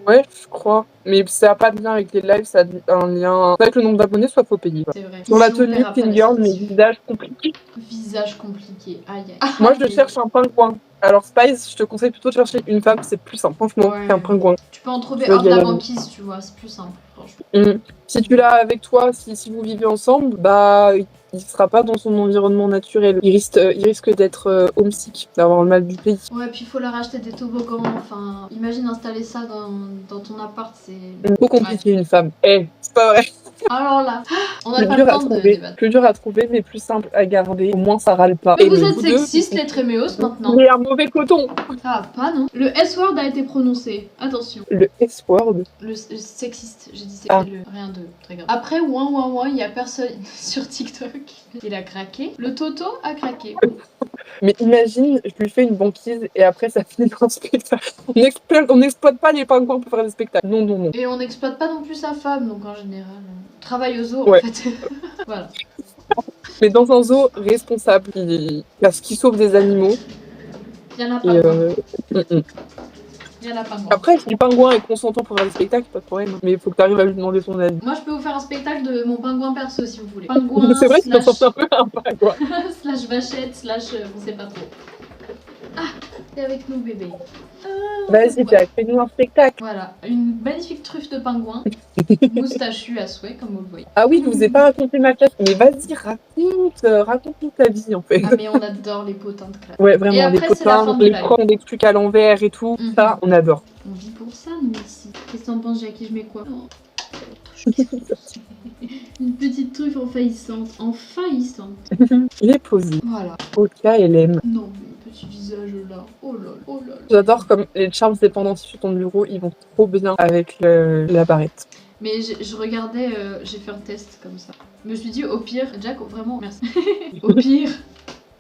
Ouais, je crois. Mais ça n'a pas de lien avec les lives, ça a un lien avec le nombre d'abonnés, soit faut payer. C'est vrai. Sur la tenue Clean Girl, mais visage compliqué. Visage compliqué, aïe aïe. Moi, je cherche un pingouin. Alors, Spice, je te conseille plutôt de chercher une femme, c'est plus simple, franchement, qu'un pingouin. Tu peux en trouver hors de la banquise, tu vois, c'est plus simple, franchement. Si tu l'as avec toi, si vous vivez ensemble, bah, il sera pas dans son environnement naturel. Il risque d'être homesick, d'avoir le mal du pays. Ouais, puis il faut leur acheter des toboggans, enfin, imagine installer ça dans ton appart, c'est... Trop compliqué une femme. C'est pas vrai. Alors là, on a pas le temps de débattre. Plus dur à trouver, mais plus simple à garder. Au moins, ça râle pas. Mais vous êtes sexiste, les Tréméos, maintenant. Mais un mauvais coton. Ah, pas non. Le S-word a été prononcé. Attention. Le S-word. Le sexiste, j'ai dit rien de très grave. Après, ouin, il y a personne sur TikTok. Il a craqué. Le Toto a craqué. Mais imagine, je lui fais une banquise et après ça finit dans un spectacle. On n'exploite pas les pingouins pour faire des spectacles. Non. Et on n'exploite pas non plus sa femme, donc en général, travaille au zoo en fait. Voilà. Mais dans un zoo responsable, parce qu'il sauve des animaux. Il y en a pas. Il y en a pas. Après, si le pingouin est consentant pour faire des spectacles, pas de problème. Mais il faut que tu arrives à lui demander son avis. Moi, je peux vous faire un spectacle de mon pingouin perso si vous voulez. Pingouin, c'est vrai qu'il en sort un peu un pingouin. slash vachette, slash on sait pas trop. Ah, t'es avec nous bébé. Vas-y Jack, fais-nous un spectacle. Voilà, une magnifique truffe de pingouin, moustachu à souhait, comme vous le voyez. Ah oui, je vous ai pas raconté ma classe, mais vas-y, raconte-nous ta vie en fait. Ah mais on adore les potins de classe. Ouais, vraiment, et après, les potins, les profs, des trucs à l'envers et tout, ça, on adore. On vit pour ça, nous ici. Qu'est-ce que t'en penses, Jackie? Je mets quoi? Une petite truffe enfaillissante. Il est posé. Voilà. OKLM. Non, mais petit visage là. Oh là là. J'adore comme les charms dépendantifs sur ton bureau, ils vont trop bien avec la barrette. Mais je regardais, j'ai fait un test comme ça. Je me suis dit, au pire, Jack, vraiment, merci. Au pire,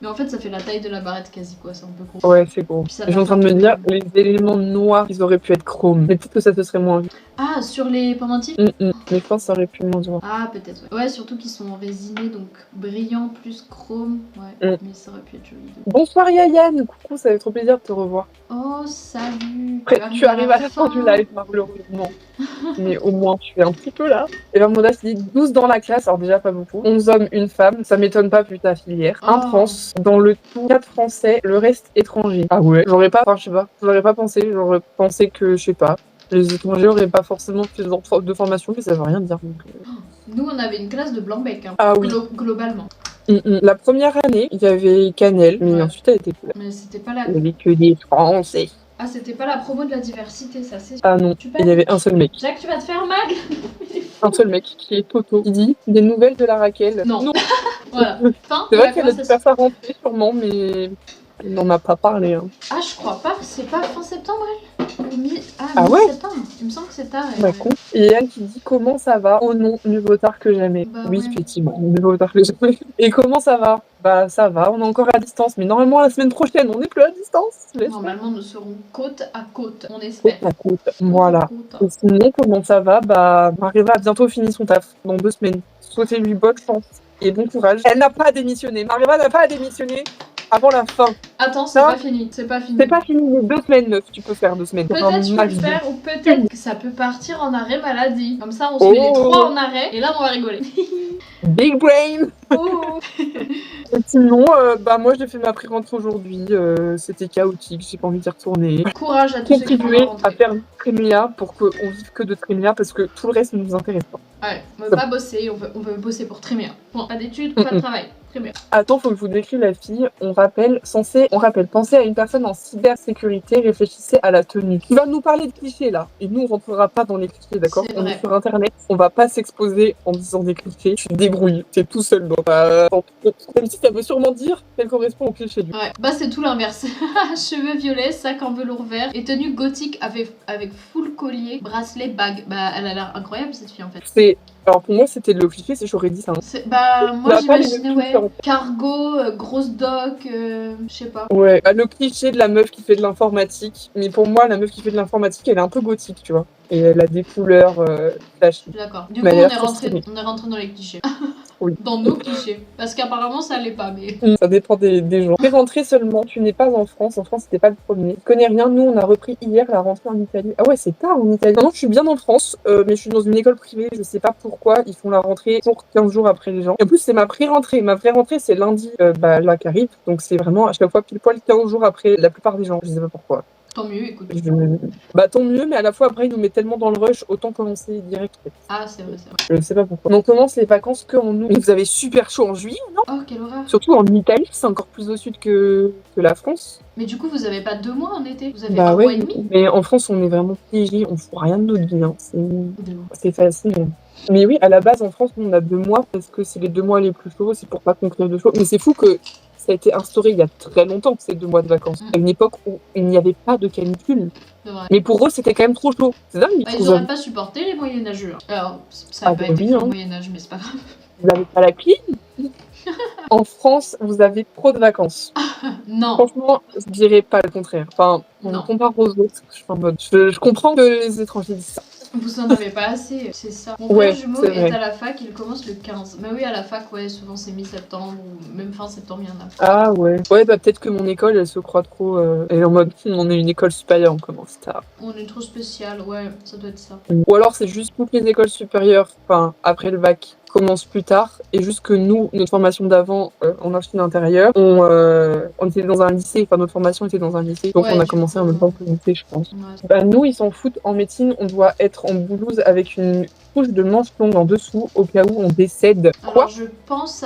Mais en fait, ça fait la taille de la barrette quasi, quoi. C'est un peu gros. Ouais, c'est gros. Puis ça Je suis en va train de me faire dire, tout. les éléments noirs, ils auraient pu être chromes. Mais peut-être que ça se serait moins vu. Ah, sur les pendentifs. Mais je pense que ça aurait pu moins se voir. Ah, peut-être, ouais. Ouais, surtout qu'ils sont résinés, donc brillant plus chrome. Ouais, mais ça aurait pu être joli. Bonsoir Yayan, coucou, ça fait trop plaisir de te revoir. Oh, salut. Après, tu arrives à la fin du live, malheureusement. Mais au moins, tu es un petit peu là. Et ben, Moda s'est dit 12 dans la classe, alors déjà pas beaucoup. 11 hommes, une femme, ça m'étonne pas vu ta filière. Un trans, dans le tout 4 français, le reste étranger. Ah ouais, j'aurais pas, je sais pas, j'aurais pas pensé, j'aurais pensé que, je sais pas, les étrangers auraient pas forcément fait de formation, mais ça veut rien dire. Donc, Nous, on avait une classe de blanc-bec, hein, ah oui. Globalement. La première année, il y avait Canel, mais ensuite elle était plus là. Mais c'était pas la... Il y avait que des Français. Ah, c'était pas la promo de la diversité, ça c'est... Ah non, il y avait un seul mec. Jacques, tu vas te faire mal. Un seul mec, qui est Toto. Il dit des nouvelles de la Raquel. Non. Voilà. Fin C'est de vrai la qu'elle a dû faire sa rentrée sûrement, mais il n'en a pas parlé. Hein. Ah, je crois pas, c'est pas fin septembre elle Ah ouais, mi-septembre. Il me semble que c'est tard. Bah, con. Et Yann qui dit comment ça va. Oh non, mieux vaut tard que jamais. Bah, oui, ouais. effectivement, mieux vaut tard que jamais. Et comment ça va? Bah ça va, on est encore à distance, mais normalement la semaine prochaine on n'est plus à distance. Normalement nous serons côte à côte, on espère. Côte à côte, voilà. Et sinon comment ça va? Bah Mariva a bientôt fini son taf, dans 2 semaines. Souhaitez-lui bonne chance et bon courage. Elle n'a pas démissionné, Mariva n'a pas démissionné avant la fin. Attends, c'est pas fini, c'est pas fini. C'est pas fini, mais 2 semaines, meuf, tu peux faire 2 semaines. Peut-être je peux le faire, ou peut-être que ça peut partir en arrêt maladie. Comme ça on se met les 3 en arrêt, et là on va rigoler. Big brain. Oh. Et sinon, bah moi j'ai fait ma pré-rentrée aujourd'hui, c'était chaotique, j'ai pas envie d'y retourner. Courage à tous ceux qui vont Contribuer rentrer. à faire du Trémia pour qu'on vive que de Trémia parce que tout le reste ne nous intéresse pas. Ouais, on veut pas bosser, on veut bosser pour très bien. Bon, pas d'études, pas de travail. Très bien. Attends, faut que je vous décrive la fille. On rappelle, pensez à une personne en cybersécurité, réfléchissez à la tenue. Tu vas nous parler de clichés là, et nous on rentrera pas dans les clichés, d'accord? On est sur internet, on va pas s'exposer en disant des clichés. Tu te débrouilles, t'es tout seul. Donc, même si ça veut sûrement dire qu'elle correspond au cliché du. Ouais, bah c'est tout l'inverse. Cheveux violets, sac en velours vert et tenue gothique avec full collier, bracelet, bague. Bah elle a l'air incroyable cette fille en fait. Alors pour moi c'était le cliché, j'aurais dit ça. Hein. Bah moi j'imaginais cargo, grosse doc, je sais pas. Ouais, le cliché de la meuf qui fait de l'informatique. Mais pour moi la meuf qui fait de l'informatique elle est un peu gothique, tu vois. Et elle a des couleurs flashy. D'accord. Du coup on est rentré dans les clichés. Oui. Dans nos clichés. Parce qu'apparemment ça l'est pas, mais... Ça dépend des gens. T'es rentrée seulement, tu n'es pas en France c'était pas le premier. Je connais rien, nous on a repris hier la rentrée en Italie. Ah ouais, c'est tard en Italie. Non, je suis bien en France, mais je suis dans une école privée, je sais pas pourquoi ils font la rentrée pour 15 jours après les gens. Et en plus c'est ma pré-rentrée, c'est lundi là qui arrive, donc c'est vraiment à chaque fois pile poil 15 jours après la plupart des gens, je sais pas pourquoi. Tant mieux, écoute. Bah tant mieux, mais à la fois après ils nous mettent tellement dans le rush, autant commencer direct. Ah c'est vrai. Je sais pas pourquoi. On commence les vacances que en août. Mais vous avez super chaud en juillet, non? Oh quelle horreur. Surtout en Italie, c'est encore plus au sud que la France. Mais du coup vous avez pas 2 mois en été? Vous avez bah, un ouais, mois et demi? Mais en France on est vraiment privilégié, on fout rien de notre vie. Hein. C'est facile. Hein. Mais oui, à la base en France on a 2 mois parce que c'est les 2 mois les plus chauds, c'est pour pas conclure de chaud. Mais c'est fou que ça a été instauré il y a très longtemps, ces 2 mois de vacances. À une époque où il n'y avait pas de canicule. Mais pour eux, c'était quand même trop chaud. C'est dingue. Ils auraient pas supporté les moyenâgeux. Alors, ça a pas été le Moyen-Âge, mais c'est pas grave. Vous n'avez pas la clim. En France, vous avez trop de vacances. Non. Franchement, je dirais pas le contraire. Enfin, on compare aux autres. Je suis en mode. Je comprends que les étrangers disent ça. Vous en avez pas assez, c'est ça. Mon frère jumeau est à la fac, il commence le 15. Mais oui, à la fac, ouais, souvent c'est mi-septembre ou même fin septembre, il y en a. Ah ouais. Ouais, bah peut-être que mon école, elle se croit trop. Elle est en mode, on est une école supérieure, on commence tard. On est trop spécial, ouais, ça doit être ça. Ou alors c'est juste toutes les écoles supérieures, enfin, après le bac, commencent plus tard. Et juste que nous, notre formation d'avant, en archi d'intérieur, on était dans un lycée, enfin notre formation était dans un lycée. Donc on a commencé en même temps que le lycée, je pense. Ouais. Bah nous, ils s'en foutent. En médecine, on doit être en blouse avec une couche de manches longues en dessous au cas où on décède. Quoi? Alors je pense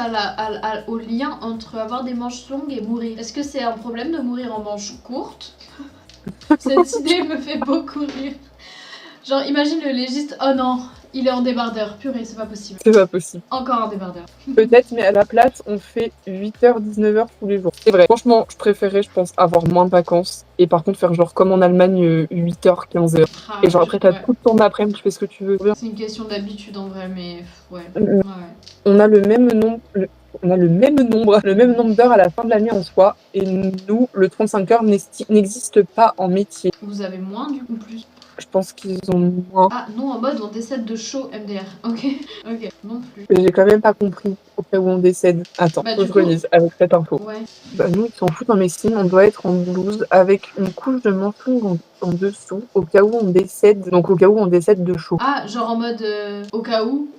au lien entre avoir des manches longues et mourir. Est-ce que c'est un problème de mourir en manches courtes? Cette idée me fait beaucoup rire. Genre imagine le légiste, oh non, il est en débardeur, purée, c'est pas possible. C'est pas possible. Encore en débardeur. Peut-être, mais à la place, on fait 8h, 19h tous les jours. C'est vrai. Franchement, je préférais, je pense, avoir moins de vacances. Et par contre, faire genre comme en Allemagne, 8h, 15h. Ah, et genre après, t'as tout ton après-midi, tu fais ce que tu veux. C'est une question d'habitude en vrai, mais ouais. On a le même nombre... on a le même nombre d'heures à la fin de l'année en soi. Et nous, le 35 heures n'existe pas en métier. Vous avez moins du coup plus? Je pense qu'ils ont moins. Ah non, en mode on décède de chaud MDR. Ok, ok, non plus. J'ai quand même pas compris au cas où on décède. Attends, Bah, faut que du je coup- relise avec cette info. Ouais. Bah, nous, ils s'en foutent en médecine, on doit être en blouse avec une couche de menton en dessous au cas où on décède. Donc au cas où on décède de chaud. Ah, genre en mode au cas où,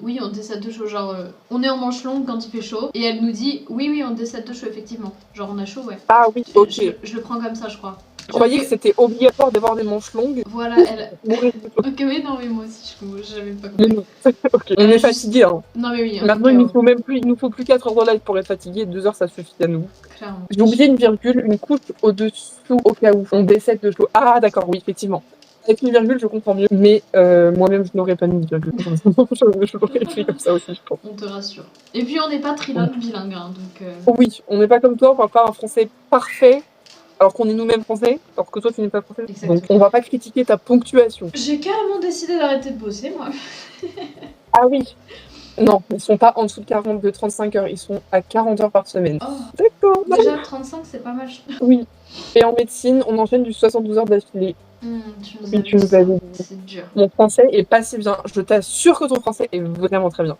oui, on décède de chaud. Genre, on est en manche longue quand il fait chaud. Et elle nous dit, oui, on décède de chaud, effectivement. Genre, on a chaud, ouais. Ah oui, ok. Je le prends comme ça, je crois. Je croyais que c'était obligatoire d'avoir des manches longues. Voilà, elle. Mourir de chaud. Ok, oui, non, mais moi aussi, j'avais pas Mais compris. non. Ok. On est fatigué, hein. Non, mais oui. Maintenant, il nous faut plus 4 heures de live pour être fatigué. 2 heures, ça suffit à nous. Clairement. J'ai oublié une virgule, une couche au-dessous au cas où on décède de chaud. Ah, d'accord, oui, effectivement. Avec une virgule, je comprends mieux. Mais moi-même, je n'aurais pas mis de virgule. je l'aurais écrit comme ça aussi, je pense. On te rassure. Et puis, on n'est pas trilingue bilingue, hein, donc. Oui, on n'est pas comme toi, on parle pas un français parfait. Alors qu'on est nous-mêmes français, alors que toi tu n'es pas français. Exactement. Donc on va pas critiquer ta ponctuation. J'ai carrément décidé d'arrêter de bosser, moi. Ah oui. Non, ils sont pas en dessous de 35 heures, ils sont à 40 heures par semaine. Oh. D'accord. Déjà, 35, c'est pas mal. Oui. Et en médecine, on enchaîne du 72 heures d'affilée. Tu nous avais dit. C'est dur. Mon français est pas si bien. Je t'assure que ton français est vraiment très bien.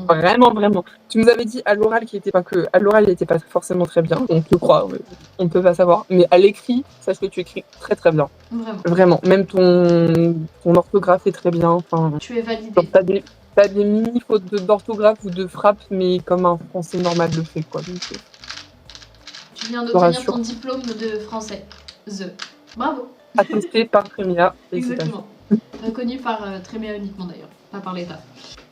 Vraiment. Tu nous avais dit à l'oral qu'il était pas que à l'oral il était pas forcément très bien. On te croit, on ne peut pas savoir. Mais à l'écrit, sache que tu écris très très bien. Vraiment. Même ton orthographe est très bien. Enfin, tu es validé. T'as des mini fautes d'orthographe ou de frappe, mais comme un français normal le fait, quoi. Donc, tu viens d'obtenir ton diplôme de français. Bravo. Attesté par Trémia. Exactement. Reconnu par Trémia uniquement d'ailleurs, pas par l'État.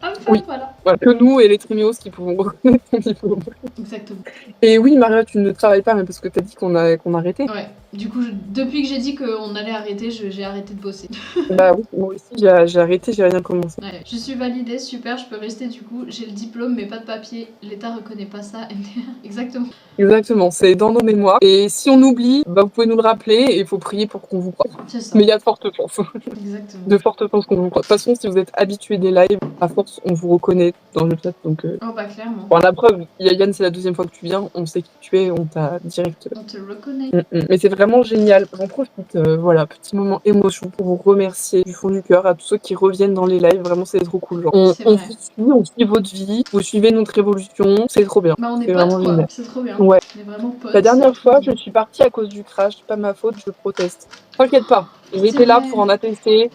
Enfin, oui. Voilà. Que nous et les Trémios qui pouvons reconnaître ton diplôme. Exactement. Et oui, Maria, tu ne travailles pas, même parce que t'as dit qu'on arrêtait. Ouais. Du coup, depuis que j'ai dit qu'on allait arrêter, j'ai arrêté de bosser. Bah oui, moi aussi j'ai arrêté, j'ai rien commencé. Ouais. Je suis validée, super, je peux rester du coup. J'ai le diplôme, mais pas de papier. L'État reconnaît pas ça. Exactement. Exactement, c'est dans nos mémoires. Et si on oublie, bah, vous pouvez nous le rappeler et il faut prier pour qu'on vous croie. C'est ça. Mais il y a de fortes chances. Exactement. De fortes chances qu'on vous croie. De toute façon, si vous êtes habitué des lives, à force, on vous reconnaît dans le chat. Donc, oh bah clairement. Bon, la preuve, Yann, c'est la deuxième fois que tu viens, on sait qui tu es, on t'a direct. On te reconnaît. Mais c'est vraiment génial. J'en profite, voilà, petit moment émotion pour vous remercier du fond du cœur à tous ceux qui reviennent dans les lives. Vraiment, c'est trop cool. Genre, on suit votre vie, vous suivez notre évolution, c'est trop bien. Bah, on est potes, quoi. C'est trop bien. Ouais. On est vraiment potes. La dernière fois, je suis partie à cause du crash, pas ma faute, je proteste. T'inquiète pas, j'étais là pour en attester.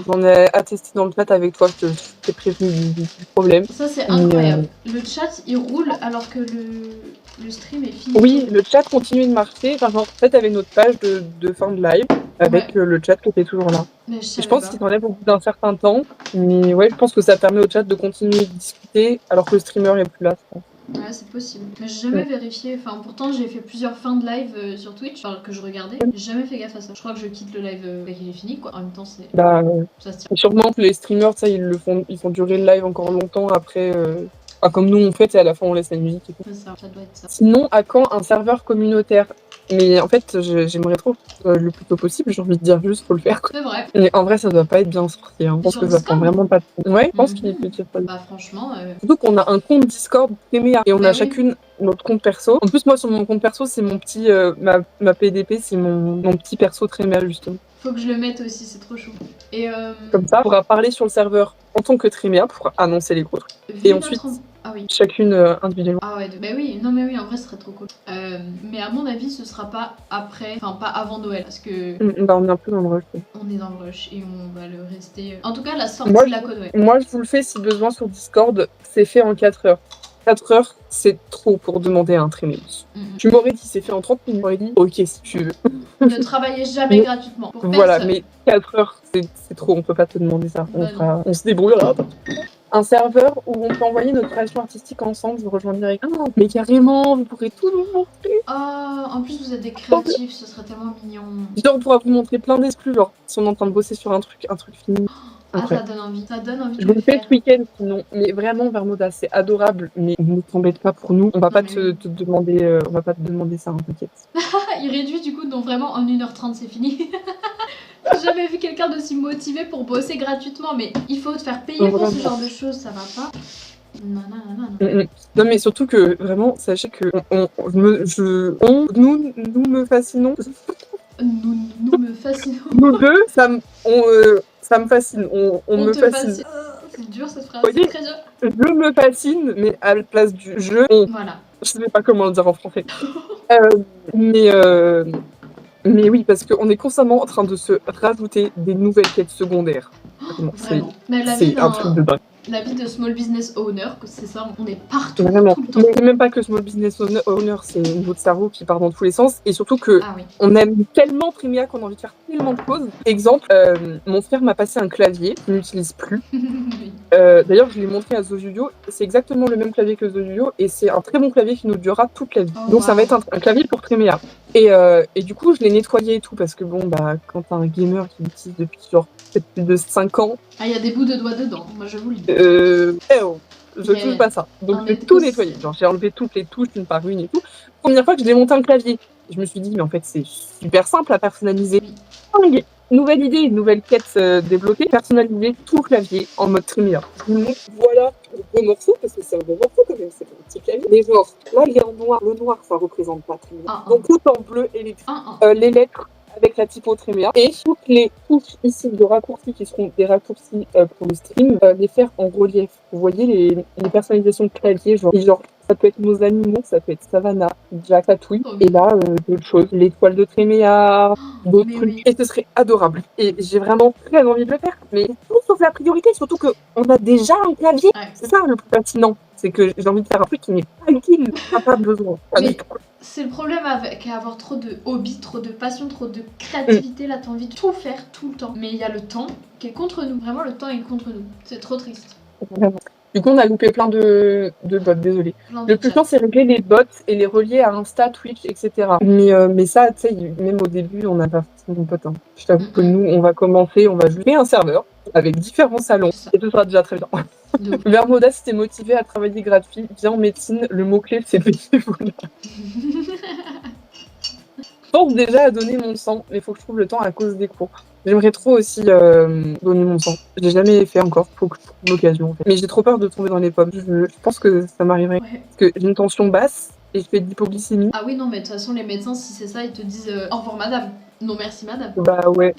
J'en ai attesté dans le chat avec toi, je t'ai prévenu du problème. Ça, c'est incroyable. Le chat, il roule alors que le stream est fini. Oui, le chat continue de marcher. Enfin, en fait, avec notre page de fin de live, avec le chat qui était toujours là. Mais je pense qu'il s'enlève au bout d'un certain temps. Mais ouais, je pense que ça permet au chat de continuer de discuter alors que le streamer est plus là, je pense. Ouais, c'est possible. Mais j'ai jamais vérifié. Enfin, pourtant, j'ai fait plusieurs fins de live sur Twitch, que je regardais. J'ai jamais fait gaffe à ça. Je crois que je quitte le live dès qu'il est fini, quoi. En même temps, c'est. Bah, ça se tient. Sûrement que les streamers, ça, ils font durer le live encore longtemps après. Comme nous on fait, et à la fin on laisse la musique et tout. C'est ça, ça doit être ça. Sinon, à quand un serveur communautaire? Mais en fait, j'aimerais trop le plus tôt possible, j'ai envie de dire juste faut le faire. C'est vrai. Mais en vrai, ça doit pas être bien sorti. Hein. Je pense que ça prend vraiment pas de temps. Ouais, je pense qu'il est peut-être pas. Bah, franchement. Surtout qu'on a un compte Discord Trémia et on a chacune notre compte perso. En plus, moi, sur mon compte perso, c'est mon petit. Ma PDP, c'est mon petit perso Trémia, justement. Faut que je le mette aussi, c'est trop chaud. Et comme ça, on pourra parler sur le serveur en tant que Trémia pour annoncer les gros trucs. Et ensuite, chacune individuellement. Ah ouais, bah oui, non mais oui, en vrai, ce serait trop cool. Mais à mon avis, ce sera pas après, enfin pas avant Noël, parce que... Bah on est un peu dans le rush. On est dans le rush et on va le rester... En tout cas, la sortie de la Noël. Moi, je vous le fais si besoin sur Discord, c'est fait en 4 heures. 4 heures, c'est trop pour demander à un Tréméus. Tu m'aurais dit, c'est fait en 30 minutes, tu m'aurais dit, ok, si tu veux. Ne travaillez jamais gratuitement. Pour voilà, personne. mais 4 heures, c'est trop, on peut pas te demander ça. On se débrouillera. Un serveur où on peut envoyer notre création artistique ensemble, vous rejoindre direct. Ah, mais carrément, vous pourrez tout nous montrer. Ah, en plus vous êtes des créatifs, ce serait tellement mignon. Genre, on pourra vous montrer plein d'exclus, genre, si on est en train de bosser sur un truc fini. Ah, ça donne envie, ça donne envie de je le le fais faire. ce week-end sinon, mais vraiment Vermoda, c'est adorable, mais ne t'embête pas pour nous, on va pas te demander, on va pas te demander ça, hein, t'inquiète. Il réduit du coup, donc vraiment en 1h30 c'est fini. J'ai jamais vu quelqu'un d'aussi motivé pour bosser gratuitement, mais il faut te faire payer pour ce genre de choses, ça va pas. Non, non, non, non. Non, mais surtout que vraiment, sachez que nous me fascinons. Nous me fascinons. Nous deux, ça me fascine. On me te fascine. C'est dur cette phrase, Voyez, c'est très dur. je me fascine, mais à la place du jeu, Voilà. je sais pas comment le dire en français. Mais oui, parce qu'on est constamment en train de se rajouter des nouvelles quêtes secondaires. Vraiment. Mais C'est un truc de dingue. La vie de small business owner, c'est ça, on est partout, Vraiment. tout le temps. Mais c'est même pas que small business owner, c'est niveau de cerveau qui part dans tous les sens. Et surtout que Ah oui. on aime tellement Trimia qu'on a envie de faire tellement de choses. Exemple, mon frère m'a passé un clavier qu'il n'utilise plus. Oui. D'ailleurs, je l'ai montré à Zojuyo. C'est exactement le même clavier que Zojuyo et c'est un très bon clavier qui nous durera toute la vie. Oh, donc ça va être un clavier pour Trimia. Et du coup, je l'ai nettoyé et tout parce que bon, bah, quand t'as un gamer qui l'utilise depuis genre peut-être plus de 5 ans. Ah, il y a des bouts de doigts dedans, moi je vous le dis. Je touche pas ça. Donc j'ai tout nettoyé. Genre j'ai enlevé toutes les touches une par une et tout. Première fois que j'ai monté un clavier, je me suis dit mais en fait c'est super simple à personnaliser. Oui. Nouvelle idée, nouvelle quête débloquée, personnaliser tout le clavier en mode Trimia. Je vous montre, voilà le beau morceau, parce que c'est un beau morceau quand même, c'est un petit clavier. Mais genre, là il est en noir, le noir ça représente pas Trimia. Donc tout en bleu électrique. Les lettres avec la typo Trimia et toutes les touches ici de raccourcis qui seront des raccourcis pour le stream, les faire en relief. Vous voyez les personnalisations de clavier, genre ça peut être nos animaux, ça peut être Savannah, Jack Atouille, et là d'autres choses, l'étoile de Tréméa, d'autres trucs. Oui. Et ce serait adorable. Et j'ai vraiment très envie de le faire, mais tout sauf la priorité, surtout qu'on a déjà un clavier. Ouais. C'est ça le plus fascinant. C'est que j'ai envie de faire un truc qui n'est pas utile, pas besoin. Mais c'est le problème avec avoir trop de hobby, trop de passion, trop de créativité. Là, t'as envie de tout faire tout le temps. Mais il y a le temps qui est contre nous. Vraiment, le temps est contre nous. C'est trop triste. Vraiment. Du coup, on a loupé plein de bots, désolé. Le plus chiant, c'est régler les bots et les relier à Insta, Twitch, etc. Mais ça, tu sais, même au début, on n'a pas forcément de potes. Hein. Je t'avoue que nous, on va commencer, on va jouer un serveur avec différents salons et ce sera déjà très bien. Vermoda, si t'es motivé à travailler gratuit, viens en médecine, le mot-clé, c'est bénévolat. Je pense déjà à donner mon sang, mais il faut que je trouve le temps à cause des cours. J'aimerais trop aussi donner mon sang. Je l'ai jamais fait encore, faut que je trouve l'occasion. En fait. Mais j'ai trop peur de tomber dans les pommes. Je pense que ça m'arriverait. Ouais. Parce que j'ai une tension basse et je fais de l'hypoglycémie. Ah oui, non, mais de toute façon, les médecins, si c'est ça, ils te disent au revoir madame. Non, merci madame. Bah ouais.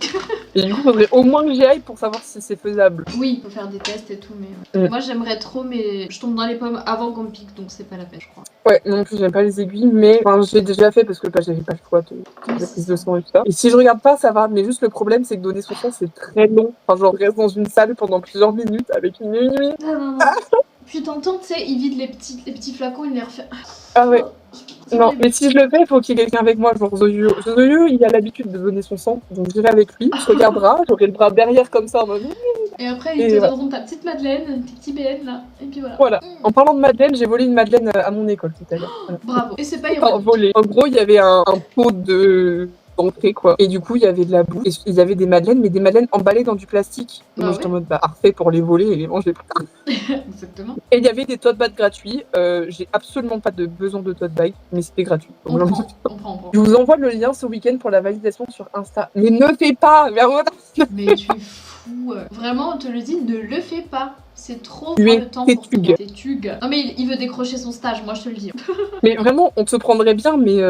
Et du coup, il faudrait au moins que j'y aille pour savoir si c'est faisable. Oui, il faut faire des tests et tout, mais moi j'aimerais trop, mais je tombe dans les pommes avant qu'on me pique, donc c'est pas la peine, je crois. Ouais, non plus, j'aime pas les aiguilles, mais j'ai déjà fait parce que j'avais pas le choix de la prise de sang et tout ça. Et si je regarde pas, ça va, mais juste le problème, c'est que donner son sang, c'est très long. Enfin, genre, je reste dans une salle pendant plusieurs minutes avec une nuit. Non. Puis t'entends, tu sais, ils vident les petits flacons, ils les refait. Ah ouais. Non, mais si je le fais, il faut qu'il y ait quelqu'un avec moi, genre Zoyu. Zoyu, il a l'habitude de donner son sang, donc j'irai avec lui, je regardera, j'aurai le bras derrière comme ça en mode... Et après, ils te donneront ta petite madeleine, tes petits BN là, et puis voilà. Voilà. En parlant de madeleine, j'ai volé une madeleine à mon école tout à l'heure. Voilà. Bravo. Et c'est pas ironique. Volé. En gros, il y avait un pot d'entrée, quoi. Et du coup, il y avait de la boue. Et il y avait des madeleines, mais des madeleines emballées dans du plastique. Et moi, j'étais en mode, parfait pour les voler et les manger plus tard. Exactement. Et il y avait des tote bags gratuits. J'ai absolument pas de besoin de tote bag, mais c'était gratuit. On prend. Je vous envoie le lien ce week-end pour la validation sur Insta. Mais ne fais pas, mais tu es fou. Vraiment, on te le dit, ne le fais pas. C'est trop le temps pour toi. T'es tugue. Non mais il veut décrocher son stage, moi je te le dis. Mais vraiment, on te prendrait bien, mais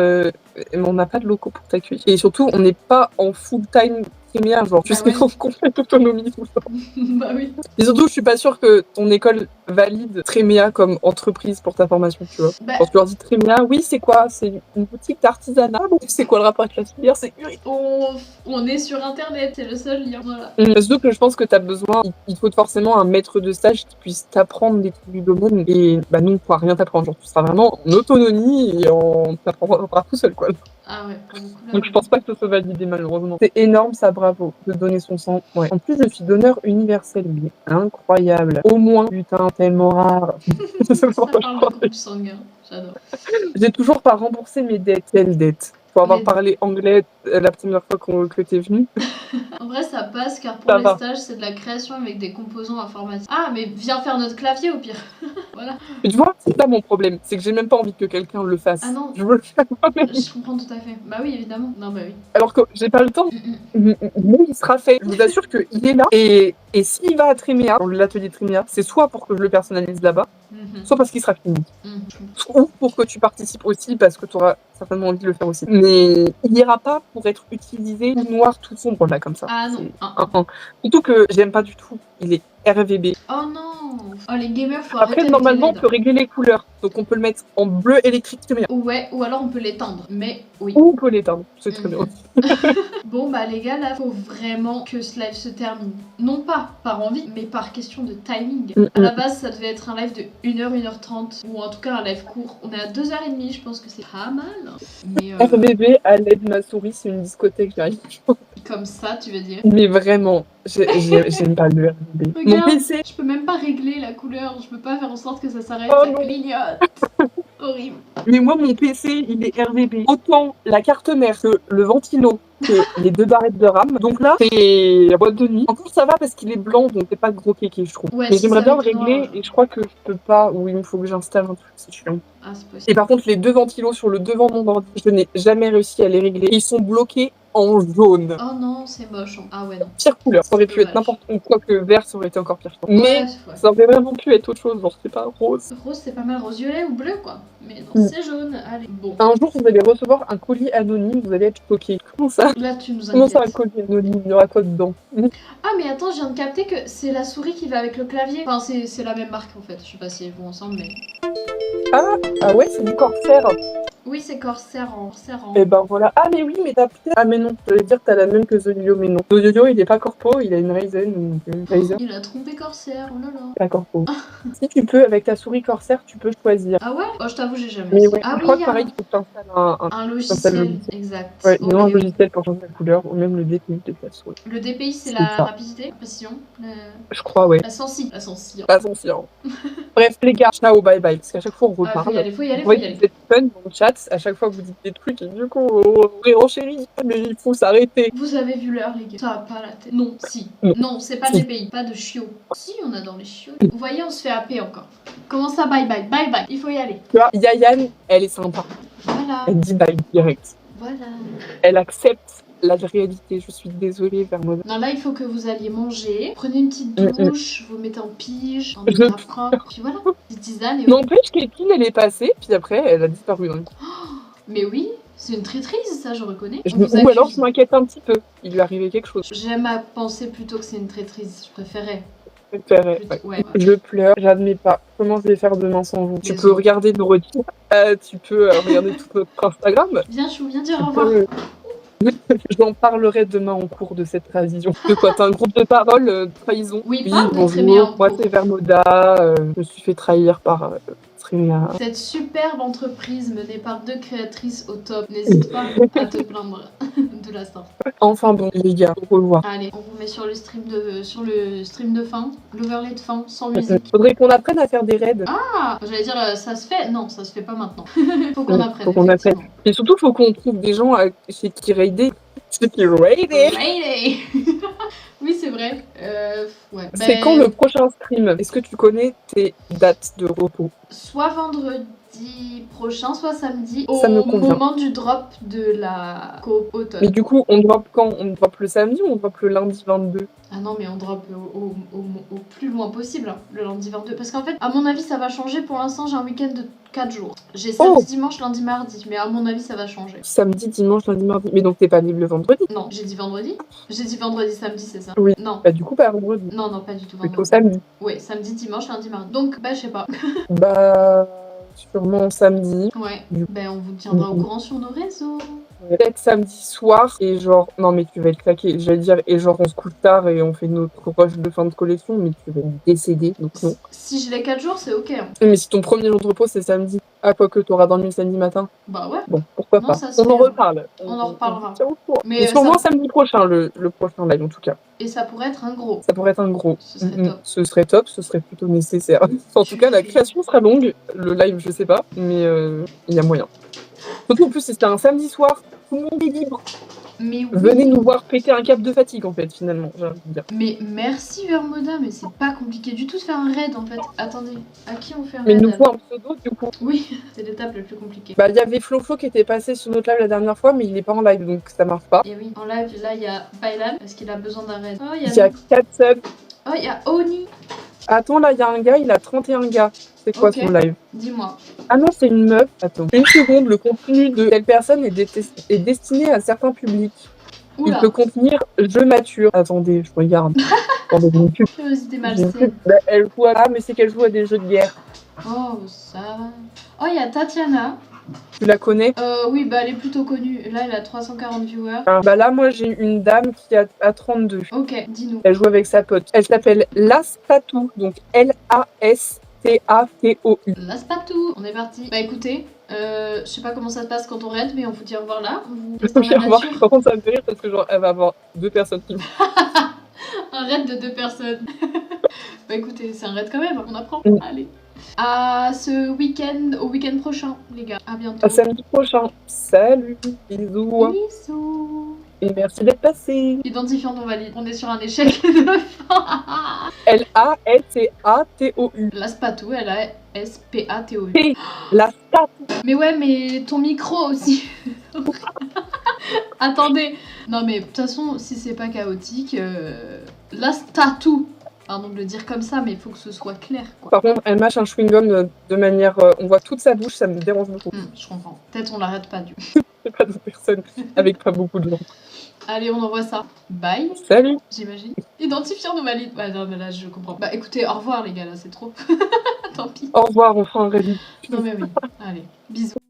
on n'a pas de locaux pour t'accueillir. Et surtout, on n'est pas en full-time primaire, genre tu serais en complète autonomie tout le temps. Bah oui. Et surtout, je suis pas sûre que ton école valide Tréméa comme entreprise pour ta formation, tu vois. Quand tu leur dis Tréméa, oui, c'est quoi? C'est une boutique d'artisanat? C'est quoi le rapport avec la filière sécurité? On est sur internet, c'est le seul lien, voilà. Surtout que je pense que t'as besoin, il faut forcément un maître de stage qui puisse t'apprendre des trucs du domaine. Et bah nous, on pourra rien t'apprendre, genre tu seras vraiment en autonomie et on t'apprendra tout seul, quoi. Ah ouais, donc je pense pas que ça soit validé malheureusement. C'est énorme ça, bravo, de donner son sang. Ouais. En plus je suis donneur universel, mais incroyable. Au moins, putain, tellement rare. Ça parle de groupe sanguin, j'adore. J'ai toujours pas remboursé mes dettes. Quelles dettes? Faut avoir parlé anglais la première fois que t'es venu. En vrai ça passe car pour les stages c'est de la création avec des composants informatiques. Ah mais viens faire notre clavier au pire. voilà. Mais tu vois, c'est ça mon problème. C'est que j'ai même pas envie que quelqu'un le fasse. Ah non. Je veux le faire moi-même. Je comprends tout à fait. Bah oui, évidemment. Non, bah oui. Alors que j'ai pas le temps. Mais il sera fait. Je vous assure qu'il est là. Et s'il va à Tréméa, dans l'atelier Tréméa, c'est soit pour que je le personnalise là-bas, soit parce qu'il sera fini. Ou pour que tu participes aussi parce que tu auras certainement envie de le faire aussi. Mais il n'ira pas pour être utilisé tout noir, tout sombre là comme ça. Ah non. Surtout que j'aime pas du tout. Il est RVB. Oh non. Oh les gamers, faut Après, arrêter normalement, on avec les peut LED. régler les couleurs. Donc on peut le mettre en bleu électrique Tréméa. Ouais, ou alors on peut l'étendre. Mais oui. Ou on peut l'éteindre. C'est très bien. Bon bah les gars, là, faut vraiment que ce live se termine. Non pas par envie, mais par question de timing. À la base, ça devait être un live de 1h, 1h30, ou en tout cas un live court. On est à 2h30, je pense que c'est pas mal. Mais RVB à l'aide de ma souris, c'est une discothèque, j'arrive. comme ça, tu veux dire. Mais vraiment, j'aime pas le RVB. Mon Regarde, PC, je peux même pas régler la couleur, je peux pas faire en sorte que ça s'arrête, Oh ça non. clignote. Horrible. mais moi, mon PC, il est RVB. Autant la carte mère que le ventilo que les 2 barrettes de RAM. Donc là, c'est la boîte de nuit. Encore, ça va parce qu'il est blanc, donc c'est pas gros kéké, je trouve. Ouais, mais si j'aimerais c'est bien le avec régler noir. et je crois que je peux pas, ou il me faut que j'installe un truc, c'est chiant. Ah, c'est Et possible. par contre, les 2 ventilos sur le devant de mon ordi, je n'ai jamais réussi à les régler. Ils sont bloqués en jaune. Oh non, c'est moche. Ah ouais, non. Pire couleur. Ça aurait pu être Dommage. n'importe quoi que vert, ça aurait été encore pire. Mais Ouais. ça aurait vraiment pu être autre chose, genre c'est pas rose. Rose, c'est pas mal. Rose violet ou bleu, quoi. Mais non, c'est jaune. Allez, bon. Un jour, vous allez recevoir un colis anonyme, vous allez être choqués. Comment ça? Là, tu nous Comment ça, un inquiètes. colis anonyme? Il y aura quoi dedans? Ah, mais attends, je viens de capter que c'est la souris qui va avec le clavier. Enfin, c'est la même marque, en fait. Je sais pas si elles vont ensemble, mais... Ah ouais, c'est du Corsair. Oui, c'est Corsair en... Et ben voilà. Ah mais oui, mais t'as peut-être... Ah mais non, je voulais dire que t'as la même que Zolio, mais non. Zolio, il est pas corpo, il a une Ryzen. Donc, Ryzen, Il a trompé Corsair, oh là là. pas corpo. Si tu peux, avec ta souris Corsair, tu peux choisir. Ah ouais? Oh, je t'avoue, j'ai jamais Mais essayé. ouais, Ah je oui, crois il que y a pareil, il faut que t'installes un un t'installes le logiciel. logiciel. Exact. Ouais, Ok, ils ont un oui. logiciel pour changer la couleur, ou même le DPI de ta souris. Le DPI, c'est C'est la ça. rapidité, la précision, Je crois, ouais. la sensi. La sensi. Pas conscient. Bref, les gars, ciao, bye bye. Parce qu'à chaque fois, on Ah, faut y reparle. aller, faut y aller, faut Ouais, y aller. vous êtes fun dans le chat. À chaque fois, vous dites des trucs et du coup, on renchérit. Mais il faut s'arrêter. Vous avez vu l'heure, les gars. Ça a pas la tête. Non, si. Non. Non, c'est pas Si. le DPI, pas de chiot. Si, on adore les chiots. Vous voyez, on se fait happer encore. Comment ça, bye bye? Bye bye. Il faut y aller. Tu vois, Yayan, elle est sympa. Voilà. Elle dit bye direct. Voilà. Elle accepte la réalité. Je suis désolée, Vermont. Non, là, il faut que vous alliez manger. Prenez une petite douche, vous mettez en pige, en Je- drap propre. Puis voilà, petite tisane et N'empêche qu'Epine, elle est passée, puis après, elle a disparu. Hein. Mais oui, c'est une traîtrise, ça, je reconnais. Je- On vous Ou alors, accuse. je m'inquiète un petit peu. Il lui est arrivé quelque chose. J'aime à penser plutôt que c'est une traîtrise. Je préférais. Je préférais, Plutôt- ouais. ouais. Je pleure, j'admets pas. Comment je vais faire demain sans vous? Tu Désolée. peux regarder nos retours. Tu peux regarder tout notre Instagram. Viens, chou, viens dire Tu au revoir. peux- J'en parlerai demain en cours de cette transition. De quoi? T'as un groupe de parole trahison? Oui, parle de Tréméa en bonjour. Moi, cours. c'est Vermoda. Je me suis fait trahir par Tréméa. Cette superbe entreprise menée par 2 créatrices au top. N'hésite pas à te plaindre de la star. Enfin bon, les gars, au revoir. Allez, on vous met sur le stream de fin, l'overlay de fin, sans musique. Faudrait qu'on apprenne à faire des raids. Ah, j'allais dire ça se fait. Non, ça se fait pas maintenant. Faut qu'on apprenne. Faut qu'on apprenne. effectivement. Et surtout, faut qu'on trouve des gens chez qui raider. Chez qui raider. Lady. Oui, c'est vrai. Ouais. C'est quand le prochain stream? Est-ce que tu connais tes dates de repos? Soit vendredi prochain, soit samedi, Ça me au convient. moment du drop de la coop automne. Mais du coup, on drop quand? On drop le samedi ou on drop le lundi 22? Ah non, mais on drop au plus loin possible, hein, le lundi 22. Parce qu'en fait, à mon avis, ça va changer. Pour l'instant, j'ai un week-end de 4 jours. J'ai samedi, dimanche, lundi, mardi. Mais à mon avis, ça va changer. Samedi, dimanche, lundi, mardi. Mais donc t'es pas libre le vendredi? Non, j'ai dit vendredi. J'ai dit vendredi, samedi, c'est ça? Oui. Non. Bah du coup, pas vendredi. Non, non, pas du tout Plutôt vendredi. samedi. Ouais, samedi, dimanche, lundi, mardi. Donc, bah, je sais pas. Bah sûrement samedi. Ouais. Ben, on vous tiendra au courant sur nos réseaux. Peut-être samedi soir et genre non mais tu vas être claqué, j'allais dire et genre on se couche tard et on fait notre rush de fin de collection mais tu vas décéder donc non. Si j'ai les 4 jours, c'est ok. Hein. Mais si ton premier jour de repos c'est samedi, à quoi que t'auras dormi le samedi matin, Bah ouais. bon pourquoi Non, pas. ça se On en fait, hein. reparle. On en reparlera. se tient au courant. Mais Et sûrement ça... samedi prochain le prochain live en tout cas. Et ça pourrait être un gros. Ça pourrait être un gros. Ce serait top. Ce serait top, ce serait plutôt nécessaire. En tout cas la création sera longue, le live je sais pas, mais il y a moyen. Surtout en plus c'était un samedi soir, tout le monde est libre. Mais oui. Venez nous voir péter un câble de fatigue, en fait, finalement, j'ai envie de dire. Mais merci Vermoda, mais c'est pas compliqué du tout de faire un raid en fait. Attendez, à qui on fait un Mais il raid nous faut un pseudo, du coup. Oui, c'est l'étape la plus compliquée. Bah, il y avait Flo qui était passé sur notre live la dernière fois, mais il est pas en live, donc ça marche pas. Et oui, en live, là, il y a Bailan, parce qu'il a besoin d'un raid. Oh, il Il y a 4 subs. Oh, il y a Oni. Attends, là, il y a un gars, il a 31 gars. C'est quoi Ok. son live? Dis-moi. Ah non, c'est une meuf. Attends. Une seconde, le contenu de telle personne est destiné à certains publics. Il Oula, peut contenir jeux matures. Attendez, je regarde. Attendez, une pub. curiosité J'ai une malsaine. pub. Bah, elle joue à... Ah, mais c'est qu'elle joue à des jeux de guerre. Oh, ça va. Oh, il y a Tatiana. Tu la connais? Oui, bah elle est plutôt connue. Là, elle a 340 viewers. Ah, bah là, moi, j'ai une dame qui a 32. Ok, dis-nous. Elle joue avec sa pote. Elle s'appelle Lastatou, donc Lastatou. Là, c'est pas tout. On est parti. Bah écoutez, je sais pas comment ça se passe quand on raid, mais on vous dit au revoir là. On vous laisse dans Je la vais revoir. nature. Par contre, ça me fait rire parce que genre, elle va avoir 2 personnes qui Un raid de 2 personnes. Bah écoutez, c'est un raid quand même, on apprend. Mm. Allez. À ce week-end, au week-end prochain, les gars. À bientôt. À samedi prochain. Salut, bisous. Bisous. Et merci d'être passé. Identifiant non valide. On est sur un échec de fin. Lastatou. Laspatou, elle a S-P-A-T-O-U. Lastatou. Mais ouais, mais ton micro aussi. Attendez. Non mais de toute façon, si c'est pas chaotique, Lastatou. Pardon de le dire comme ça, mais il faut que ce soit clair, quoi. Par contre, elle mâche un chewing-gum de manière... on voit toute sa bouche, ça me dérange beaucoup. Je comprends. Peut-être on l'arrête pas du coup. C'est pas de personne avec pas beaucoup de gens. Allez, on envoie ça. Bye, Salut. j'imagine. Identifiant nos valides. Ouais, non, mais là, je comprends. Bah écoutez, au revoir les gars, là, c'est trop. Tant pis. Au revoir, on fera un réveil. Non mais oui. Allez, bisous.